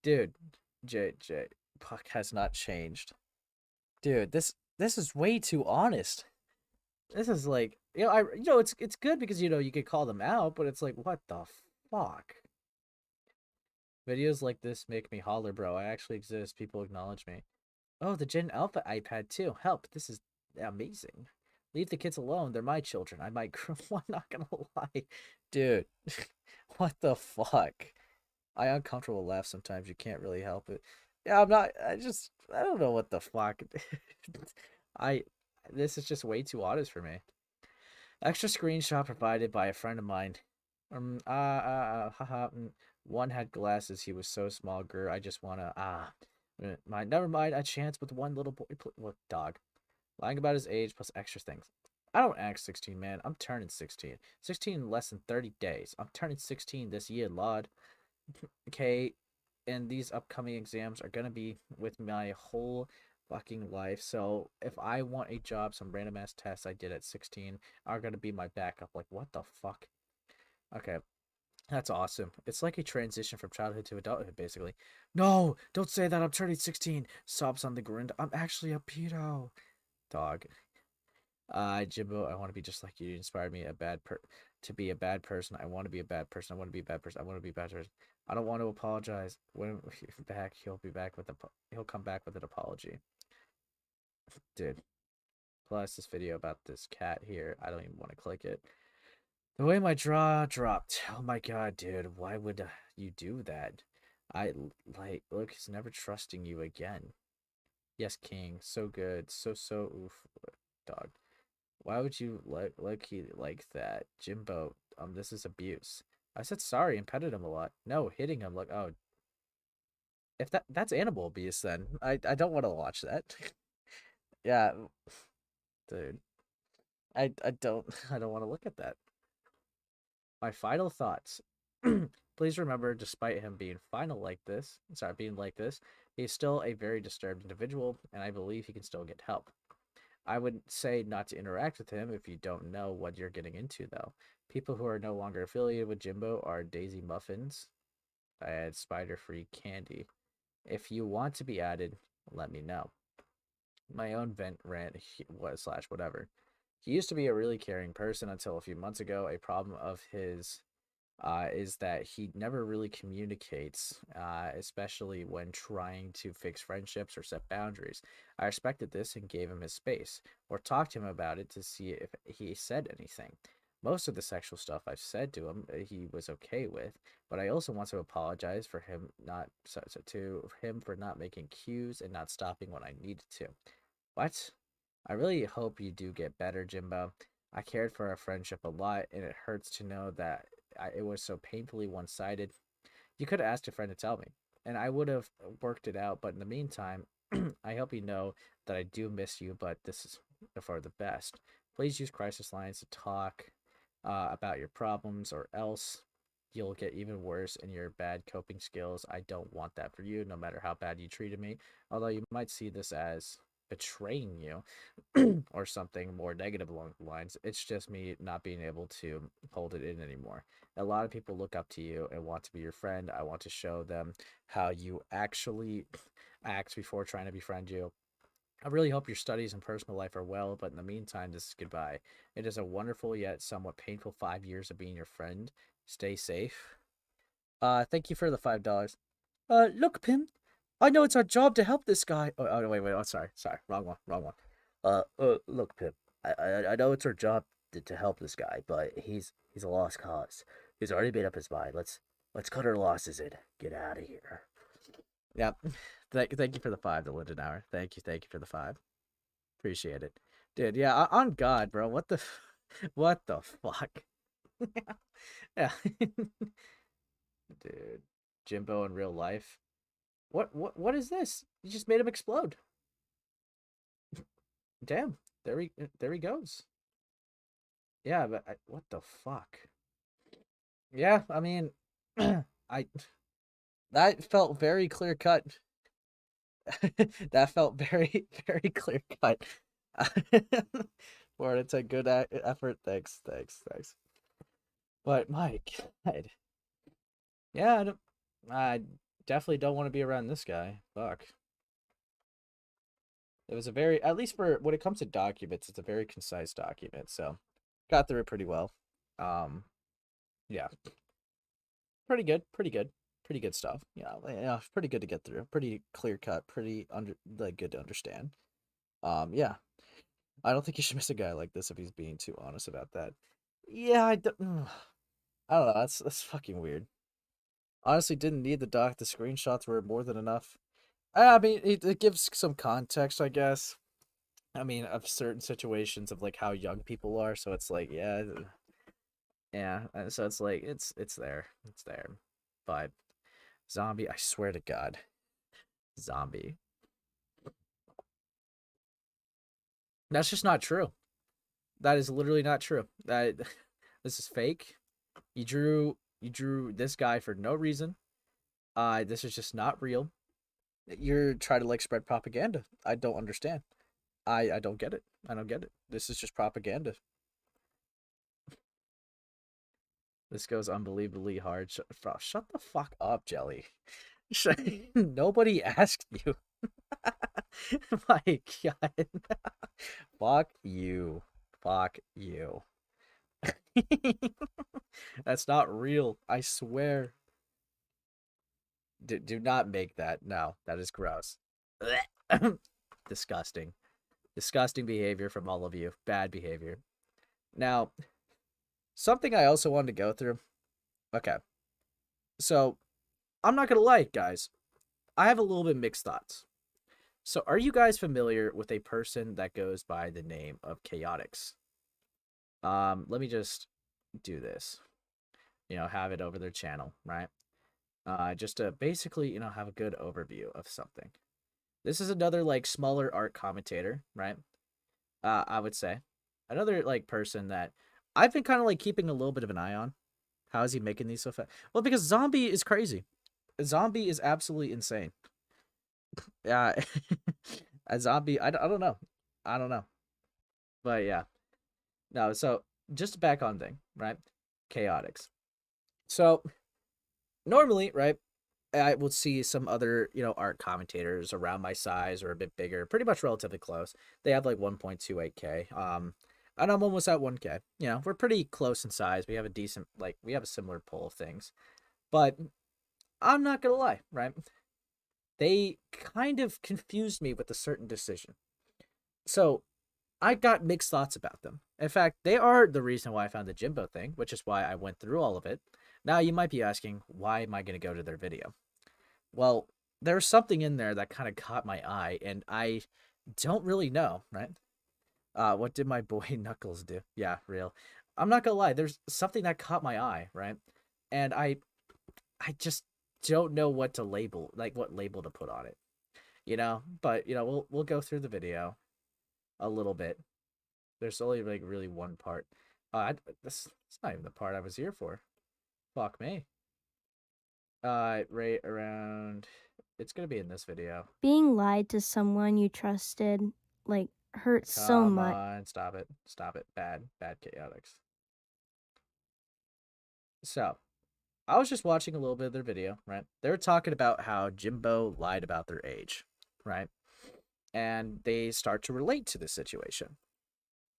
A: Dude, Jay, Puck has not changed. Dude, this is way too honest. This is like, it's good because, you could call them out, but it's like, what the fuck? Videos like this make me holler, bro. I actually exist. People acknowledge me. Oh, the Gen Alpha iPad too. Help. This is amazing. Leave the kids alone. They're my children. I might groom. I'm not gonna lie. Dude, what the fuck? I uncomfortable laugh sometimes. You can't really help it. Yeah, I'm not. I don't know what the fuck. this is just way too honest for me. Extra screenshot provided by a friend of mine. Haha. One had glasses. He was so small, grr. I just wanna never mind. A chance with one little boy. What dog? Lying about his age plus extra things. I don't act 16, man. I'm turning 16. 16 in less than 30 days. I'm turning 16 this year, Lord. Okay, and these upcoming exams are gonna be with my whole fucking life. So if I want a job, some random ass tests I did at 16 are gonna be my backup. Like, what the fuck? Okay, that's awesome. It's like a transition from childhood to adulthood, basically. No, don't say that. I'm turning 16. Sobs on the ground. I'm actually a pedo. Dog. Jimbo, I want to be just like you. You inspired me to be a bad person. I want to be a bad person. I want to be a bad person. I want to be a bad person. I don't want to apologize. When he's back, he'll come back with an apology. Dude. Plus this video about this cat here. I don't even want to click it. The way my jaw dropped. Oh my god, dude. Why would you do that? Look, he's never trusting you again. Yes, King. So good. So oof. Dog. Why would you like that? Jimbo, this is abuse. I said sorry and petted him a lot. No, hitting him like, oh. If that's animal abuse, then I don't want to watch that. Yeah. Dude. I don't want to look at that. My final thoughts. Please remember, despite him being like this, he's still a very disturbed individual, and I believe he can still get help. I would say not to interact with him if you don't know what you're getting into, though. People who are no longer affiliated with Jimbo are Daisy Muffins. I had spider-free candy. If you want to be added, let me know. My own rant / whatever. He used to be a really caring person until a few months ago. A problem of his is that he never really communicates, especially when trying to fix friendships or set boundaries. I respected this and gave him his space, or talked to him about it to see if he said anything. Most of the sexual stuff I've said to him, he was okay with, but I also want to apologize for him for not making cues and not stopping when I needed to. What? I really hope you do get better, Jimbo. I cared for our friendship a lot, and it hurts to know that it was so painfully one-sided. You could have asked a friend to tell me, and I would have worked it out, but in the meantime, I hope you know that I do miss you, but this is for the best. Please use crisis lines to talk about your problems, or else you'll get even worse in your bad coping skills. I don't want that for you, no matter how bad you treated me, although you might see this as betraying you or something more negative along the lines. It's just me not being able to hold it in anymore. A lot of people look up to you and want to be your friend. I want to show them how you actually act before trying to befriend you. I really hope your studies and personal life are well, but in the meantime, this is goodbye. It is a wonderful yet somewhat painful 5 years of being your friend. Stay safe. Thank you for the $5. Look, Pim, I know it's our job to help this guy. Oh wait. Oh, sorry. Wrong one. Look, Pim, I know it's our job to help this guy, but he's a lost cause. He's already made up his mind. Let's cut our losses and get out of here. Yeah. Thank you for the 5, the Linden Hour. Thank you for the 5. Appreciate it. Dude, yeah, on God, bro. What the fuck? Yeah. Dude. Jimbo in real life. What is this? You just made him explode. Damn. There he goes. Yeah, but what the fuck? Yeah, I mean, that felt very clear cut. That felt very, very clear cut. Or it's a good effort. Thanks. But my God, yeah, I definitely don't want to be around this guy. Fuck. It was a very, at least for when it comes to documents, it's a very concise document. So got through it pretty well. Yeah, pretty good stuff. Yeah, pretty good to get through. Pretty clear cut. Pretty good to understand. Yeah, I don't think you should miss a guy like this if he's being too honest about that. Yeah, I don't know. That's fucking weird. Honestly, didn't need the doc. The screenshots were more than enough. I mean, it gives some context, I guess. I mean, of certain situations of like how young people are, so it's like, yeah. So it's like it's there, but zombie, I swear to God, zombie. That's just not true. That is literally not true. That this is fake. You drew this guy for no reason. This is just not real. You're trying to like spread propaganda. I don't understand. I don't get it. I don't get it. This is just propaganda. This goes unbelievably hard. Shut the fuck up, Jelly. Nobody asked you. My God. Fuck you. Fuck you. That's not real. I swear. Do not make that. No, that is gross. Disgusting. Disgusting behavior from all of you. Bad behavior. Now, something I also wanted to go through. Okay. So, I'm not going to lie, guys. I have a little bit mixed thoughts. So, are you guys familiar with a person that goes by the name of Chaotix? Let me just do this. Have it over their channel, right? Just to basically, have a good overview of something. This is another like smaller art commentator, right? I would say another like person that I've been kind of like keeping a little bit of an eye on. How is he making these so fast? Well, because Zombie is crazy. Zombie is absolutely insane. Yeah, a zombie. I don't know. I don't know. But yeah, no. So just back on thing, right? Chaotix. So normally, right, I will see some other, art commentators around my size or a bit bigger, pretty much relatively close. They have like 1.28K. And I'm almost at 1K. We're pretty close in size. We have a similar pull of things. But I'm not gonna lie, right? They kind of confused me with a certain decision. So I got mixed thoughts about them. In fact, they are the reason why I found the Jimbo thing, which is why I went through all of it. Now you might be asking, why am I going to go to their video? Well, there's something in there that kind of caught my eye, and I don't really know, right? What did my boy Knuckles do? Yeah, real. I'm not gonna lie, there's something that caught my eye, right? And I just don't know what to label, like what label to put on it, But we'll go through the video a little bit. There's only like really one part. This it's not even the part I was here for. Fuck me. Right around. It's gonna be in this video.
F: Being lied to someone you trusted, like, hurts so
A: Come
F: much.
A: on, stop it. Stop it. Bad Chaotix. So, I was just watching a little bit of their video, right? They were talking about how Jimbo lied about their age, right? And they start to relate to this situation.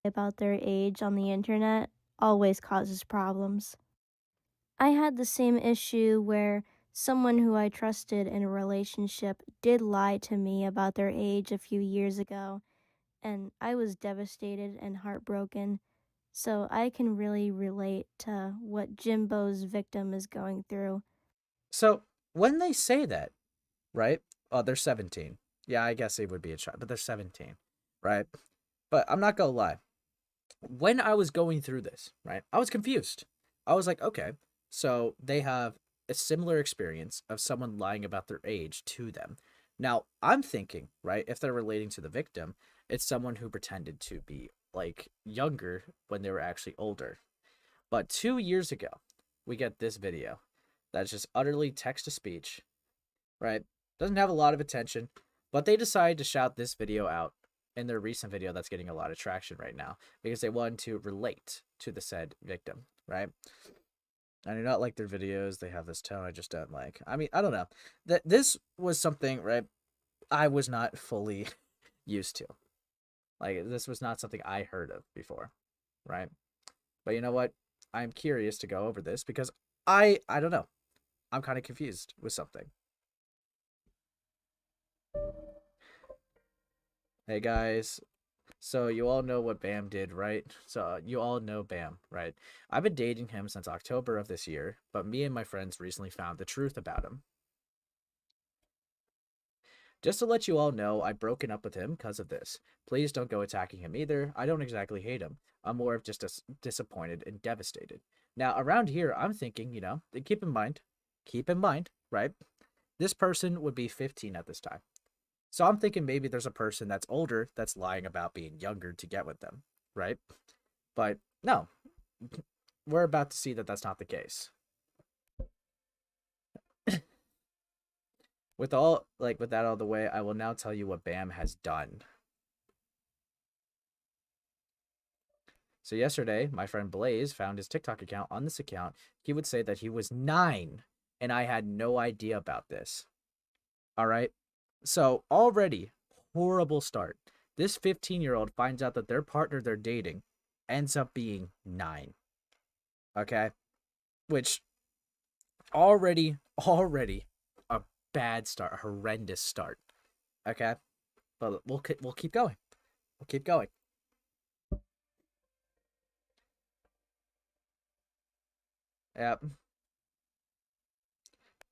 F: About their age on the internet always causes problems. I had the same issue where someone who I trusted in a relationship did lie to me about their age a few years ago, and I was devastated and heartbroken. So I can really relate to what Jimbo's victim is going through.
A: So, when they say that, right? Oh, they're 17. Yeah, I guess they would be a child, but they're 17, right? But I'm not gonna lie. When I was going through this, right, I was confused. I was like, okay, so they have a similar experience of someone lying about their age to them. Now, I'm thinking, right, if they're relating to the victim, it's someone who pretended to be like younger when they were actually older. But 2 years ago, we get this video that's just utterly text to speech, right? Doesn't have a lot of attention, but they decided to shout this video out in their recent video that's getting a lot of traction right now because they wanted to relate to the said victim, right? I do not like their videos. They have this tone I just don't like. I mean, I don't know. This was something, right, I was not fully used to. Like, this was not something I heard of before, right? But you know what? I'm curious to go over this because I don't know. I'm kind of confused with something. Hey guys, so you all know what Bam did, right? So you all know Bam, right? I've been dating him since October of this year, but me and my friends recently found the truth about him. Just to let you all know, I've broken up with him because of this. Please don't go attacking him either. I don't exactly hate him. I'm more of just disappointed and devastated. Now, around here, I'm thinking, you know, keep in mind, right? This person would be 15 at this time. So I'm thinking maybe there's a person that's older that's lying about being younger to get with them, right? But no, we're about to see that that's not the case. With that all the way, I will now tell you what Bam has done. So yesterday, my friend Blaze found his TikTok account. On this account, he would say that he was 9, and I had no idea about this. All right? So already, horrible start. This 15-year-old finds out that their partner they're dating ends up being 9. Okay? Which, already a bad start, a horrendous start. Okay? But we'll keep going. We'll keep going. Yep.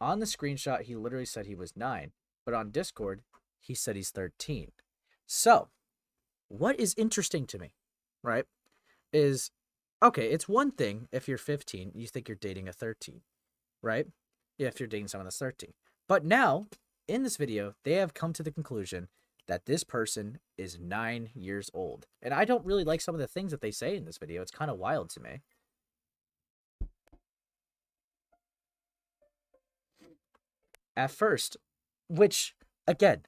A: On the screenshot, he literally said he was 9, but on Discord, he said he's 13. So, what is interesting to me, right, is, okay, it's one thing if you're 15, you think you're dating a 13, right? Yeah, if you're dating someone that's 13. But now, in this video, they have come to the conclusion that this person is 9 years old. And I don't really like some of the things that they say in this video. It's kind of wild to me. At first, which, again,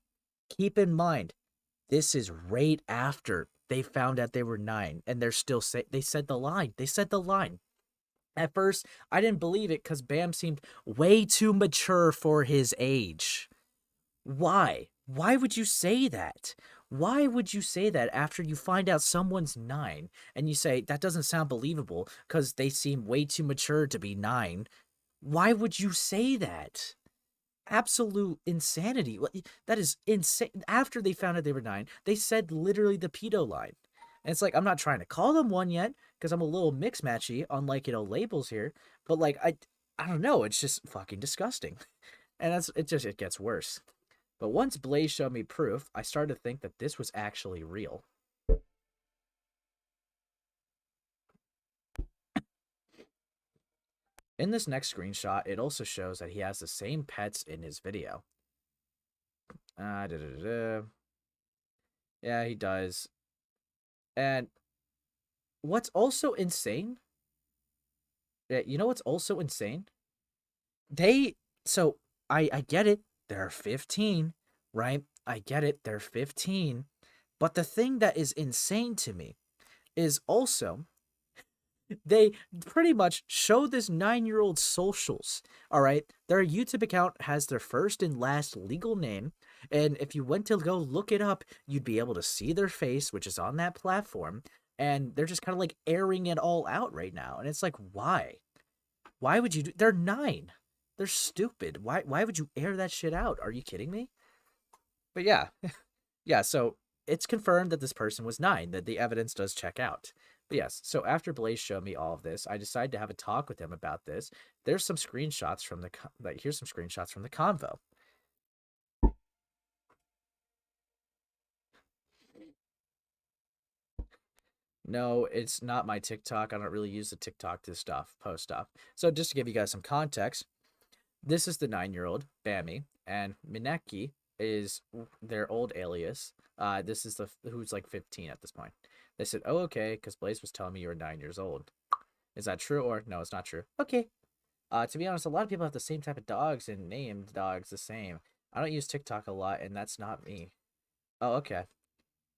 A: keep in mind, this is right after they found out they were 9, and they're still they said the line. They said the line. At first, I didn't believe it because Bam seemed way too mature for his age. Why? Why would you say that? Why would you say that after you find out someone's 9 and you say that doesn't sound believable because they seem way too mature to be 9? Why would you say that? Absolute insanity. That is insane. After they found out they were 9, they said literally the pedo line. And it's like, I'm not trying to call them one yet because I'm a little mix matchy on, like, you know, labels here, but like I don't know, it's just fucking disgusting. And it gets worse. But once Blaze showed me proof, I started to think that this was actually real. In this next screenshot, it also shows that he has the same pets in his video. Yeah, he does. And what's also insane? Yeah, you know what's also insane? So I get it. They're 15, right? I get it. They're 15. But the thing that is insane to me is also they pretty much show this 9-year-old socials. All right, their YouTube account has their first and last legal name, and if you went to go look it up, you'd be able to see their face, which is on that platform, and they're just kind of like airing it all out right now. And it's like, why would you do? They're 9. They're stupid. Why would you air that shit out? Are you kidding me? But yeah. Yeah, so it's confirmed that this person was 9, that the evidence does check out. But yes, so after Blaze showed me all of this, I decided to have a talk with him about this. There's some screenshots from here's some screenshots from the convo. No, it's not my TikTok. I don't really use the TikTok to post stuff. So just to give you guys some context, this is the 9-year-old, Bammy, and Mineki is their old alias. This is who's like 15 at this point. They said, "Oh, okay, because Blaze was telling me you were 9 years old. Is that true or no? It's not true. Okay. To be honest, a lot of people have the same type of dogs and named dogs the same. I don't use TikTok a lot, and that's not me. Oh, okay.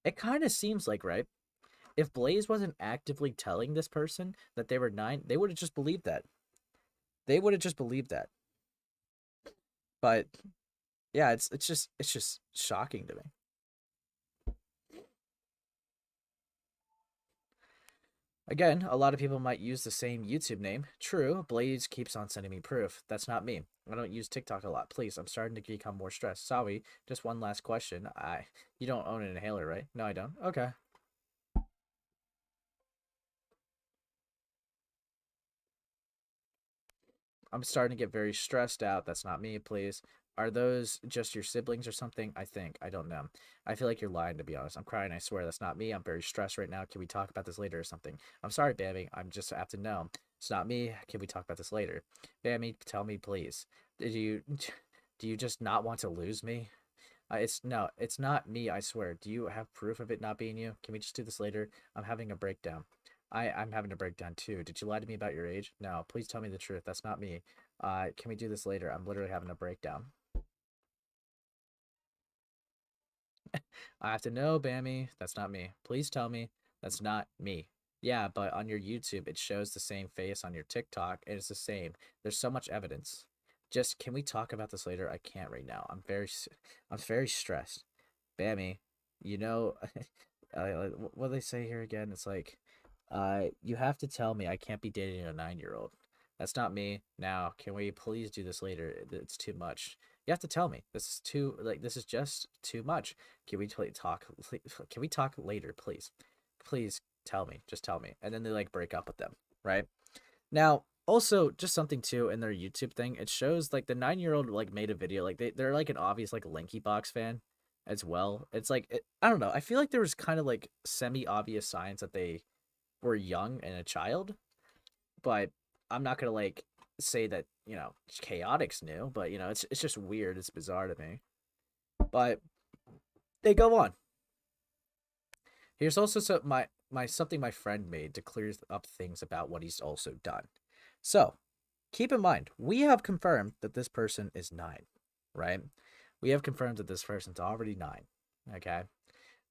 A: It kind of seems like, right? If Blaze wasn't actively telling this person that they were 9, they would have just believed that. They would have just believed that. But yeah, it's just shocking to me. Again, a lot of people might use the same YouTube name. True, Blaze keeps on sending me proof. That's not me. I don't use TikTok a lot. Please, I'm starting to become more stressed. Sorry, just one last question. You don't own an inhaler, right? No, I don't. Okay. I'm starting to get very stressed out. That's not me, please. Are those just your siblings or something? I think. I don't know. I feel like you're lying, to be honest. I'm crying. I swear that's not me. I'm very stressed right now. Can we talk about this later or something? I'm sorry, Bammy. I'm just have to know. It's not me. Can we talk about this later? Bammy, tell me, please. Did you do you just not want to lose me? It's no, it's not me, I swear. Do you have proof of it not being you? Can we just do this later? I'm having a breakdown. I'm having a breakdown too. Did you lie to me about your age? No, please tell me the truth. That's not me. Can we do this later? I'm literally having a breakdown. I have to know, Bammy. That's not me. Please tell me that's not me. Yeah, but on your YouTube, it shows the same face on your TikTok, and it's the same. There's so much evidence. Just, can we talk about this later? I can't right now. I'm very stressed. Bammy, you know, what do they say here again? It's like, you have to tell me I can't be dating a 9-year-old. That's not me. Now, can we please do this later? It's too much. You have to tell me. This is too, like, this is just too much. Can we talk? Can we talk later, please? Please tell me. Just tell me. And then they like break up with them, right? Now, also just something too in their YouTube thing. It shows like the 9-year-old like made a video. Like they're like an obvious like Linky Box fan as well. It's like I don't know. I feel like there was kind of like semi-obvious signs that they were young and a child, but I'm not gonna like say that Chaotix knew, but it's just weird. It's bizarre to me. But they go on. Here's also something my friend made to clear up things about what he's also done. So keep in mind, we have confirmed that this person is 9, right? We have confirmed that this person's already 9. Okay.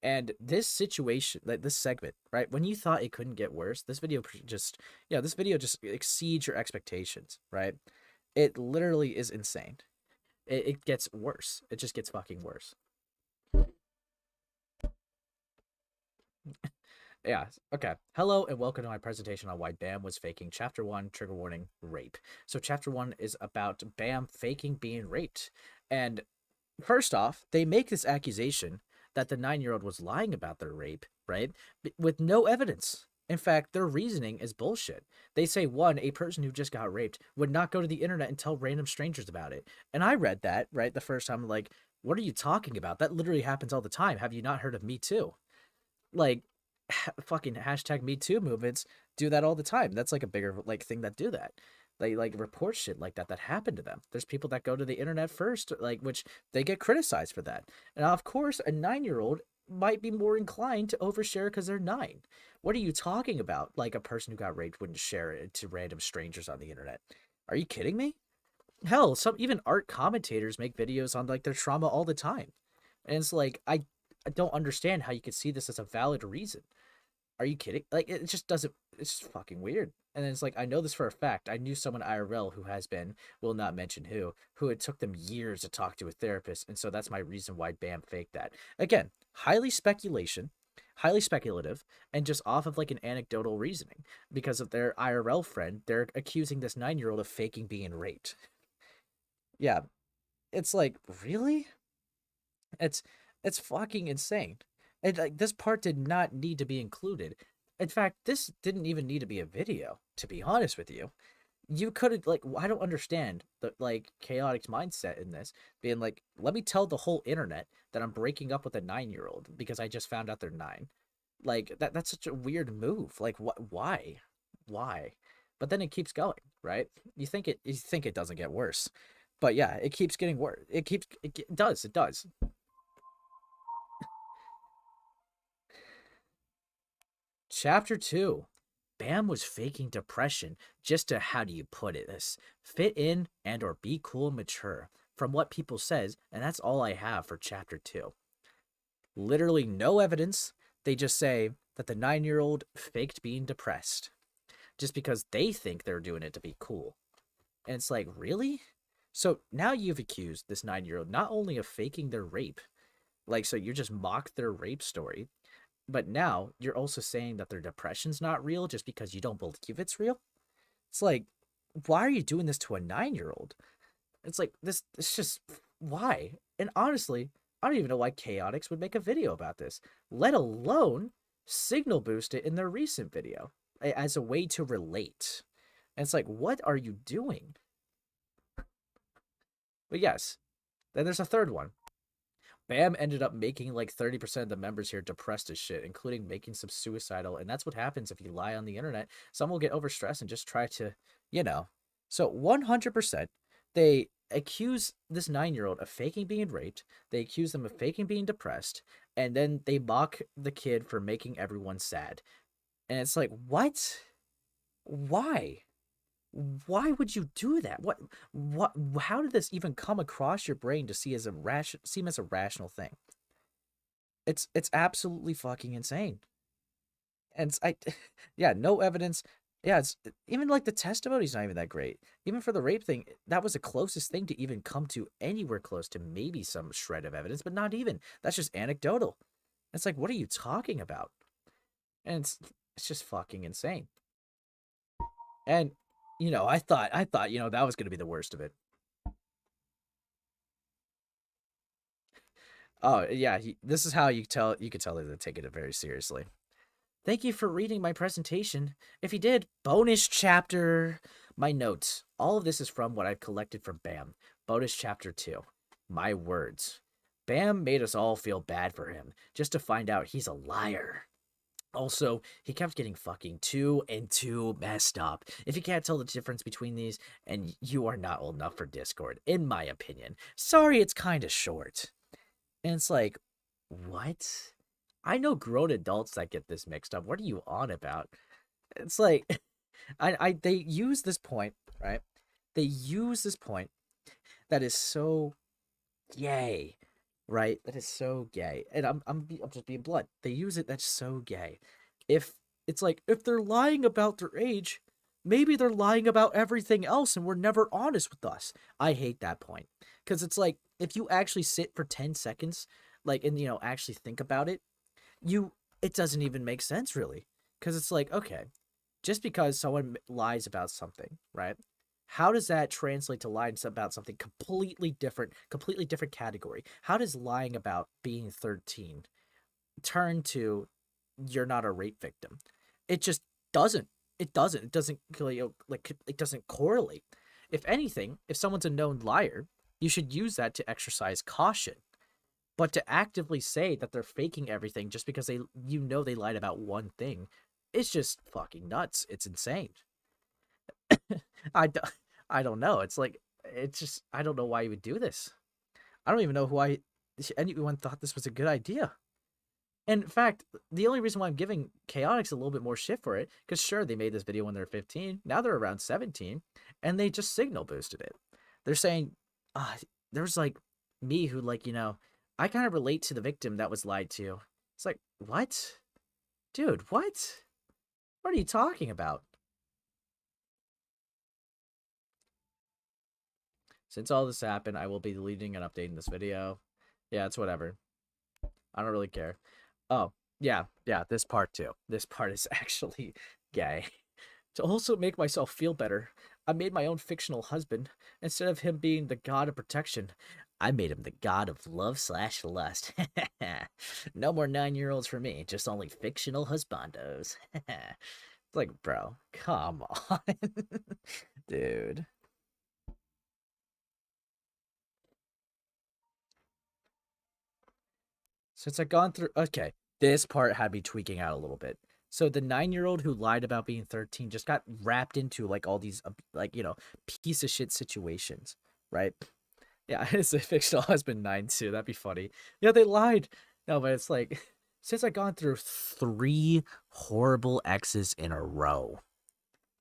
A: And this situation, like this segment, right? When you thought it couldn't get worse, this video just exceeds your expectations, right? It literally is insane. It gets worse. It just gets fucking worse. Yeah, okay. Hello and welcome to my presentation on why Bam was faking Chapter 1, trigger warning, rape. So Chapter 1 is about Bam faking being raped. And first off, they make this accusation that the 9-year-old was lying about their rape, right? With no evidence. In fact, their reasoning is bullshit. They say, one, a person who just got raped would not go to the internet and tell random strangers about it. And I read that, right, the first time, like, what are you talking about? That literally happens all the time. Have you not heard of Me Too? Like, fucking hashtag Me Too movements do that all the time. That's like a bigger like thing that do that. They like report shit like that happened to them. There's people that go to the internet first, like, which they get criticized for that. And of course, a 9-year-old might be more inclined to overshare because they're 9. What are you talking about? Like a person who got raped wouldn't share it to random strangers on the internet. Are you kidding me? Hell, some even art commentators make videos on like their trauma all the time. And it's like, I don't understand how you could see this as a valid reason. Are you kidding? Like, it just doesn't, it's just fucking weird. And then it's like, I know this for a fact. I knew someone IRL who has been, will not mention who it took them years to talk to a therapist. And so that's my reason why Bam faked that. Again, highly speculative, and just off of like an anecdotal reasoning. Because of their IRL friend, they're accusing this 9-year-old of faking being raped. Yeah. It's like, really? It's fucking insane. And like this part did not need to be included. In fact, this didn't even need to be a video, to be honest with you. You could have like, I don't understand the like chaotic mindset in this being like, let me tell the whole internet that I'm breaking up with a 9-year-old because I just found out they're 9. Like that's such a weird move. Like why? But then it keeps going, right? You think it doesn't get worse. But yeah, it keeps getting worse. It does. Chapter 2. Bam was faking depression just to, how do you put it, this fit in and or be cool and mature from what people says, and that's all I have for Chapter 2. Literally no evidence. They just say that the 9-year-old faked being depressed just because they think they're doing it to be cool. And it's like, really? So now you've accused this 9-year-old not only of faking their rape, like, so you just mocked their rape story, but now you're also saying that their depression's not real just because you don't believe it's real? It's like, why are you doing this to a 9-year-old? It's like, it's just, why? And honestly, I don't even know why Chaotix would make a video about this, let alone signal boost it in their recent video as a way to relate. And it's like, what are you doing? But yes, Then there's a third one. Bam ended up making like 30% of the members here depressed as shit, including making some suicidal. And that's what happens if you lie on the internet. Some will get overstressed and just try to, you know. So 100%, they accuse this 9-year-old of faking being raped. They accuse them of faking being depressed. And then they mock the kid for making everyone sad. And it's like, what? Why? Why would you do that? What how did this even come across your brain to seem as a rational thing? It's absolutely fucking insane. And yeah, no evidence. Yeah, it's even like the testimony's not even that great. Even for the rape thing, that was the closest thing to even come to anywhere close to maybe some shred of evidence, but not even. That's just anecdotal. It's like, what are you talking about? And it's just fucking insane. And I thought, that was going to be the worst of it. Oh, yeah, this is how you could tell they're taking it very seriously. Thank you for reading my presentation. If you did, bonus chapter. My notes. All of this is from what I've collected from Bam. Bonus chapter 2. My words. Bam made us all feel bad for him, just to find out he's a liar. Also, he kept getting fucking too messed up. If you can't tell the difference between these, and you are not old enough for Discord, in my opinion. Sorry, it's kind of short. And it's like, what? I know grown adults that get this mixed up. What are you on about? It's like, they use this point, right? They use this point that is so gay. Right? That is so gay. And I'm just being blunt. They use it, that's so gay. If they're lying about their age, maybe they're lying about everything else and were never honest with us. I hate that point. Because it's like, if you actually sit for 10 seconds, and actually think about it, it doesn't even make sense really. Because it's like, okay, just because someone lies about something, right? How does that translate to lying about something completely different category? How does lying about being 13 turn to you're not a rape victim? It just doesn't. It doesn't. It doesn't it doesn't correlate. If anything, if someone's a known liar, you should use that to exercise caution. But to actively say that they're faking everything just because they lied about one thing, it's just fucking nuts. It's insane. I don't know. It's like, I don't know why you would do this. I don't even know why anyone thought this was a good idea. And in fact, the only reason why I'm giving Chaotix a little bit more shit for it, because sure, they made this video when they're 15, now they're around 17, and they just signal boosted it. They're saying, there's like me who I kind of relate to the victim that was lied to. It's like, what? Dude, what? What are you talking about? Since all this happened, I will be deleting and updating this video. Yeah, it's whatever. I don't really care. Oh, yeah, this part too. This part is actually gay. To also make myself feel better, I made my own fictional husband. Instead of him being the god of protection, I made him the god of love/lust. No more 9-year-olds for me, just only fictional husbandos. It's like, bro, come on. Dude. Since I've gone through... Okay, this part had me tweaking out a little bit. So the 9-year-old who lied about being 13 just got wrapped into, all these, piece of shit situations, right? Yeah, it's a fictional husband 9, too. That'd be funny. Yeah, they lied. No, but it's like... Since I've gone through 3 horrible exes in a row,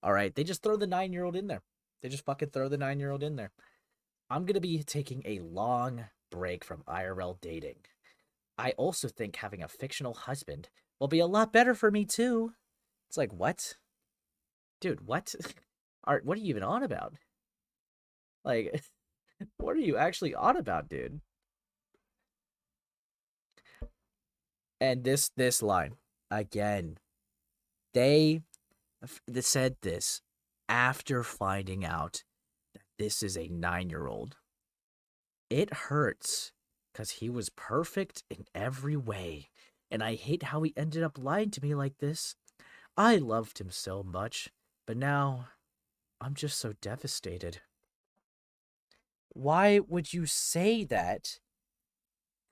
A: all right? They just throw the 9-year-old in there. They just fucking throw the 9-year-old in there. I'm going to be taking a long break from IRL dating. I also think having a fictional husband will be a lot better for me, too. It's like, what? Dude, what? Art, what are you even on about? Like, what are you actually on about, dude? And this line, again, they said this after finding out that this is a 9-year-old. It hurts because he was perfect in every way, and I hate how he ended up lying to me like this. I loved him so much, but now I'm just so devastated. why would you say that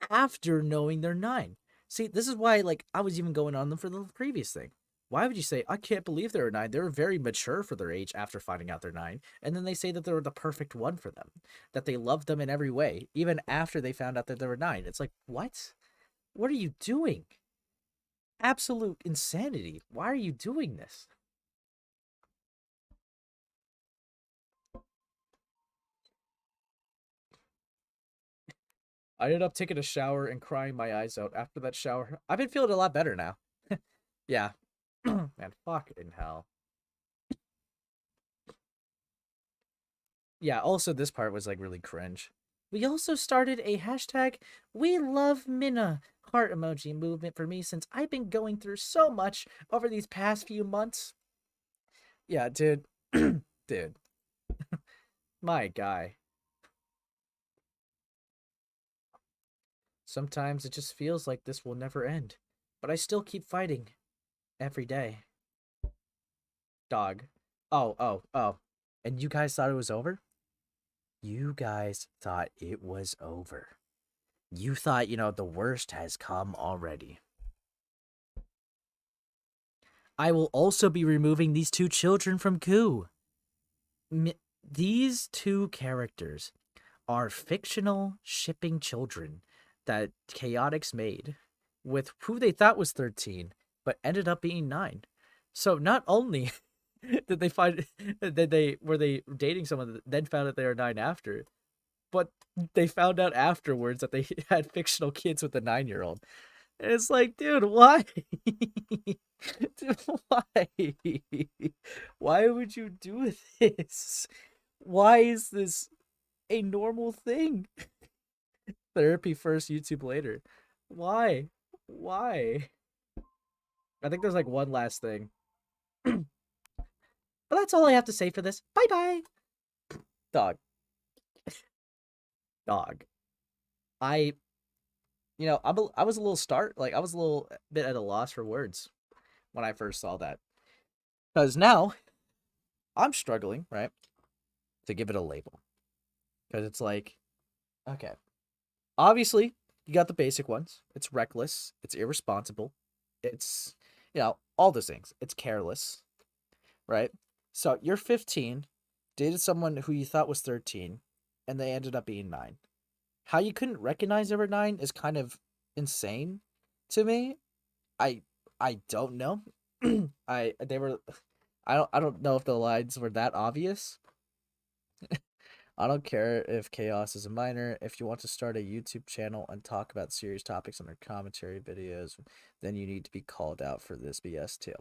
A: after knowing they're 9? See, this is why, like, I was even going on them for the previous thing. Why would you say, I can't believe they were 9? They were very mature for their age after finding out they're 9. And then they say that they were the perfect one for them, that they loved them in every way, even after they found out that they were 9. It's like, what? What are you doing? Absolute insanity. Why are you doing this? I ended up taking a shower and crying my eyes out after that shower. I've been feeling a lot better now. Yeah. Man, fucking hell. Yeah, also this part was like really cringe. We also started a hashtag We Love Minna heart emoji movement for me since I've been going through so much over these past few months. Yeah, dude. Dude. My guy. Sometimes it just feels like this will never end, but I still keep fighting every day. Dog. Oh. And you guys thought it was over? You guys thought it was over. You thought, the worst has come already. I will also be removing these 2 children from Goo. These 2 characters are fictional shipping children that Chaotix made with who they thought was 13, but ended up being 9. So not only did they find that they were dating someone that then found out they were 9 after, but they found out afterwards that they had fictional kids with a 9-year-old. And it's like, dude, why? Dude, why? Why would you do this? Why is this a normal thing? Therapy first, YouTube later. Why? Why? I think there's like one last thing. But that's all I have to say for this. Bye-bye. Dog. Dog. I was a little bit at a loss for words when I first saw that. Because now, I'm struggling, right, to give it a label. Because it's like, okay, obviously, you got the basic ones. It's reckless. It's irresponsible. It's, all those things. It's careless, right? So you're 15, dated someone who you thought was 13, and they ended up being 9. How you couldn't recognize they were 9 is kind of insane to me. I don't know. I don't know if the lines were that obvious. I don't care if chaos is a minor. If you want to start a YouTube channel and talk about serious topics on their commentary videos, then you need to be called out for this BS too.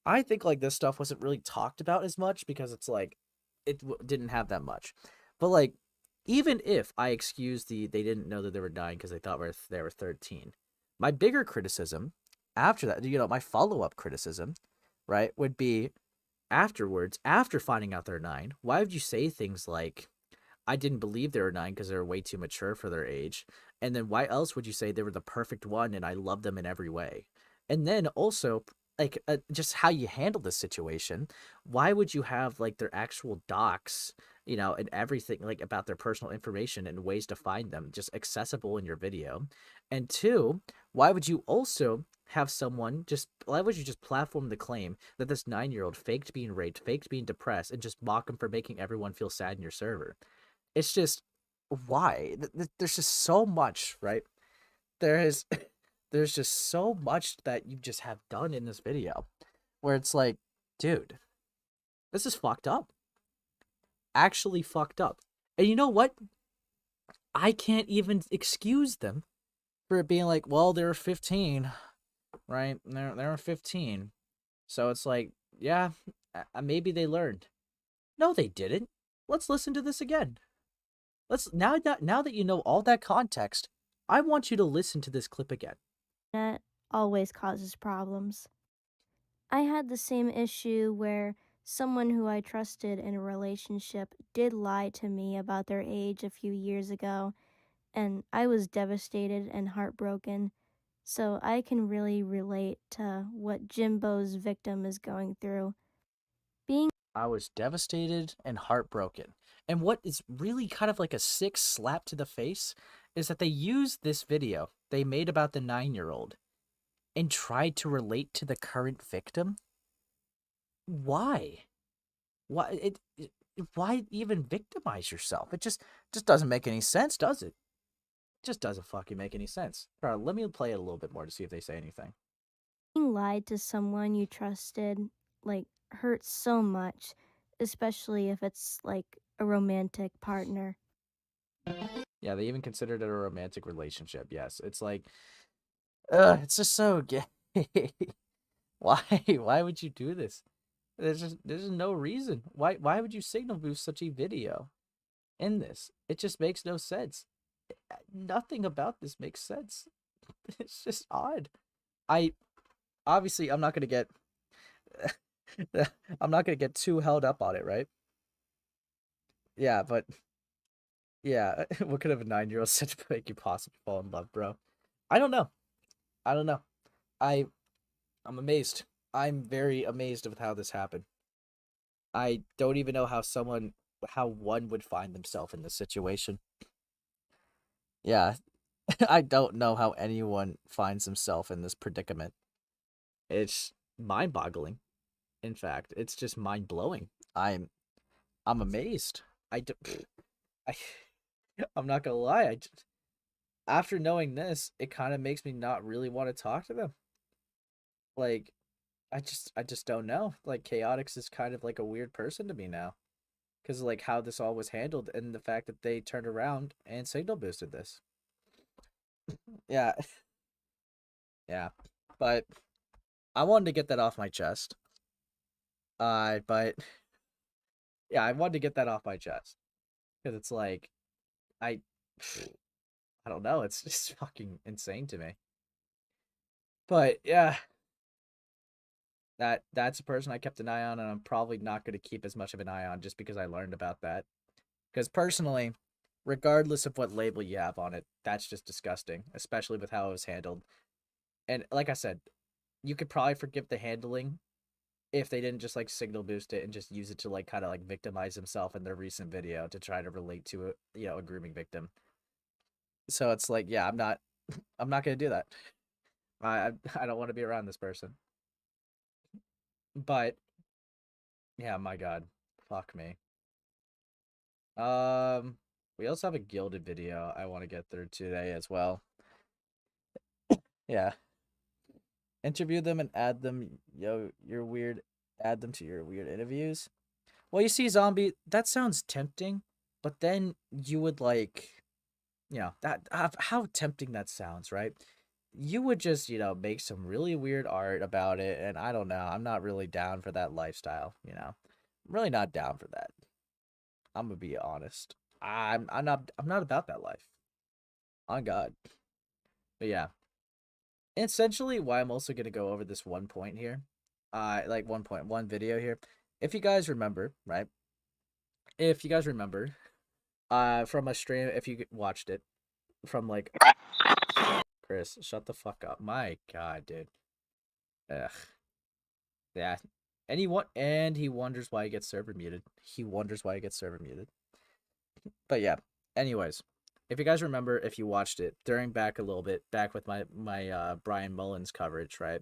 A: I think like this stuff wasn't really talked about as much because it's like it didn't have that much. But like even if I excuse they didn't know that they were 9 because they thought they were 13, my bigger criticism after that, my follow-up criticism, right, would be afterwards, after finding out they're 9, why would you say things like, I didn't believe they were 9 because they were way too mature for their age? And then why else would you say they were the perfect one and I love them in every way? And then also, like, just how you handle this situation. Why would you have, like, their actual docs, and everything, like, about their personal information and ways to find them just accessible in your video? And 2, why would you also have why would you just platform the claim that this 9-year-old faked being raped, faked being depressed, and just mock him for making everyone feel sad in your server? It's just, why? There's just so much, right? There's just so much that you just have done in this video where it's like, dude, this is fucked up. Actually fucked up. And you know what? I can't even excuse them for it being like, well, they were 15, right? They were 15. So it's like, yeah, maybe they learned. No, they didn't. Let's listen to this again. Now that you know all that context, I want you to listen to this clip again.
F: That always causes problems. I had the same issue where someone who I trusted in a relationship did lie to me about their age a few years ago, and I was devastated and heartbroken. So I can really relate to what Jimbo's victim is going through.
A: I was devastated and heartbroken. And what is really kind of like a sick slap to the face is that they used this video they made about the 9-year-old and tried to relate to the current victim. Why? Why even victimize yourself? It just doesn't make any sense, does it? It just doesn't fucking make any sense. All right, let me play it a little bit more to see if they say anything.
F: Being lied to someone you trusted, like, hurts so much, especially if it's, like, a romantic partner.
A: Yeah, they even considered it a romantic relationship. Yes, it's like, it's just so gay. Why would you do this? There's no reason. Why would you signal boost such a video in this? It just makes no sense. Nothing about this makes sense. It's just odd. Obviously I'm not gonna get I'm not gonna get too held up on it, right? Yeah, but yeah, what could have a 9-year-old said to make you possibly fall in love, bro? I don't know. I'm amazed. I'm very amazed with how this happened. I don't even know how one would find themselves in this situation. Yeah, I don't know how anyone finds himself in this predicament. It's mind-boggling. In fact, it's just mind-blowing. I'm amazed. I I'm not gonna lie. After knowing this, it kind of makes me not really want to talk to them. Like, I just don't know. Like, Chaotix is kind of like a weird person to me now, because like how this all was handled and the fact that they turned around and signal boosted this. Yeah, yeah, but I wanted to get that off my chest. But yeah, I wanted to get that off my chest because it's like I I don't know. It's just fucking insane to me. But yeah, that's a person I kept an eye on, and I'm probably not going to keep as much of an eye on just because I learned about that. Because personally, regardless of what label you have on it, that's just disgusting, especially with how it was handled. And like I said, you could probably forgive the handling if they didn't just like signal boost it and just use it to like kind of like victimize himself in their recent video to try to relate to a grooming victim. So it's like, yeah, I'm not gonna do that. I don't want to be around this person. But yeah, my God, fuck me. We also have a gilded video I want to get through today as well. Yeah, interview them and add them. You're weird. Add them to your weird interviews. Well, you see, zombie, that sounds tempting, but then you would like, that how tempting that sounds, right? You would just, make some really weird art about it, and I don't know, I'm not really down for that lifestyle, I'm really not down for that. I'm gonna be honest. I'm not about that life. On God. But yeah. Essentially, why I'm also gonna go over this one point here. Like 1.1 video here. If you guys remember, right? If you guys remember, from a stream, if you watched it, from like Chris, shut the fuck up. My God, dude. Ugh. Yeah. And he wonders why he gets server muted. He wonders why he gets server muted. But yeah. Anyways, if you guys remember, if you watched it during back a little bit, back with my Brian Mullins coverage, right?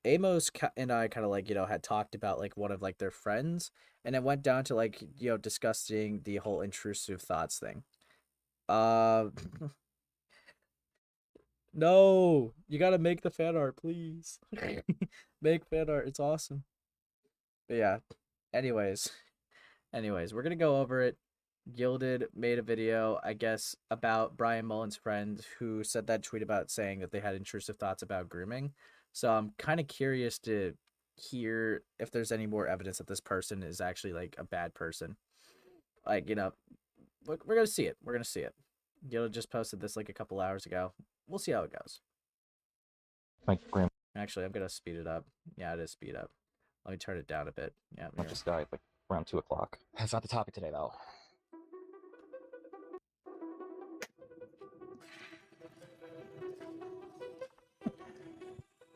A: Amos and I kind of like, had talked about like one of like their friends, and it went down to like, discussing the whole intrusive thoughts thing. No, you gotta make the fan art, please. Make fan art, it's awesome. But yeah, anyways, we're gonna go over it. Gilded made a video, I guess, about Brian Mullen's friend who said that tweet about saying that they had intrusive thoughts about grooming. So I'm kind of curious to hear if there's any more evidence that this person is actually like a bad person. Like, we're gonna see it. We're gonna see it. Gilded just posted this like a couple hours ago. We'll see how it goes.
G: My grandma
A: Actually, I'm gonna speed it up. Yeah, it is speed up. Let me turn it down a bit. Yeah, here.
G: just died like around 2 o'clock. That's not the topic today, though.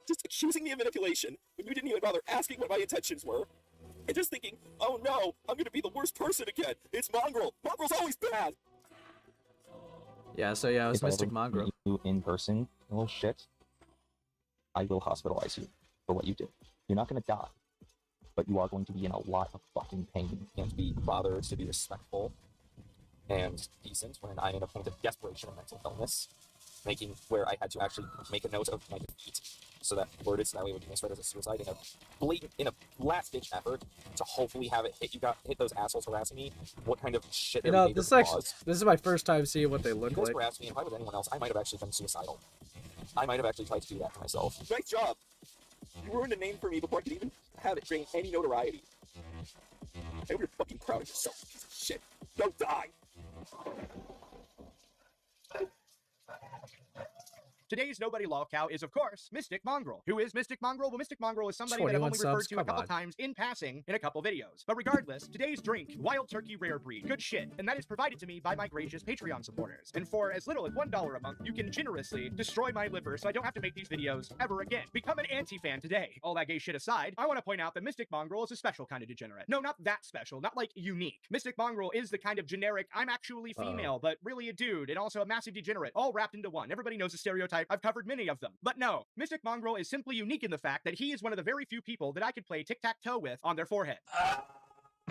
H: Just accusing me of manipulation when you didn't even bother asking what my intentions were. and just thinking, oh no, I'm gonna be the worst person again. It's Mongrel. Mongrel's always bad.
A: Yeah, so yeah, it was
G: If I
A: Mystic
G: ever
A: Mongrel.
G: meet you in person, you little shit, I will hospitalize you for what you did. You're not gonna die, but you are going to be in a lot of fucking pain. And be bothered to be respectful and decent when I'm in a point of desperation and mental illness, making where I had to actually make a note of my defeat so that worded so that way it would be misread as a suicide in a last-ditch effort to hopefully have it hit those assholes harassing me. What kind of shit
A: You
G: their
A: know,
G: behavior
A: this
G: could cause.
A: is my first time seeing what they
G: You
A: look
G: guys
A: like.
G: harassed me, and if I was anyone else, I might have actually been suicidal. I might have actually tried to do that to myself.
H: Nice job. You ruined a name for me before I could even have it gain any notoriety. I hope you're fucking proud of yourself, you piece of shit. Go die.
I: Today's Nobody Lolcow is, of course, Mystic Mongrel. Who is Mystic Mongrel? Well, Mystic Mongrel is somebody that I've
A: 21
I: only referred
A: subs,
I: to a
A: come
I: couple
A: on.
I: times in passing in a couple videos. But regardless, today's drink, Wild Turkey Rare Breed. Good shit. And that is provided to me by my gracious Patreon supporters. And for as little as $1 a month, you can generously destroy my liver so I don't have to make these videos ever again. Become an anti-fan today. All that gay shit aside, I want to point out that Mystic Mongrel is a special kind of degenerate. No, not that special. Not like unique. Mystic Mongrel is the kind of generic, I'm actually female, but really a dude, and also a massive degenerate, all wrapped into one. Everybody knows the stereotype. I've covered many of them. But no, Mystic Mongrel is simply unique in the fact that he is one of the very few people that I could play tic-tac-toe with on their forehead.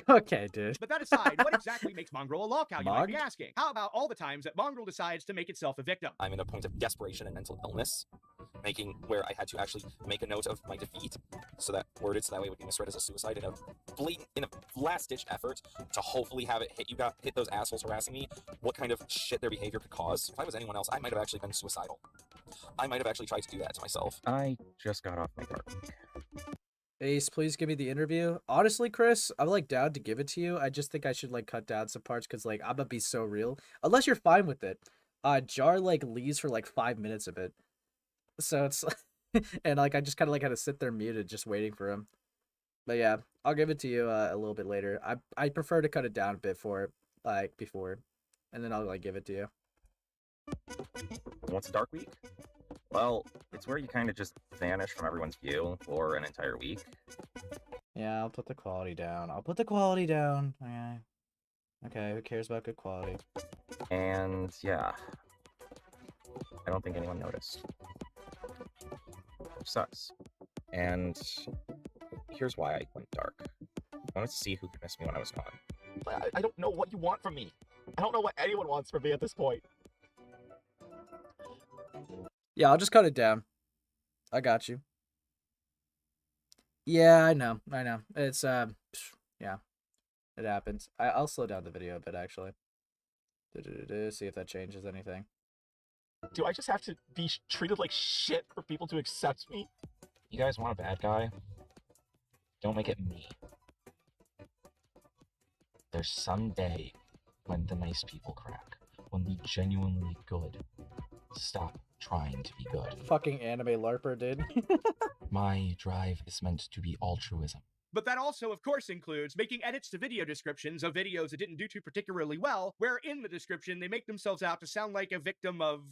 A: Okay, dude.
I: But that aside, what exactly makes Mongrel a lolcow, you might be
A: Mugged?
I: asking? How about all the times that Mongrel decides to make itself a victim?
G: I'm in a point of desperation and mental illness, making where I had to actually make a note of my defeat so that worded so that way it would be misread as a suicide in a last-ditch effort to hopefully have it hit those assholes harassing me. What kind of shit their behavior could cause. If I was anyone else, I might have actually been suicidal. I might have actually tried to do that to myself. I just got off my dark week.
A: Ace, please give me the interview. Honestly, Chris, I'm like down to give it to you. I just think I should like cut down some parts because like I'm gonna be so real. Unless you're fine with it. Jar like leaves for like 5 minutes of it. So it's and like I just kind of like had to sit there muted just waiting for him. But yeah, I'll give it to you a little bit later. I prefer to cut it down a bit for it, like before, and then I'll like give it to you.
J: What's a dark week? Well, it's where you kind of just vanish from everyone's view for an entire week.
A: Yeah, I'll put the quality down. I'll put the quality down. Okay. Okay, who cares about good quality?
J: And yeah, I don't think anyone noticed. Which sucks. And here's why I went dark. I wanted to see who could miss me when I was gone.
H: I don't know what you want from me. I don't know what anyone wants from me at this point.
A: Yeah, I'll just cut it down. I got you. Yeah, I know. It's yeah, it happens. I'll slow down the video a bit actually. See if that changes anything.
H: Do I just have to be treated like shit for people to accept me?
G: You guys want a bad guy? Don't make it me. There's some day when the nice people crack, when the genuinely good stop trying to be good.
A: Fucking anime LARPer, dude.
G: My drive is meant to be altruism.
I: But that also, of course, includes making edits to video descriptions of videos that didn't do too particularly well, where in the description they make themselves out to sound like a victim of,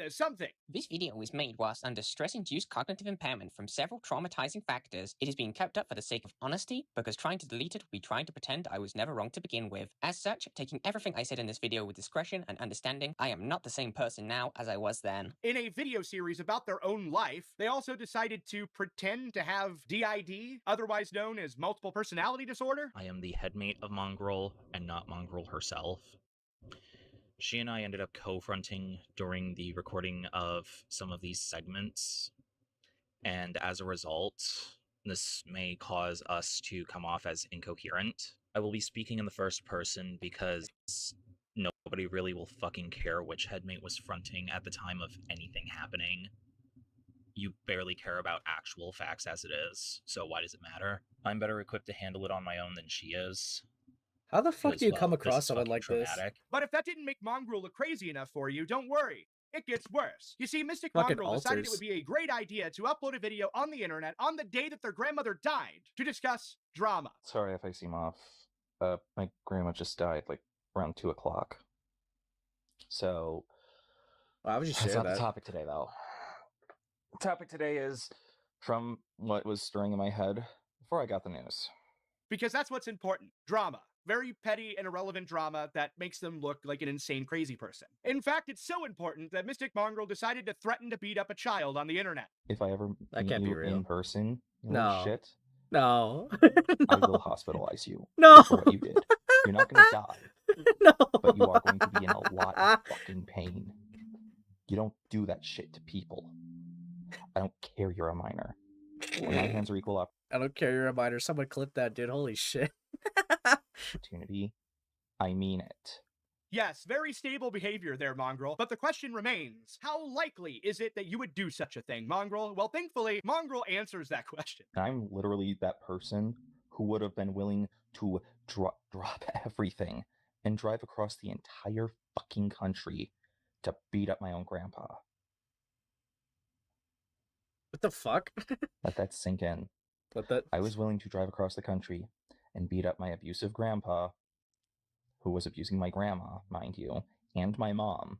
I: something.
K: This video was made whilst under stress-induced cognitive impairment from several traumatizing factors. It is being kept up for the sake of honesty, because trying to delete it would be trying to pretend I was never wrong to begin with. As such, taking everything I said in this video with discretion and understanding, I am not the same person now as I was then.
I: In a video series about their own life, they also decided to pretend to have DID, otherwise known as multiple personality disorder.
L: I am the headmate of Mongrel and not Mongrel herself. She and I ended up co-fronting during the recording of some of these segments, and as a result, this may cause us to come off as incoherent. I will be speaking in the first person because nobody really will fucking care which headmate was fronting at the time of anything happening. You barely care about actual facts as it is, so why does it matter? I'm better equipped to handle it on my own than she is.
A: How the fuck
L: Because,
A: do you
L: well,
A: come
L: this
A: across
L: is
A: someone
L: fucking
A: like this?
L: traumatic.
I: But if that didn't make Mongrel look crazy enough for you, don't worry. It gets worse. You see, Mystic
A: Fucking
I: Mongrel decided it
A: alters.
I: would be a great idea to upload a video on the internet on the day that their grandmother died to discuss drama.
G: Sorry if I seem off. My grandma just died, like, around 2 o'clock. So...
A: Why would you
G: That's
A: share
G: not
A: that?
G: the topic today, though. The topic today is from what was stirring in my head before I got the news.
I: Because that's what's important. Drama. Very petty and irrelevant drama that makes them look like an insane, crazy person. In fact, it's so important that Mystic Mongrel decided to threaten to beat up a child on the internet.
G: If I ever
A: That
G: meet
A: can't be
G: you
A: real.
G: in person, you
A: No.
G: little shit,
A: No.
G: I will hospitalize you
A: No.
G: for what you did. You're not gonna die,
A: No.
G: but you are going to be in a lot of fucking pain. You don't do that shit to people. I don't care you're a minor. When my hands are equal
A: I don't care you're a minor. Someone clip that, dude. Holy shit.
G: opportunity, I mean it.
I: Yes, very stable behavior there, Mongrel. But the question remains, how likely is it that you would do such a thing, Mongrel? Well, thankfully, Mongrel answers that question.
G: I'm literally that person who would have been willing to drop everything and drive across the entire fucking country to beat up my own grandpa.
A: What the fuck?
G: Let that sink in.
A: Let that...
G: I was willing to drive across the country and beat up my abusive grandpa, who was abusing my grandma, mind you, and my mom.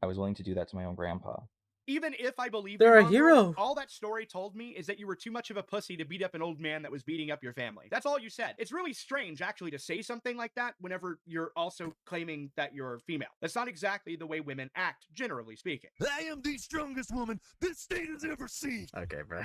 G: I was willing to do that to my own grandpa.
I: Even if I believe
A: They're
I: you,
A: a
I: Mongrel,
A: hero.
I: all that story told me is that you were too much of a pussy to beat up an old man that was beating up your family. That's all you said. It's really strange, actually, to say something like that whenever you're also claiming that you're female. That's not exactly the way women act, generally speaking.
M: I am the strongest woman this state has ever seen.
A: Okay, bro.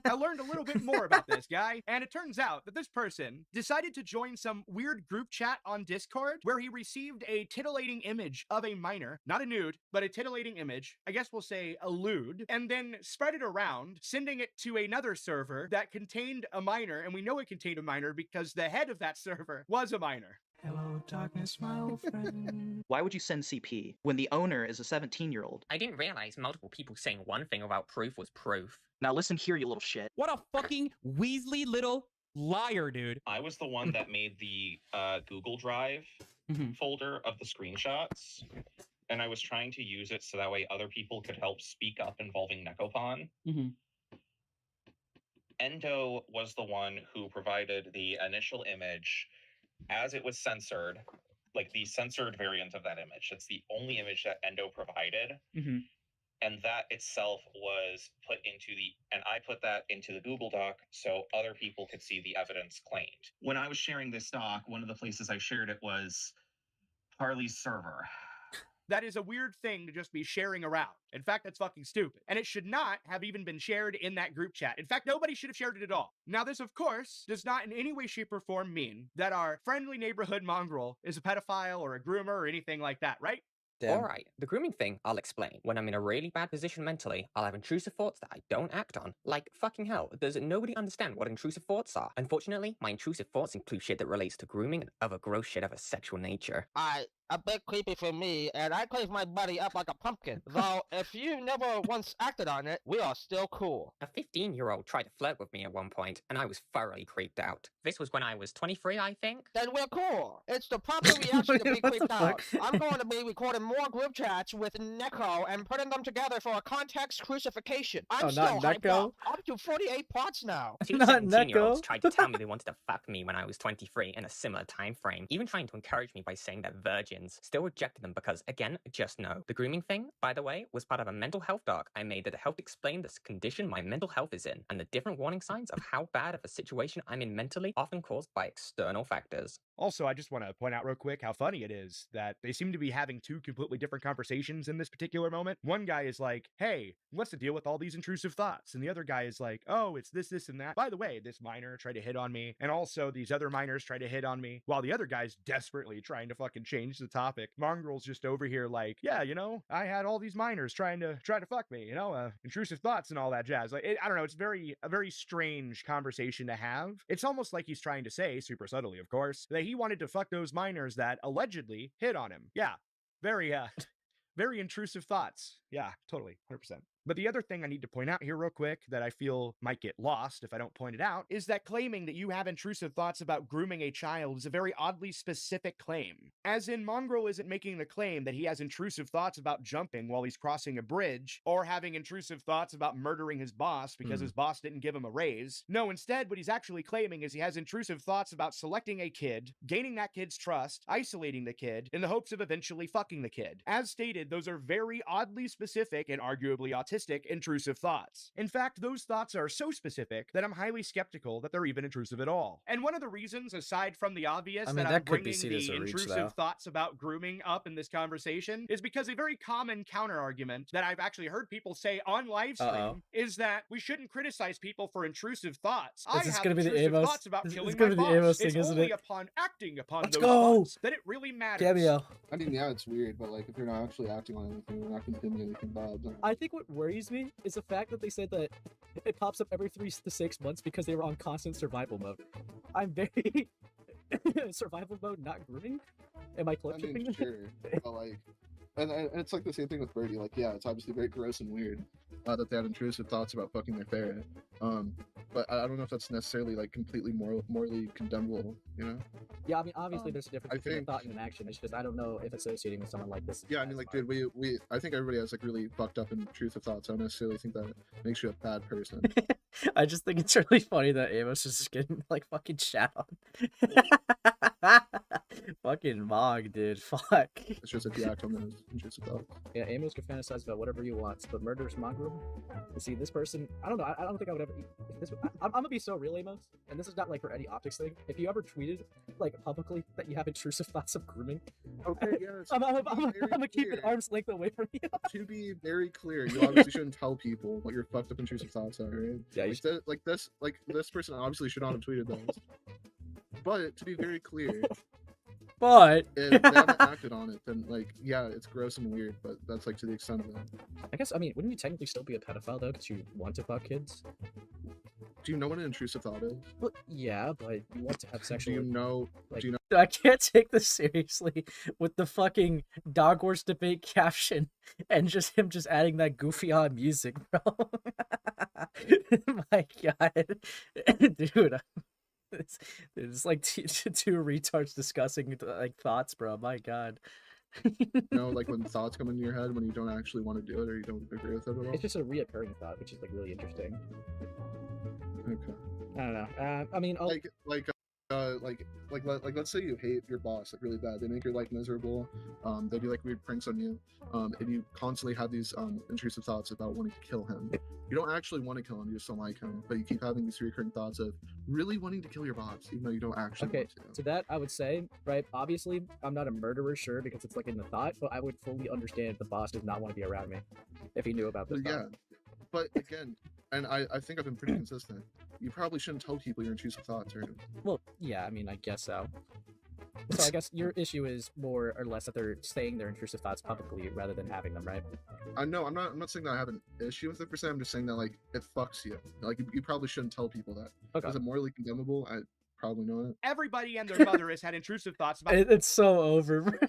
I: I learned a little bit more about this guy, and it turns out that this person decided to join some weird group chat on Discord where he received a titillating image of a minor, not a nude, but a titillating image, I guess we'll say a lewd, and then spread it around, sending it to another server that contained a minor, and we know it contained a minor because the head of that server was a minor.
N: Hello, darkness, my old friend.
O: Why would you send CP when the owner is a 17-year-old?
K: I didn't realize multiple people saying one thing without proof was proof.
O: Now listen here, you little shit.
N: What a fucking Weasley little liar, dude.
J: I was the one that made the Google Drive folder of the screenshots, and I was trying to use it so that way other people could help speak up involving Necopon. Endo was the one who provided the initial image as it was censored, like the censored variant of that image. It's the only image that Endo provided. And that itself was put into and I put that into the Google Doc so other people could see the evidence claimed. When I was sharing this doc, one of the places I shared it was Harley's server.
I: That is a weird thing to just be sharing around. In fact, that's fucking stupid. And it should not have even been shared in that group chat. In fact, nobody should have shared it at all. Now, this, of course, does not in any way, shape, or form mean that our friendly neighborhood mongrel is a pedophile or a groomer or anything like that, right?
K: Alright, the grooming thing, I'll explain. When I'm in a really bad position mentally, I'll have intrusive thoughts that I don't act on. Like, fucking hell, does nobody understand what intrusive thoughts are? Unfortunately, my intrusive thoughts include shit that relates to grooming and other gross shit of a sexual nature.
P: A bit creepy for me, and I cleave my buddy up like a pumpkin. Though, if you never once acted on it, we are still cool.
K: A 15-year-old tried to flirt with me at one point, and I was thoroughly creeped out. This was when I was 23, I think.
P: Then we're cool. It's the proper reaction to be
K: What the
P: creeped out.
K: fuck?
P: I'm going to be recording more group chats with Neko and putting them together for a context crucifixion. I'm
A: Oh,
P: still
A: not
P: hyped
A: Neko?
P: up to 48 parts now.
K: Two
A: Not
K: 17-year-olds
A: Neko.
K: tried to tell me they wanted to fuck me when I was 23 in a similar time frame, even trying to encourage me by saying they're virgins. Still rejected them because, again, just no. The grooming thing, by the way, was part of a mental health doc I made that helped explain this condition my mental health is in, and the different warning signs of how bad of a situation I'm in mentally, often caused by external factors.
I: Also, I just want to point out real quick how funny it is that they seem to be having two completely different conversations in this particular moment. One guy is like, hey, what's the deal with all these intrusive thoughts? And the other guy is like, oh, it's this, this, and that. By the way, this minor tried to hit on me, and also these other minors tried to hit on me, while the other guy's desperately trying to fucking change the topic. Mongrel's just over here like, yeah, you know, I had all these minors trying to fuck me, you know, intrusive thoughts and all that jazz. Like, I don't know, it's a very strange conversation to have. It's almost like he's trying to say, super subtly, of course, that he wanted to fuck those minors that allegedly hit on him. Yeah, very, very intrusive thoughts. Yeah, totally, 100%. But the other thing I need to point out here real quick that I feel might get lost if I don't point it out is that claiming that you have intrusive thoughts about grooming a child is a very oddly specific claim. As in, Mongrel isn't making the claim that he has intrusive thoughts about jumping while he's crossing a bridge, or having intrusive thoughts about murdering his boss because his boss didn't give him a raise. No, instead, what he's actually claiming is he has intrusive thoughts about selecting a kid, gaining that kid's trust, isolating the kid, in the hopes of eventually fucking the kid. As stated, those are very oddly specific and arguably autistic autistic intrusive thoughts. In fact, those thoughts are so specific that I'm highly skeptical that they're even intrusive at all. And one of the reasons, aside from the obvious,
A: I mean,
I: that I'm
A: that could be
I: bringing
A: seen as
I: the
A: a reach,
I: intrusive
A: though.
I: thoughts about grooming up in this conversation is because a very common counter argument that I've actually heard people say on live stream is that we shouldn't criticize people for intrusive thoughts. I
A: this
I: have
A: gonna be the
I: intrusive
A: Amos?
I: thoughts about
A: It's
I: killing
A: gonna
I: my
A: be the
I: boss.
A: Amos
I: It's
A: thing, isn't
I: only
A: it?
I: upon acting upon
A: Let's
I: those
A: go!
I: thoughts that it really matters.
A: Cameo.
C: I mean, yeah, it's weird, but like if you're not actually acting on anything, you're not going to do anything bad. Then...
E: I think what worries me is the fact that they said that it pops up every 3 to 6 months because they were on constant survival mode. I'm very survival mode, not grooming. Am I clip tripping?
C: Sure, but like, and it's like the same thing with Birdie. Like, yeah, it's obviously very gross and weird that they had intrusive thoughts about fucking their ferret. But I don't know if that's necessarily like completely morally condemnable, you know?
E: Yeah, I mean, obviously there's a difference
C: I
E: between
C: think-
E: a thought and an action. It's just I don't know if associating with someone like this.
C: Yeah, I mean, like, dude, I think everybody has like really fucked up intrusive thoughts. I don't necessarily think that makes you a bad person.
A: I just think it's really funny that Amos is just getting like fucking shat on. Fucking Mog, dude. Fuck.
C: It's just if you act on those intrusive thoughts.
E: Yeah, Amos can fantasize about whatever he wants, but murderous mongrel. You see, this person, I don't know. I don't think I would ever. If this, I'm gonna be so real, Amos, and this is not like for any optics thing. If you ever tweeted like publicly that you have intrusive thoughts of grooming,
C: okay, yes,
E: I'm gonna keep an arm's length away from you.
C: To be very clear, you obviously shouldn't tell people what your fucked up intrusive thoughts are, right?
E: Yeah, you
C: like, this person obviously should not have tweeted those. But to be very clear,
A: but
C: if they haven't acted on it, then like, yeah, it's gross and weird, but that's like to the extent of it.
E: I guess, I mean, wouldn't you technically still be a pedophile though, because you want to fuck kids?
C: Do you know what an intrusive thought is?
E: Well, yeah, but you want to have sexual.
C: Do you know?
E: Like,
C: do you know?
A: I can't take this seriously with the fucking dog horse debate caption and just him just adding that goofy on music, bro. My God, dude. It's like two retards discussing like thoughts, bro. My God.
C: You know, like when thoughts come into your head when you don't actually want to do it or you don't agree with it at all.
E: It's just a reoccurring thought, which is like really interesting.
C: Okay.
E: I don't know. I mean,
C: let's say you hate your boss like really bad. They make your life miserable. They do like weird pranks on you. And you constantly have these intrusive thoughts about wanting to kill him. You don't actually want to kill him, you just don't like him, but you keep having these recurring thoughts of really wanting to kill your boss, even though you don't actually
E: okay,
C: want
E: to that I would say, right, obviously I'm not a murderer, sure, because it's like in the thought, but I would fully understand if the boss does not want to be around me if he knew about this.
C: Yeah, but again, and I think I've been pretty consistent. You probably shouldn't tell people your intrusive thoughts, right?
E: Well, yeah, I mean, I guess so. So I guess your issue is more or less that they're saying their intrusive thoughts publicly rather than having them, right?
C: I know I'm not saying that I have an issue with it per se. I'm just saying that like it fucks you. Like you probably shouldn't tell people that.
E: Okay.
C: Is it morally condemnable? I probably not.
I: Everybody and their mother has had intrusive thoughts about.
A: It's so over,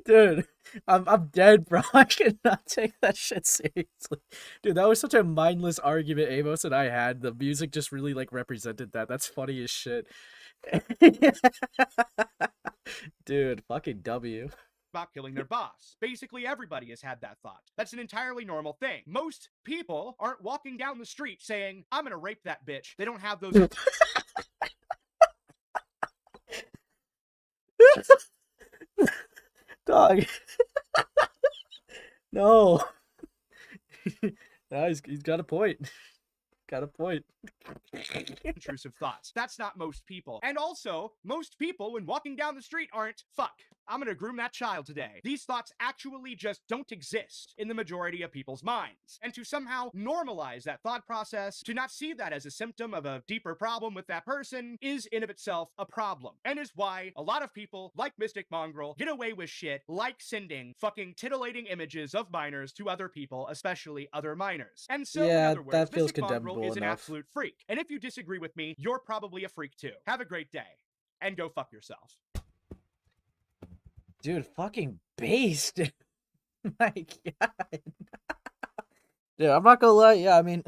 A: dude. I'm dead, bro. I cannot take that shit seriously, dude. That was such a mindless argument Amos and I had. The music just really like represented that. That's funny as shit. Dude, fucking W.
I: About killing their boss. Basically, everybody has had that thought. That's an entirely normal thing. Most people aren't walking down the street saying, I'm gonna rape that bitch. They don't have those.
A: Dog. No. No, he's got a point. Got a point.
I: Intrusive thoughts. That's not most people. And also, most people, when walking down the street, aren't, fuck, I'm gonna groom that child today. These thoughts actually just don't exist in the majority of people's minds. And to somehow normalize that thought process, to not see that as a symptom of a deeper problem with that person, is in of itself a problem. And is why a lot of people, like Mystic Mongrel, get away with shit like sending fucking titillating images of minors to other people, especially other minors. And so,
A: Yeah,
I: in other words,
A: that feels
I: Mystic Mongrel
A: condemnable
I: is an
A: enough.
I: absolute freak. And if you disagree with me, you're probably a freak too. Have a great day. And go fuck yourself.
A: Dude, fucking based. My God. Dude, I'm not gonna lie. Yeah, I mean,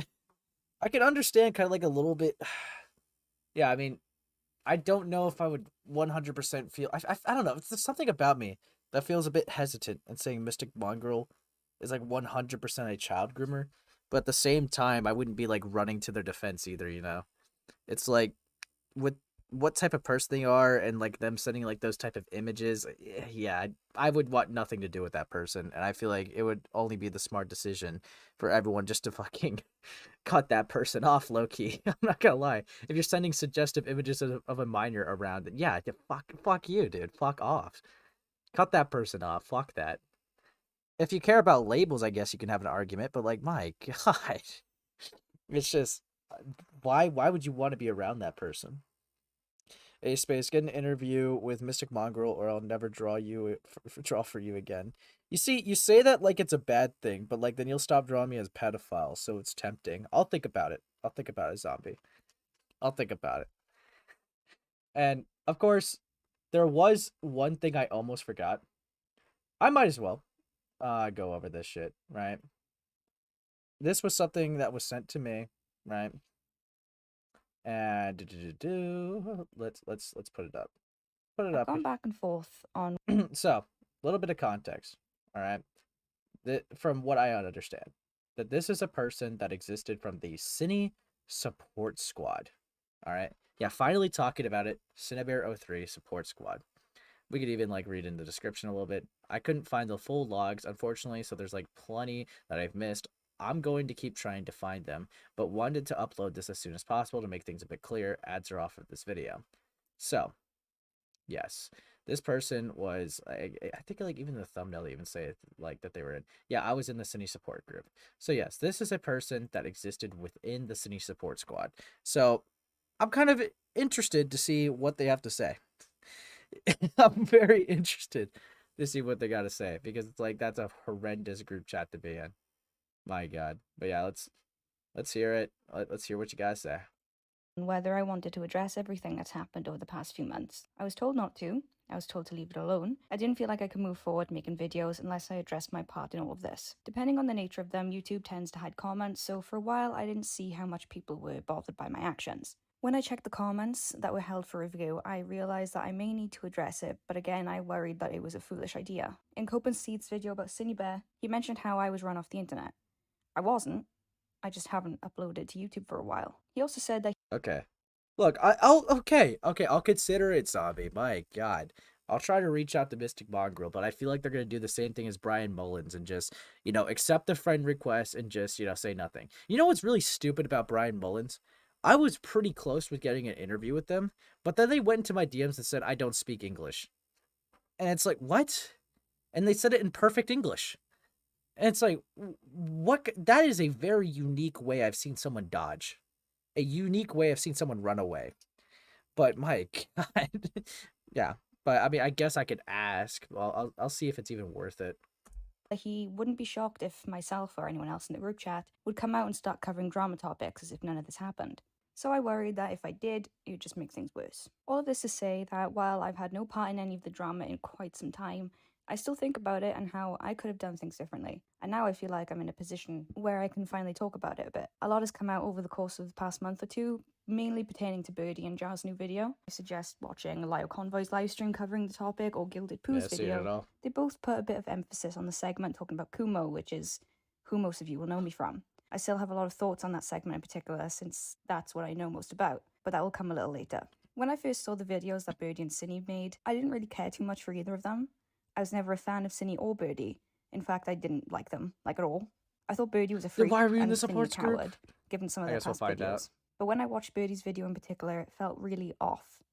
A: I can understand kind of like a little bit. Yeah, I mean, I don't know if I would 100% feel. I don't know. There's something about me that feels a bit hesitant in saying Mystic Mongrel is like 100% a child groomer. But at the same time, I wouldn't be like running to their defense either, you know? It's like with what type of person they are and like them sending like those type of images, yeah, I would want nothing to do with that person, and I feel like it would only be the smart decision for everyone just to fucking cut that person off, low key. I'm not gonna lie. If you're sending suggestive images of a minor around, then yeah, fuck you, dude. Fuck off. Cut that person off. Fuck that. If you care about labels, I guess you can have an argument, but like, my God, it's just why would you want to be around that person? A space, get an interview with Mystic Mongrel, or I'll never draw for you again. You see, you say that like it's a bad thing, but like then you'll stop drawing me as pedophile, so it's tempting. I'll think about it. I'll think about it, zombie. I'll think about it. And of course, there was one thing I almost forgot. I might as well go over this shit, right? This was something that was sent to me, right? And let's put it up. Put it
Q: I've
A: up.
Q: gone back and forth on.
A: So, a little bit of context, all right? From what I understand, that this is a person that existed from the Cine Support Squad, all right? Yeah, finally talking about it. Cinebear03 Support Squad. We could even like read in the description a little bit. I couldn't find the full logs, unfortunately, so there's like plenty that I've missed. I'm going to keep trying to find them, but wanted to upload this as soon as possible to make things a bit clear. Ads are off of this video. So, yes, this person was, I think like even the thumbnail they even say it, like that they were in. Yeah, I was in the Cine support group. So yes, this is a person that existed within the Cine support squad. So I'm kind of interested to see what they have to say. I'm very interested to see what they got to say, because it's like, that's a horrendous group chat to be in. My God. But yeah, let's hear it. Let's hear what you guys say.
Q: Whether I wanted to address everything that's happened over the past few months. I was told not to. I was told to leave it alone. I didn't feel like I could move forward making videos unless I addressed my part in all of this. Depending on the nature of them, YouTube tends to hide comments, so for a while I didn't see how much people were bothered by my actions. When I checked the comments that were held for review, I realized that I may need to address it, but again, I worried that it was a foolish idea. In Copen Seed's video about Cinebear, he mentioned how I was run off the internet. I wasn't. I just haven't uploaded to YouTube for a while. He also said that.
A: Okay. Look, I'll consider it, zombie. My God. I'll try to reach out to Mystic Mongrel, but I feel like they're going to do the same thing as Brian Mullins and just, accept the friend request and just, say nothing. You know what's really stupid about Brian Mullins? I was pretty close with getting an interview with them, but then they went into my DMs and said, I don't speak English. And it's like, what? And they said it in perfect English. And it's like, what? That is a very unique way I've seen someone dodge. A unique way I've seen someone run away. But my God. Yeah. But I mean, I guess I could ask. Well, I'll see if it's even worth it.
Q: He wouldn't be shocked if myself or anyone else in the group chat would come out and start covering drama topics as if none of this happened. So I worried that if I did, it would just make things worse. All of this to say that while I've had no part in any of the drama in quite some time, I still think about it and how I could have done things differently. And now I feel like I'm in a position where I can finally talk about it a bit. A lot has come out over the course of the past month or two, mainly pertaining to Birdie and Jar's new video. I suggest watching Lyle Convoy's livestream covering the topic or Gilded Pooh's video. They both put a bit of emphasis on the segment talking about Kumo, which is who most of you will know me from. I still have a lot of thoughts on that segment in particular, since that's what I know most about, but that will come a little later. When I first saw the videos that Birdie and Cine made, I didn't really care too much for either of them. I was never a fan of Cine or Birdie. In fact, I didn't like them, like at all. I thought Birdie was a freak and Cine a coward, given some of their past videos. But when I watched Birdie's video in particular, it felt really off.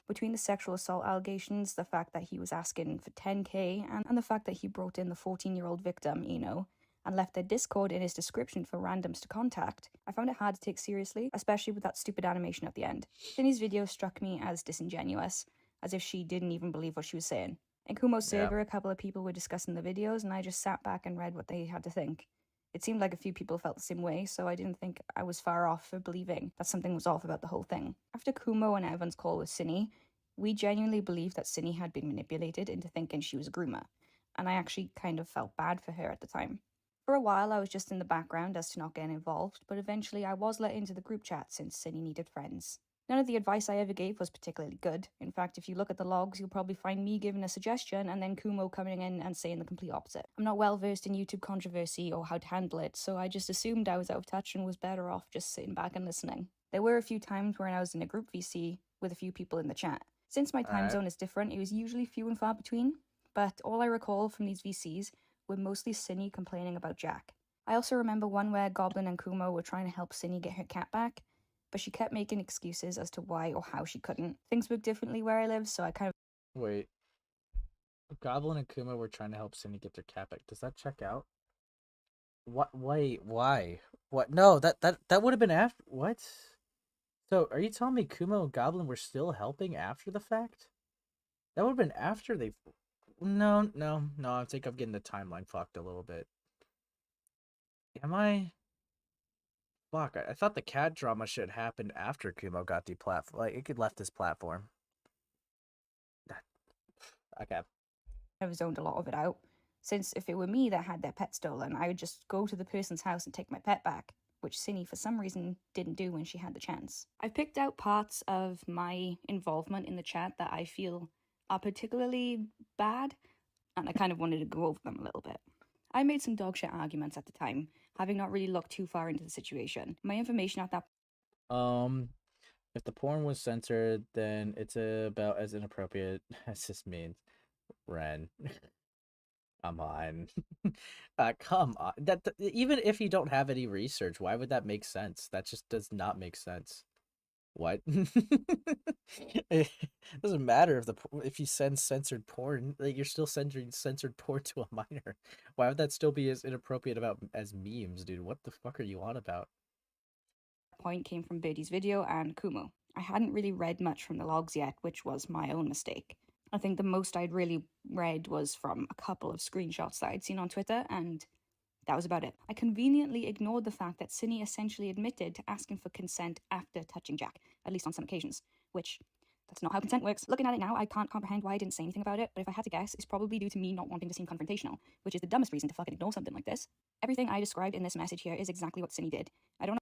Q: Between the sexual assault allegations, the fact that he was asking for 10k, and the fact that he brought in the 14-year-old victim, Eno, and left their Discord in his description for randoms to contact, I found it hard to take seriously, especially with that stupid animation at the end. Cine's video struck me as disingenuous, as if she didn't even believe what she was saying. In Kumo's server, a couple of people were discussing the videos, and I just sat back and read what they had to think. It seemed like a few people felt the same way, so I didn't think I was far off for believing that something was off about the whole thing. After Kumo and Evan's call with Cine, we genuinely believed that Cine had been manipulated into thinking she was a groomer, and I actually kind of felt bad for her at the time. For a while, I was just in the background as to not getting involved, but eventually I was let into the group chat since Cine needed friends. None of the advice I ever gave was particularly good. In fact, if you look at the logs, you'll probably find me giving a suggestion and then Kumo coming in and saying the complete opposite. I'm not well versed in YouTube controversy or how to handle it, so I just assumed I was out of touch and was better off just sitting back and listening. There were a few times when I was in a group VC with a few people in the chat. Since my time
A: Alright.
Q: zone is different, it was usually few and far between, but all I recall from these VCs were mostly Cinny complaining about Jack. I also remember one where Goblin and Kumo were trying to help Cinny get her cat back, but she kept making excuses as to why or how she couldn't. Things work differently where I live, so I kind of...
A: Wait. Goblin and Kuma were trying to help Cindy get their cat back. Does that check out? What? Wait, why? What? No, that would have been after. What? So, are you telling me Kuma and Goblin were still helping after the fact? That would have been after they... No. I think I'm getting the timeline fucked a little bit. Am I? Fuck, I thought the cat drama shit happened after Kumo got deplatformed. Like, it could left his platform. Okay.
Q: I've zoned a lot of it out, since if it were me that had their pet stolen, I would just go to the person's house and take my pet back, which Cinny for some reason didn't do when she had the chance. I've picked out parts of my involvement in the chat that I feel are particularly bad, and I kind of wanted to go over them a little bit. I made some dogshit arguments at the time, having not really looked too far into the situation. My information at that
A: If the porn was censored, then it's about as inappropriate as this means. Ren. Come on. Come on. Even if you don't have any research, why would that make sense? That just does not make sense. What? It doesn't matter if you send censored porn, like you're still sending censored porn to a minor. Why would that still be as inappropriate as memes, dude? What the fuck are you on about?
Q: point came from Birdie's video and Kumo. I hadn't really read much from the logs yet, which was my own mistake. I think the most I'd really read was from a couple of screenshots that I'd seen on Twitter, and that was about it. I conveniently ignored the fact that Cinny essentially admitted to asking for consent after touching Jack, at least on some occasions, which that's not how consent works. Looking at it now, I can't comprehend why I didn't say anything about it, but if I had to guess, it's probably due to me not wanting to seem confrontational, which is the dumbest reason to fucking ignore something like this. Everything I described in this message here is exactly what Cinny did. I don't know.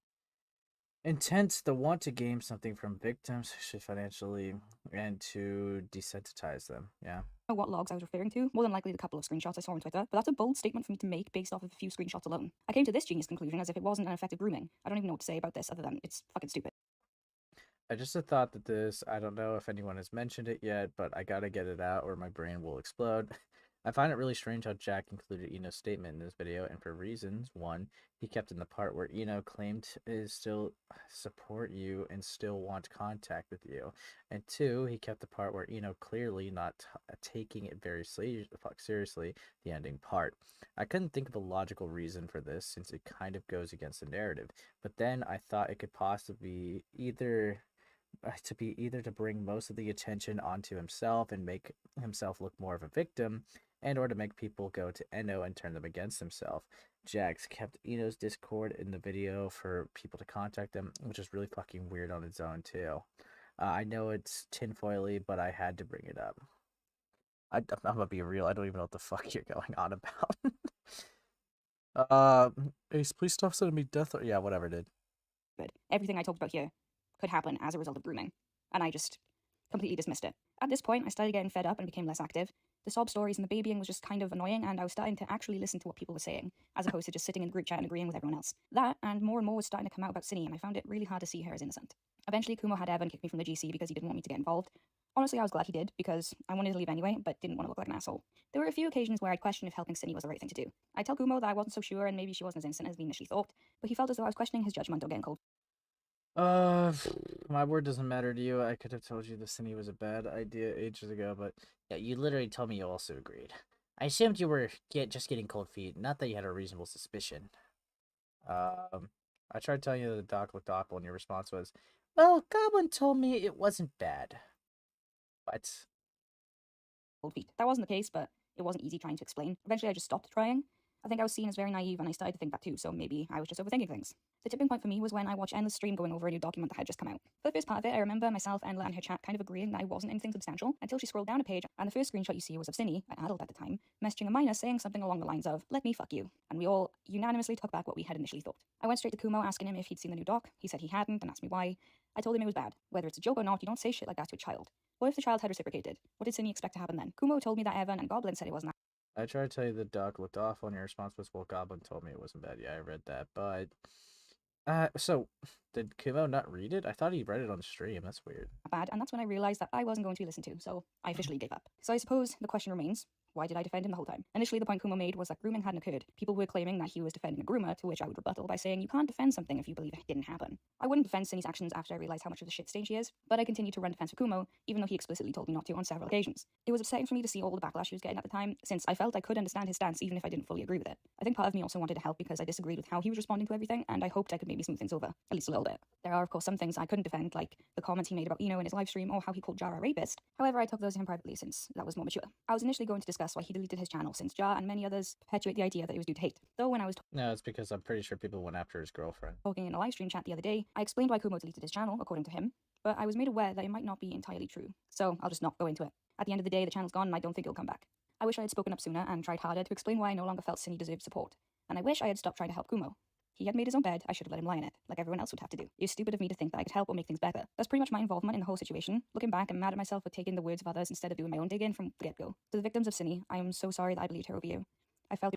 A: Intent, the want to gain something from victims financially and to desensitize them. Yeah.
Q: What logs I was referring to, more than likely the couple of screenshots I saw on Twitter, but that's a bold statement for me to make based off of a few screenshots alone. I came to this genius conclusion as if it wasn't an effective grooming. I don't even know what to say about this other than it's fucking stupid.
A: I just had thought that this, I don't know if anyone has mentioned it yet, but I gotta get it out or my brain will explode. I find it really strange how Jack included Eno's statement in this video, and for reasons. One, he kept in the part where Eno claimed to still support you and still want contact with you. And two, he kept the part where Eno clearly not taking it very seriously, the ending part. I couldn't think of a logical reason for this since it kind of goes against the narrative, but then I thought it could possibly either to bring most of the attention onto himself and make himself look more of a victim, and or to make people go to Eno and turn them against himself. Jax kept Eno's Discord in the video for people to contact them, which is really fucking weird on its own too. I know it's tinfoily, but I had to bring it up. I'm gonna be real, I don't even know what the fuck you're going on about. Ace, please stop sending me death. Yeah, whatever, dude.
Q: But everything I talked about here could happen as a result of grooming, and I just completely dismissed it. At this point, I started getting fed up and became less active. The sob stories and the babying was just kind of annoying, and I was starting to actually listen to what people were saying, as opposed to just sitting in the group chat and agreeing with everyone else. That, and more was starting to come out about Cinny, and I found it really hard to see her as innocent. Eventually, Kumo had Evan kick me from the GC because he didn't want me to get involved. Honestly, I was glad he did, because I wanted to leave anyway, but didn't want to look like an asshole. There were a few occasions where I'd question if helping Cinny was the right thing to do. I'd tell Kumo that I wasn't so sure, and maybe she wasn't as innocent as we initially thought, but he felt as though I was questioning his judgment or getting cold.
A: My word doesn't matter to you. I could have told you the Cinny was a bad idea ages ago, but yeah, you literally told me you also agreed. I assumed you were just getting cold feet, not that you had a reasonable suspicion. I tried telling you that the doc looked awful, and your response was, well, Goblin told me it wasn't bad. What?
Q: Cold feet. That wasn't the case, but it wasn't easy trying to explain. Eventually, I just stopped trying. I think I was seen as very naive, and I started to think that too, so maybe I was just overthinking things. The tipping point for me was when I watched Endless stream going over a new document that had just come out. For the first part of it, I remember myself, Endla, and her chat kind of agreeing that it wasn't anything substantial, until she scrolled down a page, and the first screenshot you see was of Cinny, an adult at the time, messaging a minor saying something along the lines of, let me fuck you, and we all unanimously took back what we had initially thought. I went straight to Kumo asking him if he'd seen the new doc. He said he hadn't, and asked me why. I told him it was bad. Whether it's a joke or not, you don't say shit like that to a child. What if the child had reciprocated? What did Cinny expect to happen then? Kumo told me that Evan and Goblin said it wasn't.
A: I tried to tell you the doc looked awful, and your response was, well, Goblin told me it wasn't bad. Yeah, I read that, but So did Kumo not read it? I thought he read it on stream. That's weird.
Q: bad, and that's when I realized that I wasn't going to be listened to, so I officially gave up. So I suppose the question remains, why did I defend him the whole time? Initially, the point Kumo made was that grooming hadn't occurred. People were claiming that he was defending a groomer, to which I would rebuttal by saying you can't defend something if you believe it didn't happen. I wouldn't defend Cindy's actions after I realized how much of the shit stain she is, but I continued to run defense for Kumo, even though he explicitly told me not to on several occasions. It was upsetting for me to see all the backlash he was getting at the time, since I felt I could understand his stance even if I didn't fully agree with it. I think part of me also wanted to help because I disagreed with how he was responding to everything, and I hoped I could maybe smooth things over, at least a little bit. There are, of course, some things I couldn't defend, like the comments he made about Eno in his live stream or how he called Jar a rapist. However, I took those to him privately since that was more mature. I was initially going to discuss why he deleted his channel, since Jar and many others perpetuate the idea that it was due to hate. Though when I was
A: No, it's because I'm pretty sure people went after his girlfriend.
Q: talking in a live stream chat the other day, I explained why Kumo deleted his channel, according to him, but I was made aware that it might not be entirely true, so I'll just not go into it. At the end of the day, the channel's gone and I don't think it'll come back. I wish I had spoken up sooner and tried harder to explain why I no longer felt Cindy deserved support, and I wish I had stopped trying to help Kumo. He had made his own bed, I should have let him lie in it, like everyone else would have to do. It was stupid of me to think that I could help or make things better. That's pretty much my involvement in the whole situation. Looking back, I'm mad at myself for taking the words of others instead of doing my own digging from the get-go. To the victims of Cindy, I am so sorry that I believed her over you. I felt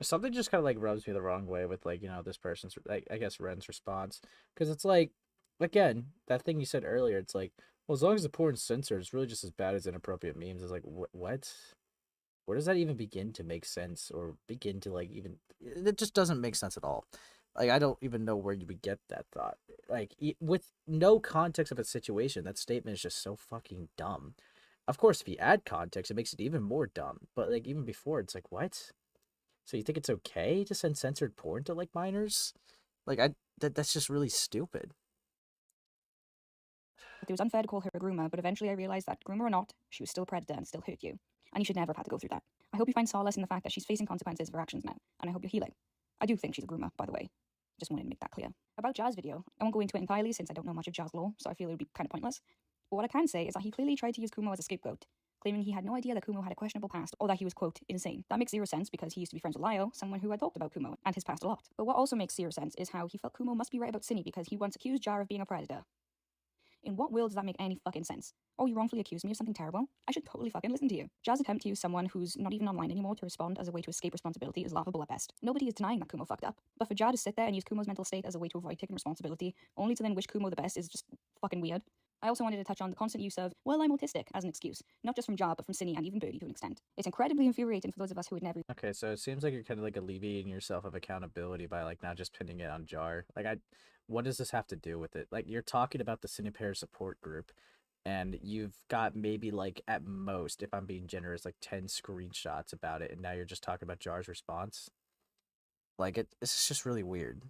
A: Something just kind of like rubs me the wrong way with like, this person's, like, I guess Ren's response, because it's like, again, that thing you said earlier, it's like, well, as long as the porn's censored, it's really just as bad as inappropriate memes. It's like, what? Where does that even begin to make sense, or begin to like even? It just doesn't make sense at all. Like, I don't even know where you would get that thought. Like, with no context of a situation, that statement is just so fucking dumb. Of course, if you add context, it makes it even more dumb. But like, even before, it's like, what? So you think it's okay to send censored porn to like minors? Like, that's just really stupid.
Q: it was unfair to call her a groomer, but eventually I realized that, groomer or not, she was still a predator and still hurt you. And you should never have had to go through that. I hope you find solace in the fact that she's facing consequences of her actions now, and I hope you're healing. I do think she's a groomer, by the way. Just wanted to make that clear. About Jar's video, I won't go into it entirely since I don't know much of Jar's lore, so I feel it would be kind of pointless. But what I can say is that he clearly tried to use Kumo as a scapegoat, claiming he had no idea that Kumo had a questionable past or that he was, quote, insane. That makes zero sense because he used to be friends with Lio, someone who had talked about Kumo and his past a lot. But what also makes zero sense is how he felt Kumo must be right about Cindy because he once accused Jar of being a predator. In what world does that make any fucking sense? Oh, you wrongfully accused me of something terrible? I should totally fucking listen to you. Jar's attempt to use someone who's not even online anymore to respond as a way to escape responsibility is laughable at best. Nobody is denying that Kumo fucked up, but for Jar to sit there and use Kumo's mental state as a way to avoid taking responsibility, only to then wish Kumo the best, is just fucking weird. I also wanted to touch on the constant use of, well, I'm autistic, as an excuse, not just from Jar, but from Cindy and even Birdie to an extent. It's incredibly infuriating for those of us who would never...
A: Okay, so it seems like you're kind of like alleviating yourself of accountability by like not just pinning it on Jar. Like, what does this have to do with it? Like, you're talking about the Cinepair support group, and you've got maybe like at most, if I'm being generous, like 10 screenshots about it, and now you're just talking about Jar's response. Like, it's just really weird.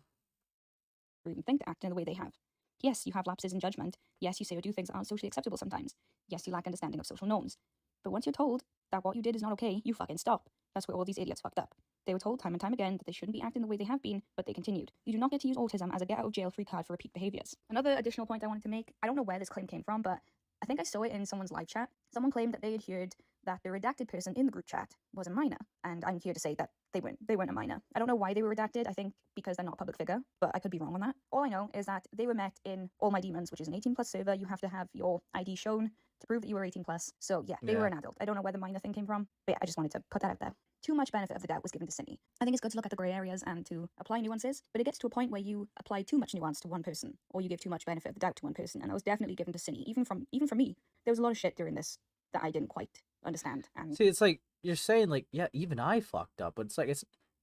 Q: Even think to act in the way they have. Yes, you have lapses in judgment. Yes, you say or do things that aren't socially acceptable sometimes. Yes, you lack understanding of social norms. But once you're told that what you did is not okay, you fucking stop. That's where all these idiots fucked up. They were told time and time again that they shouldn't be acting the way they have been, but they continued. You do not get to use autism as a get-out-of-jail-free card for repeat behaviors. Another additional point I wanted to make, I don't know where this claim came from, but I think I saw it in someone's live chat. Someone claimed that they had heard that the redacted person in the group chat was a minor, and I'm here to say that they weren't a minor. I don't know why they were redacted. I think because they're not a public figure, but I could be wrong on that. All I know is that they were met in All My Demons, which is an 18+ server. You have to have your ID shown to prove that you were 18+. So yeah, they were an adult. I don't know where the minor thing came from, but yeah, I just wanted to put that out there. Too much benefit of the doubt was given to Cindy. I think it's good to look at the grey areas and to apply nuances, but it gets to a point where you apply too much nuance to one person, or you give too much benefit of the doubt to one person, and that was definitely given to Cindy. Even from me, there was a lot of shit during this that I didn't quite understand. And
A: see, it's like you're saying, like, yeah, even I fucked up, but it's like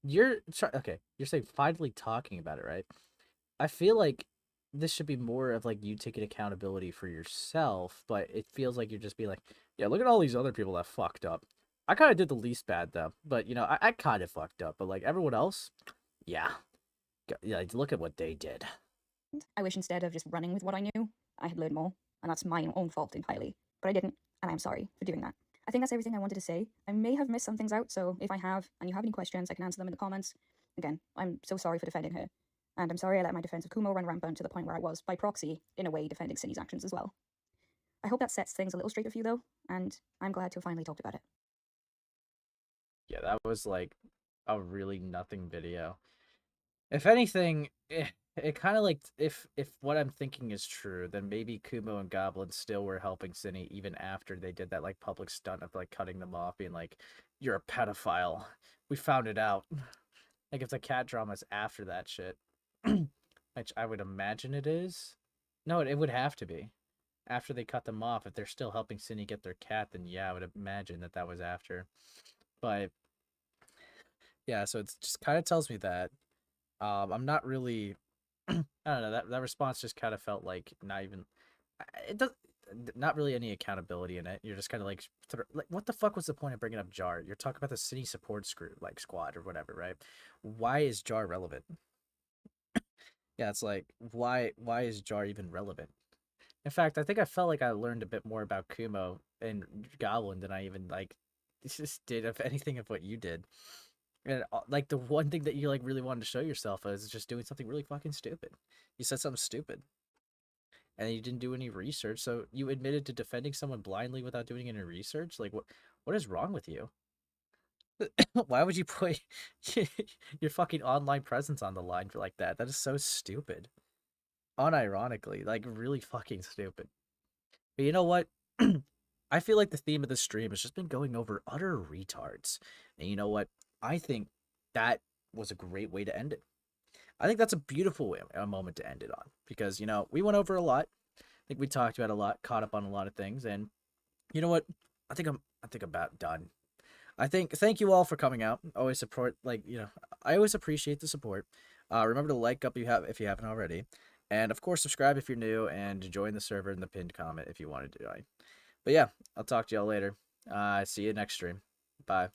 A: you're saying finally talking about it, right? I feel like this should be more of like you taking accountability for yourself, but it feels like you're just being like, yeah, look at all these other people that fucked up. I kind of did the least bad though, but I kind of fucked up, but like everyone else, yeah, look at what they did.
Q: I wish instead of just running with what I knew, I had learned more, and that's my own fault entirely. But I didn't, and I'm sorry for doing that. I think that's everything I wanted to say. I may have missed some things out, so if I have, and you have any questions, I can answer them in the comments. Again, I'm so sorry for defending her, and I'm sorry I let my defense of Kumo run rampant to the point where I was, by proxy, in a way, defending Cindy's actions as well. I hope that sets things a little straighter for you, though, and I'm glad to have finally talked about it.
A: Yeah, that was like a really nothing video. If anything, it kind of like, if what I'm thinking is true, then maybe Kumo and Goblin still were helping Cindy even after they did that like public stunt of like cutting them off, being like, "You're a pedophile. We found it out." Like if the cat drama's after that shit, which I would imagine it is. No, it would have to be. After they cut them off, if they're still helping Cindy get their cat, then yeah, I would imagine that was after. But yeah, so it just kind of tells me that I'm not really. I don't know, that response just kind of felt like not even. It does not really any accountability in it. You're just kind of like, what the fuck was the point of bringing up Jar? You're talking about the city support squad or whatever, right? Why is Jar relevant? Yeah, it's like why is Jar even relevant? In fact, I think I felt like I learned a bit more about Kumo and Goblin than I even like just did of anything of what you did. And like the one thing that you like really wanted to show yourself is just doing something really fucking stupid. You said something stupid. And you didn't do any research, so you admitted to defending someone blindly without doing any research? Like what is wrong with you? Why would you put your fucking online presence on the line for like that? That is so stupid. Unironically, like really fucking stupid. But you know what? I feel like the theme of this stream has just been going over utter retards. And you know what? I think that was a great way to end it. I think that's a beautiful moment to end it on because, you know, we went over a lot. I think we talked about a lot, caught up on a lot of things. And you know what? I think I'm about done. Thank you all for coming out. Always support, like, you know, I always appreciate the support. Remember to like up if you haven't already. And of course, subscribe if you're new and join the server in the pinned comment if you wanted to join. But yeah, I'll talk to y'all later. See you next stream. Bye.